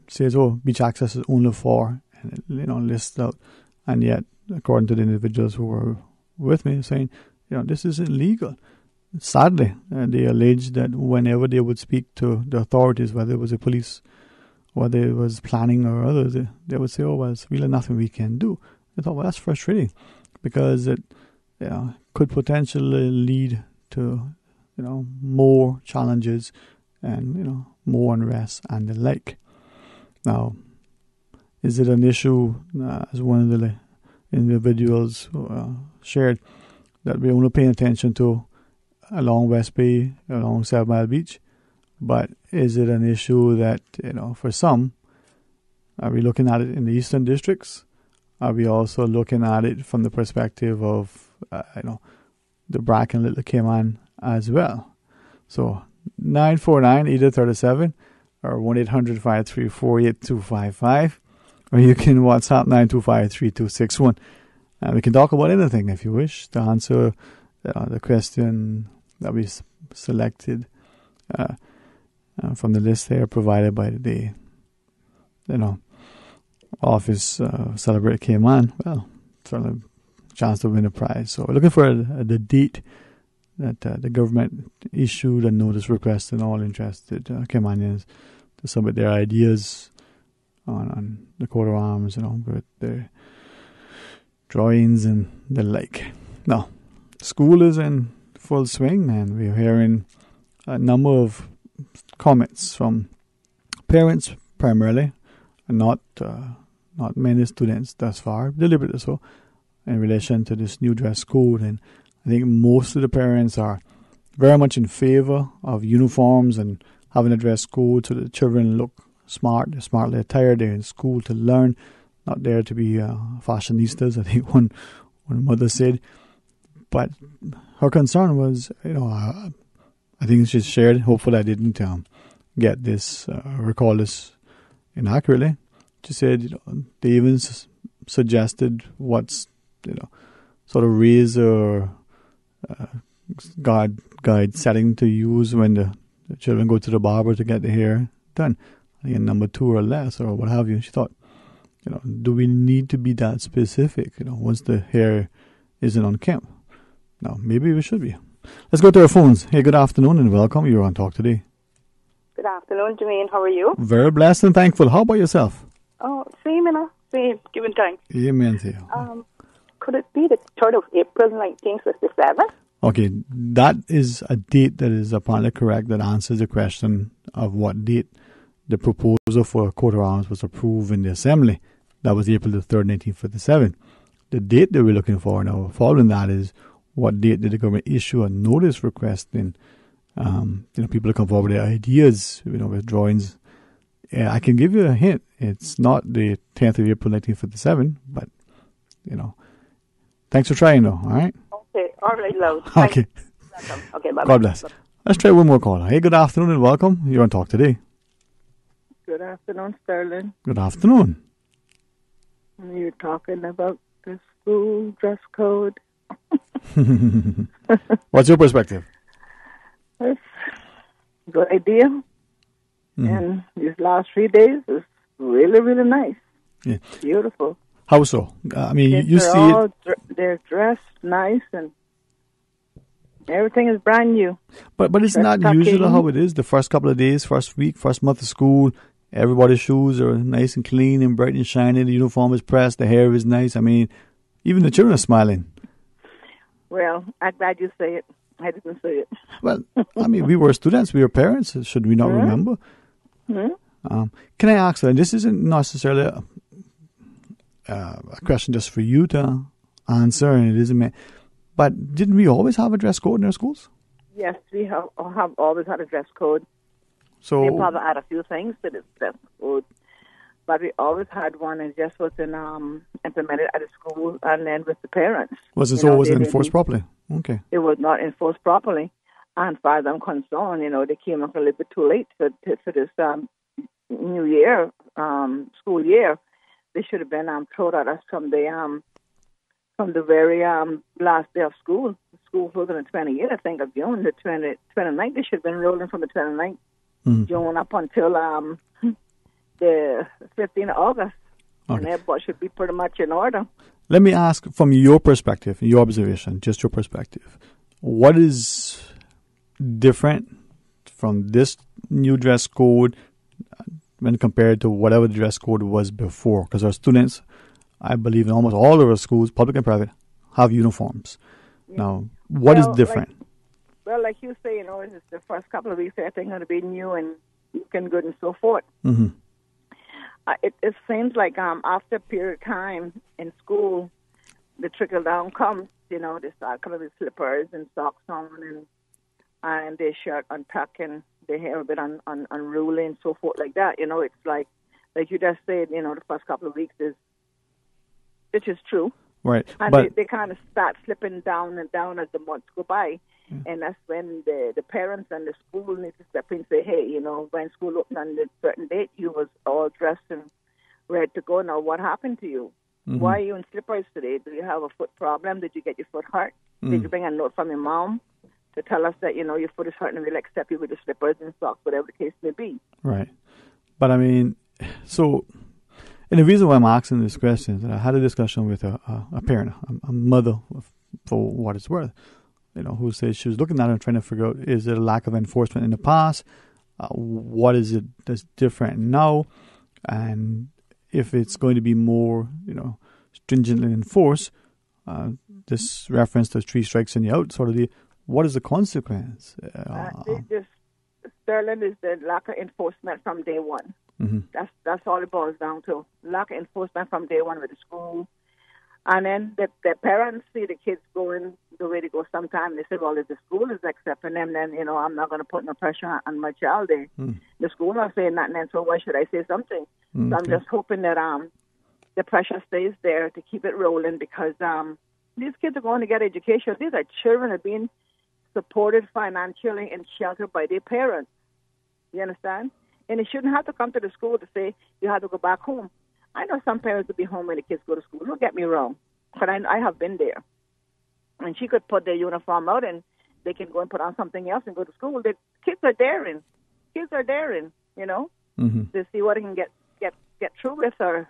says, beach access is only for, and it, lists out. And yet, according to the individuals who were with me, saying, this is illegal. Sadly, they alleged that whenever they would speak to the authorities, whether it was the police, whether it was planning or others, they would say, it's really nothing we can do. I thought, that's frustrating because it could potentially lead to, more challenges and, more unrest and the like. Now, is it an issue, as one of the individuals shared, that we're only paying attention to along West Bay, along 7 Mile Beach? But is it an issue that, for some, are we looking at it in the eastern districts? Are we also looking at it from the perspective of, the Brack and Little Cayman as well? So 949-8037 or 1-800-534-8255, or you can WhatsApp 925-3261. And we can talk about anything if you wish to answer the question that we selected from the list there provided by the office Celebrate Cayman. Well, certainly a chance to win a prize. So we're looking for the date that the government issued a notice requesting all interested Caymanians to submit their ideas on the coat of arms, with their drawings and the like. Now, school is in full swing, and we're hearing a number of comments from parents primarily, and not many students thus far, deliberately so, in relation to this new dress code. And I think most of the parents are very much in favor of uniforms and having a dress code so the children look smart, they're smartly attired, they're in school to learn, not there to be fashionistas, I think one mother said. But her concern was, I think she shared, hopefully I didn't get this, recall this inaccurately. She said, they even suggested what's, sort of razor guide setting to use when the children go to the barber to get the hair done. I think number 2 or less or what have you. She thought, do we need to be that specific, once the hair isn't unkempt? No, maybe we should be. Let's go to our phones. Hey, good afternoon and welcome. You're on Talk Today. Good afternoon, Dwayne. How are you? Very blessed and thankful. How about yourself? Oh, same, same. Giving thanks. Amen to you. Could it be the 3rd of April, 1957? Okay, that is a date that is apparently correct that answers the question of what date the proposal for a coat of arms was approved in the Assembly. That was April the 3rd, 1957. The date that we're looking for now, following that, is what date did the government issue a notice requesting people to come forward with their ideas, with drawings. I can give you a hint. It's not the 10th of April, 1957, but, thanks for trying, though, all right? Okay, all right, love. Okay. Okay, bye-bye. God bless. Let's try one more call. Hey, good afternoon and welcome. You're on Talk Today. Good afternoon, Sterling. Good afternoon. You're talking about the school dress code. What's your perspective? It's a good idea. And these last 3 days is really, really nice. Yeah. Beautiful. How so? I mean, you see it. They're dressed nice and everything is brand new. But it's not usually how it is. The first couple of days, first week, first month of school, everybody's shoes are nice and clean and bright and shiny. The uniform is pressed. The hair is nice. I mean, even the children are smiling. Well, I'm glad you say it. I didn't say it. Well, I mean, we were students. We were parents. Should we not remember? Can I ask, and this isn't necessarily a question just for you to answer, and it isn't, but didn't we always have a dress code in our schools? Yes, we have always had a dress code. So they probably add a few things to this dress code, but we always had one, and just wasn't implemented at the school and then with the parents. Wasn't enforced properly? Okay. It was not enforced properly, and as far as I'm concerned, they came up a little bit too late for this new year, school year. They should have been thrown at us from the very last day of school. School was on the 28th, I think, of June. The 29th, they should have been rolling from the 29th June up until the 15th of August. Okay. And everybody should be pretty much in order. Let me ask, from your perspective, your observation, just your perspective, what is different from this new dress code when compared to whatever the dress code was before? Because our students, I believe in almost all of our schools, public and private, have uniforms. Yeah. Now, what is different? Like you say, it's the first couple of weeks, everything's going to be new and looking good and so forth. It seems like after a period of time in school, the trickle down comes. They start coming with slippers and socks on and their shirt untucked and their hair a bit unruly and so forth like that. It's like you just said, the first couple of weeks which is true. Right. And but they kind of start slipping down and down as the months go by. And that's when the parents and the school need to step in and say, hey, when school opened on a certain date, you was all dressed and ready to go. Now, what happened to you? Why are you in slippers today? Do you have a foot problem? Did you get your foot hurt? Did you bring a note from your mom to tell us that, your foot is hurting and we'll accept you with the slippers and socks, whatever the case may be? Right. But, I mean, so, and the reason why I'm asking this question is that I had a discussion with a parent, a mother, for what it's worth, who said she was looking at it and trying to figure out, is it a lack of enforcement in the past? What is it that's different now? And if it's going to be more, stringently enforced, this reference to 3 strikes and you're out, what is the consequence? Sterling, is the lack of enforcement from day one. That's all it boils down to. Lack of enforcement from day one with the school. And then the parents see the kids going the way they go sometimes. They say, well, if the school is accepting them, then, I'm not going to put no pressure on my child. The school not saying nothing, and so why should I say something? So I'm just hoping that the pressure stays there to keep it rolling because these kids are going to get education. These are children that are being supported financially and sheltered by their parents. You understand? And they shouldn't have to come to the school to say, you have to go back home. I know some parents will be home when the kids go to school. Don't get me wrong. But I have been there. And she could put their uniform out and they can go and put on something else and go to school. The kids are daring. Kids are daring, to see what they can get through with or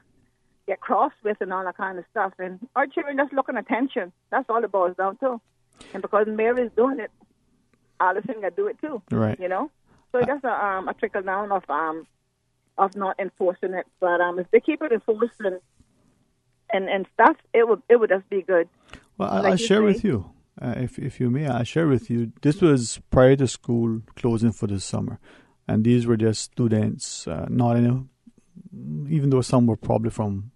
get crossed with and all that kind of stuff. And our children just looking attention. That's all it boils down to. And because Mary's doing it, Allison got to do it too. Right. So that's a trickle down of not enforcing it. But if they keep it enforced and stuff, it would just be good. Well, I'll share with you, if you may, I'll share with you. This was prior to school closing for the summer. And these were just students, even though some were probably from,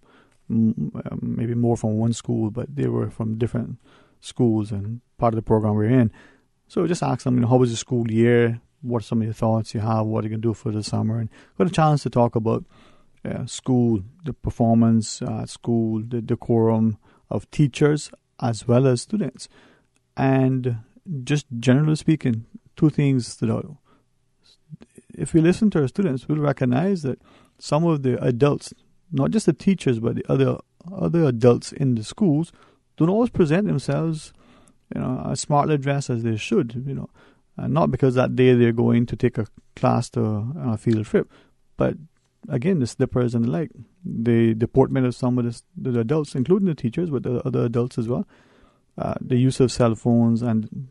maybe more from one school, but they were from different schools and part of the program we're in. So just ask them, how was the school year? What are some of your thoughts you have? What are you going to do for the summer? And got a chance to talk about school, the performance at school, the decorum of teachers as well as students. And just generally speaking, 2 things stood out. If we listen to our students, we'll recognize that some of the adults, not just the teachers, but the other other adults in the schools don't always present themselves, as smartly dressed as they should, and not because that day they're going to take a class to a field trip, but again, the slippers and the like, the deportment of some of the adults, including the teachers, but the other adults as well, the use of cell phones, and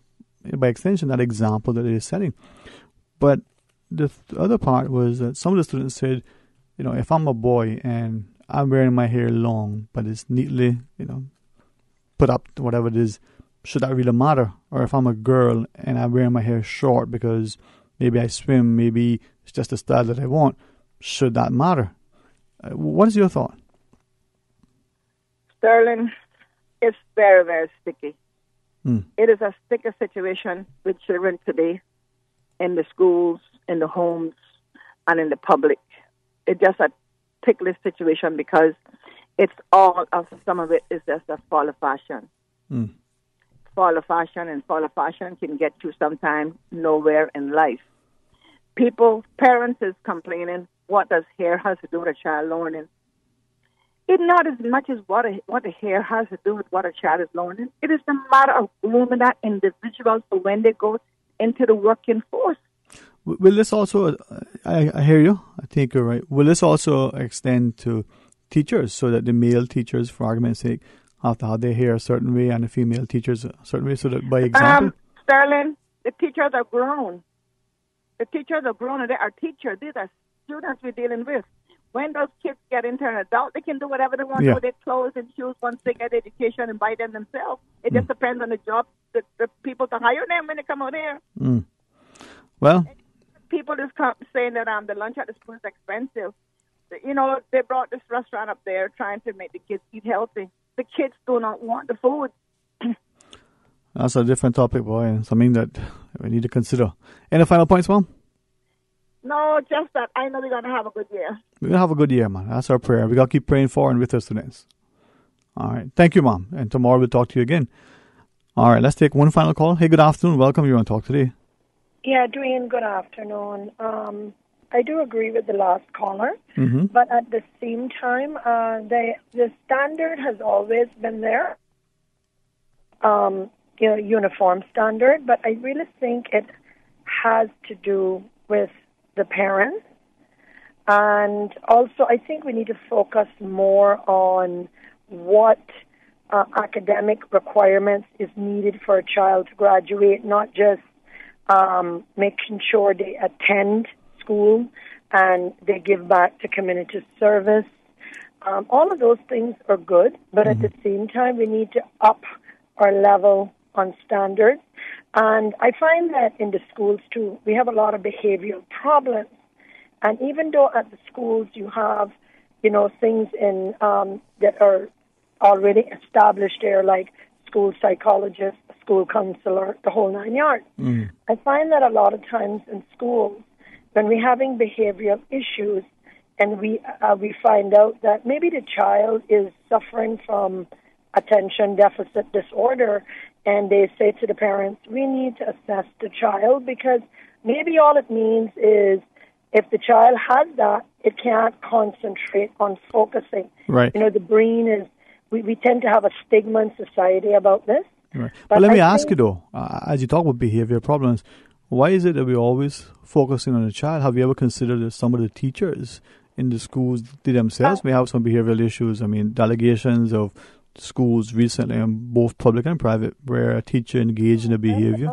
by extension, that example that they're setting. But the other part was that some of the students said, if I'm a boy and I'm wearing my hair long, but it's neatly, put up, whatever it is, should that really matter? Or if I'm a girl and I'm wearing my hair short because maybe I swim, maybe it's just the style that I want, should that matter? What is your thought? Sterling, it's very, very sticky. It is a sticky situation with children today in the schools, in the homes, and in the public. It's just a ticklish situation because some of it is just a fall of fashion. Fall of fashion can get you sometime nowhere in life. Parents is complaining, what does hair has to do with a child learning? It's not as much as what the hair has to do with what a child is learning. It is the matter of grooming that individual for when they go into the working force. Will this also, I hear you, I think you're right. Will this also extend to teachers so that the male teachers, for argument's sake, have to have their hair a certain way and the female teachers a certain way, so that by example? Sterling, the teachers are grown. The teachers are grown and they are teachers. These are students we're dealing with. When those kids get into an adult, they can do whatever they want with their clothes and shoes once they get education and buy them themselves. It just depends on the job, the people to hire them when they come out here. Well, people just come saying that the lunch at the school is expensive. They brought this restaurant up there trying to make the kids eat healthy. The kids do not want the food. That's a different topic, boy, and something that we need to consider. Any final points, Mom? No, just that I know we're going to have a good year. We're going to have a good year, man. That's our prayer. We got to keep praying for and with our students. All right. Thank you, Mom. And tomorrow we'll talk to you again. All right. Let's take one final call. Hey, good afternoon. Welcome. You're on Talk Today. Yeah, Dwayne, good afternoon. I do agree with the last caller, but at the same time, the standard has always been there, uniform standard, but I really think it has to do with the parents. And also, I think we need to focus more on what academic requirements is needed for a child to graduate, not just making sure they attend school and they give back to community service. All of those things are good, but at the same time, we need to up our level on standards. And I find that in the schools, too, we have a lot of behavioral problems. And even though at the schools you have, things in that are already established there, like school psychologist, school counselor, the whole 9 yards. I find that a lot of times in schools, when we're having behavioral issues and we find out that maybe the child is suffering from attention deficit disorder, and they say to the parents, we need to assess the child, because maybe all it means is if the child has that, it can't concentrate on focusing. Right. The brain is, we tend to have a stigma in society about this. Right. But let me ask you, though, as you talk about behavioral problems, why is it that we're always focusing on the child? Have you ever considered that some of the teachers in the schools, they themselves may have some behavioral issues? I mean, delegations of schools recently, both public and private, where a teacher engaged in a behavior.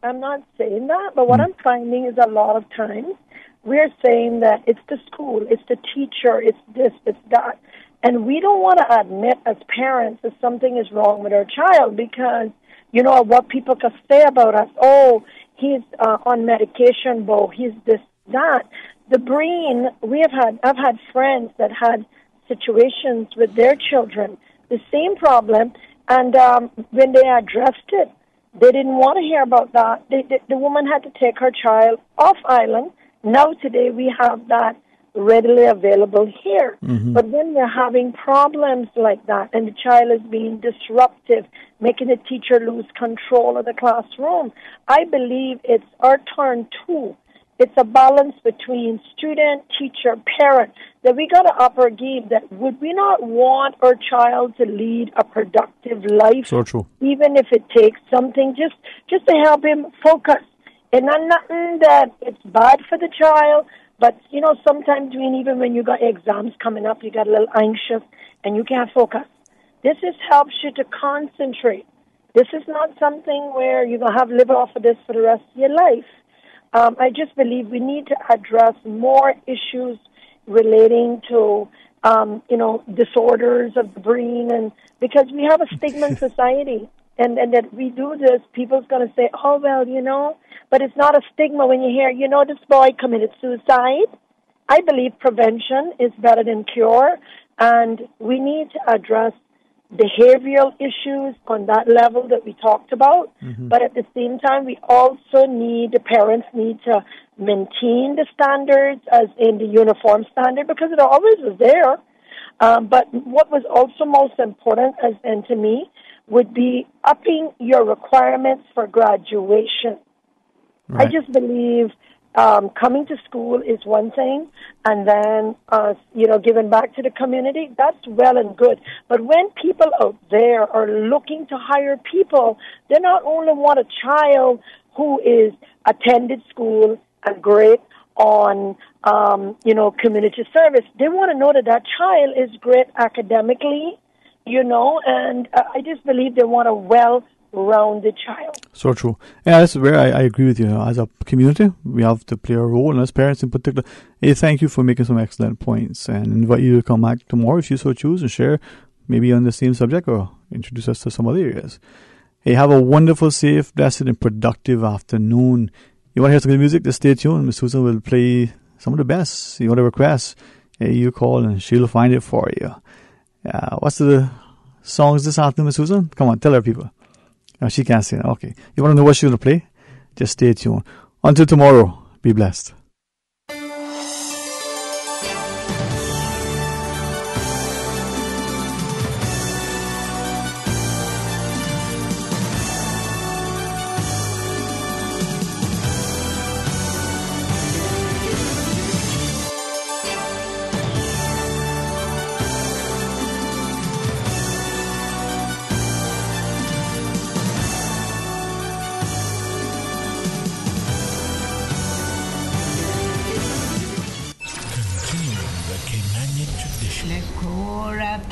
I'm not saying that, but what I'm finding is a lot of times we're saying that it's the school, it's the teacher, it's this, it's that. And we don't want to admit as parents that something is wrong with our child because, what people can say about us, oh, he's on medication, Bo, he's this, that. The brain, I've had friends that had situations with their children, the same problem, and when they addressed it, they didn't want to hear about that. The woman had to take her child off island. Now today we have that readily available here. But when we're having problems like that and the child is being disruptive, making the teacher lose control of the classroom, I believe it's our turn too it's a balance between student, teacher, parent, that we got to up our game. That would we not want our child to lead a productive life? So true. Even if it takes something just to help him focus. And not nothing that it's bad for the child, but, you know, sometimes even when you got exams coming up, you got a little anxious and you can't focus. This helps you to concentrate. This is not something where you're going to have live off of this for the rest of your life. I just believe we need to address more issues relating to, disorders of the brain, and because we have a stigma in society, and that we do this, people's going to say, oh, well, you know, but it's not a stigma when you hear, you know, this boy committed suicide. I believe prevention is better than cure, and we need to address behavioral issues on that level that we talked about. Mm-hmm. But at the same time, we also the parents need to maintain the standards as in the uniform standard, because it always was there. But what was also most important, and to me, would be upping your requirements for graduation. Right. I just believe coming to school is one thing, and then, giving back to the community, that's well and good. But when people out there are looking to hire people, they not only want a child who is attended school and great on, community service. They want to know that child is great academically, and I just believe they want a well-rounded child. So true. Yeah, that's where I agree with you. As a community, we have to play a role, and as parents in particular. Hey, thank you for making some excellent points, and invite you to come back tomorrow if you so choose and share maybe on the same subject or introduce us to some other areas. Hey, have a wonderful, safe, blessed, and productive afternoon. You want to hear some good music? Just stay tuned. Miss Susan will play some of the best. You want to request? Hey, you call and she'll find it for you. What's the songs this afternoon, Miss Susan? Come on, tell her people. No, she can't say it. Okay. You want to know what she's going to play? Just stay tuned. Until tomorrow, be blessed.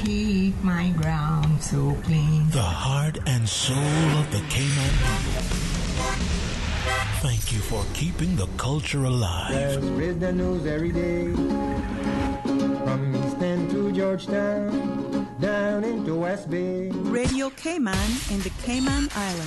Keep my ground so clean. The heart and soul of the Cayman people. Thank you for keeping the culture alive. There's the news every day. From East End to Georgetown, down into West Bay. Radio Cayman in the Cayman Islands.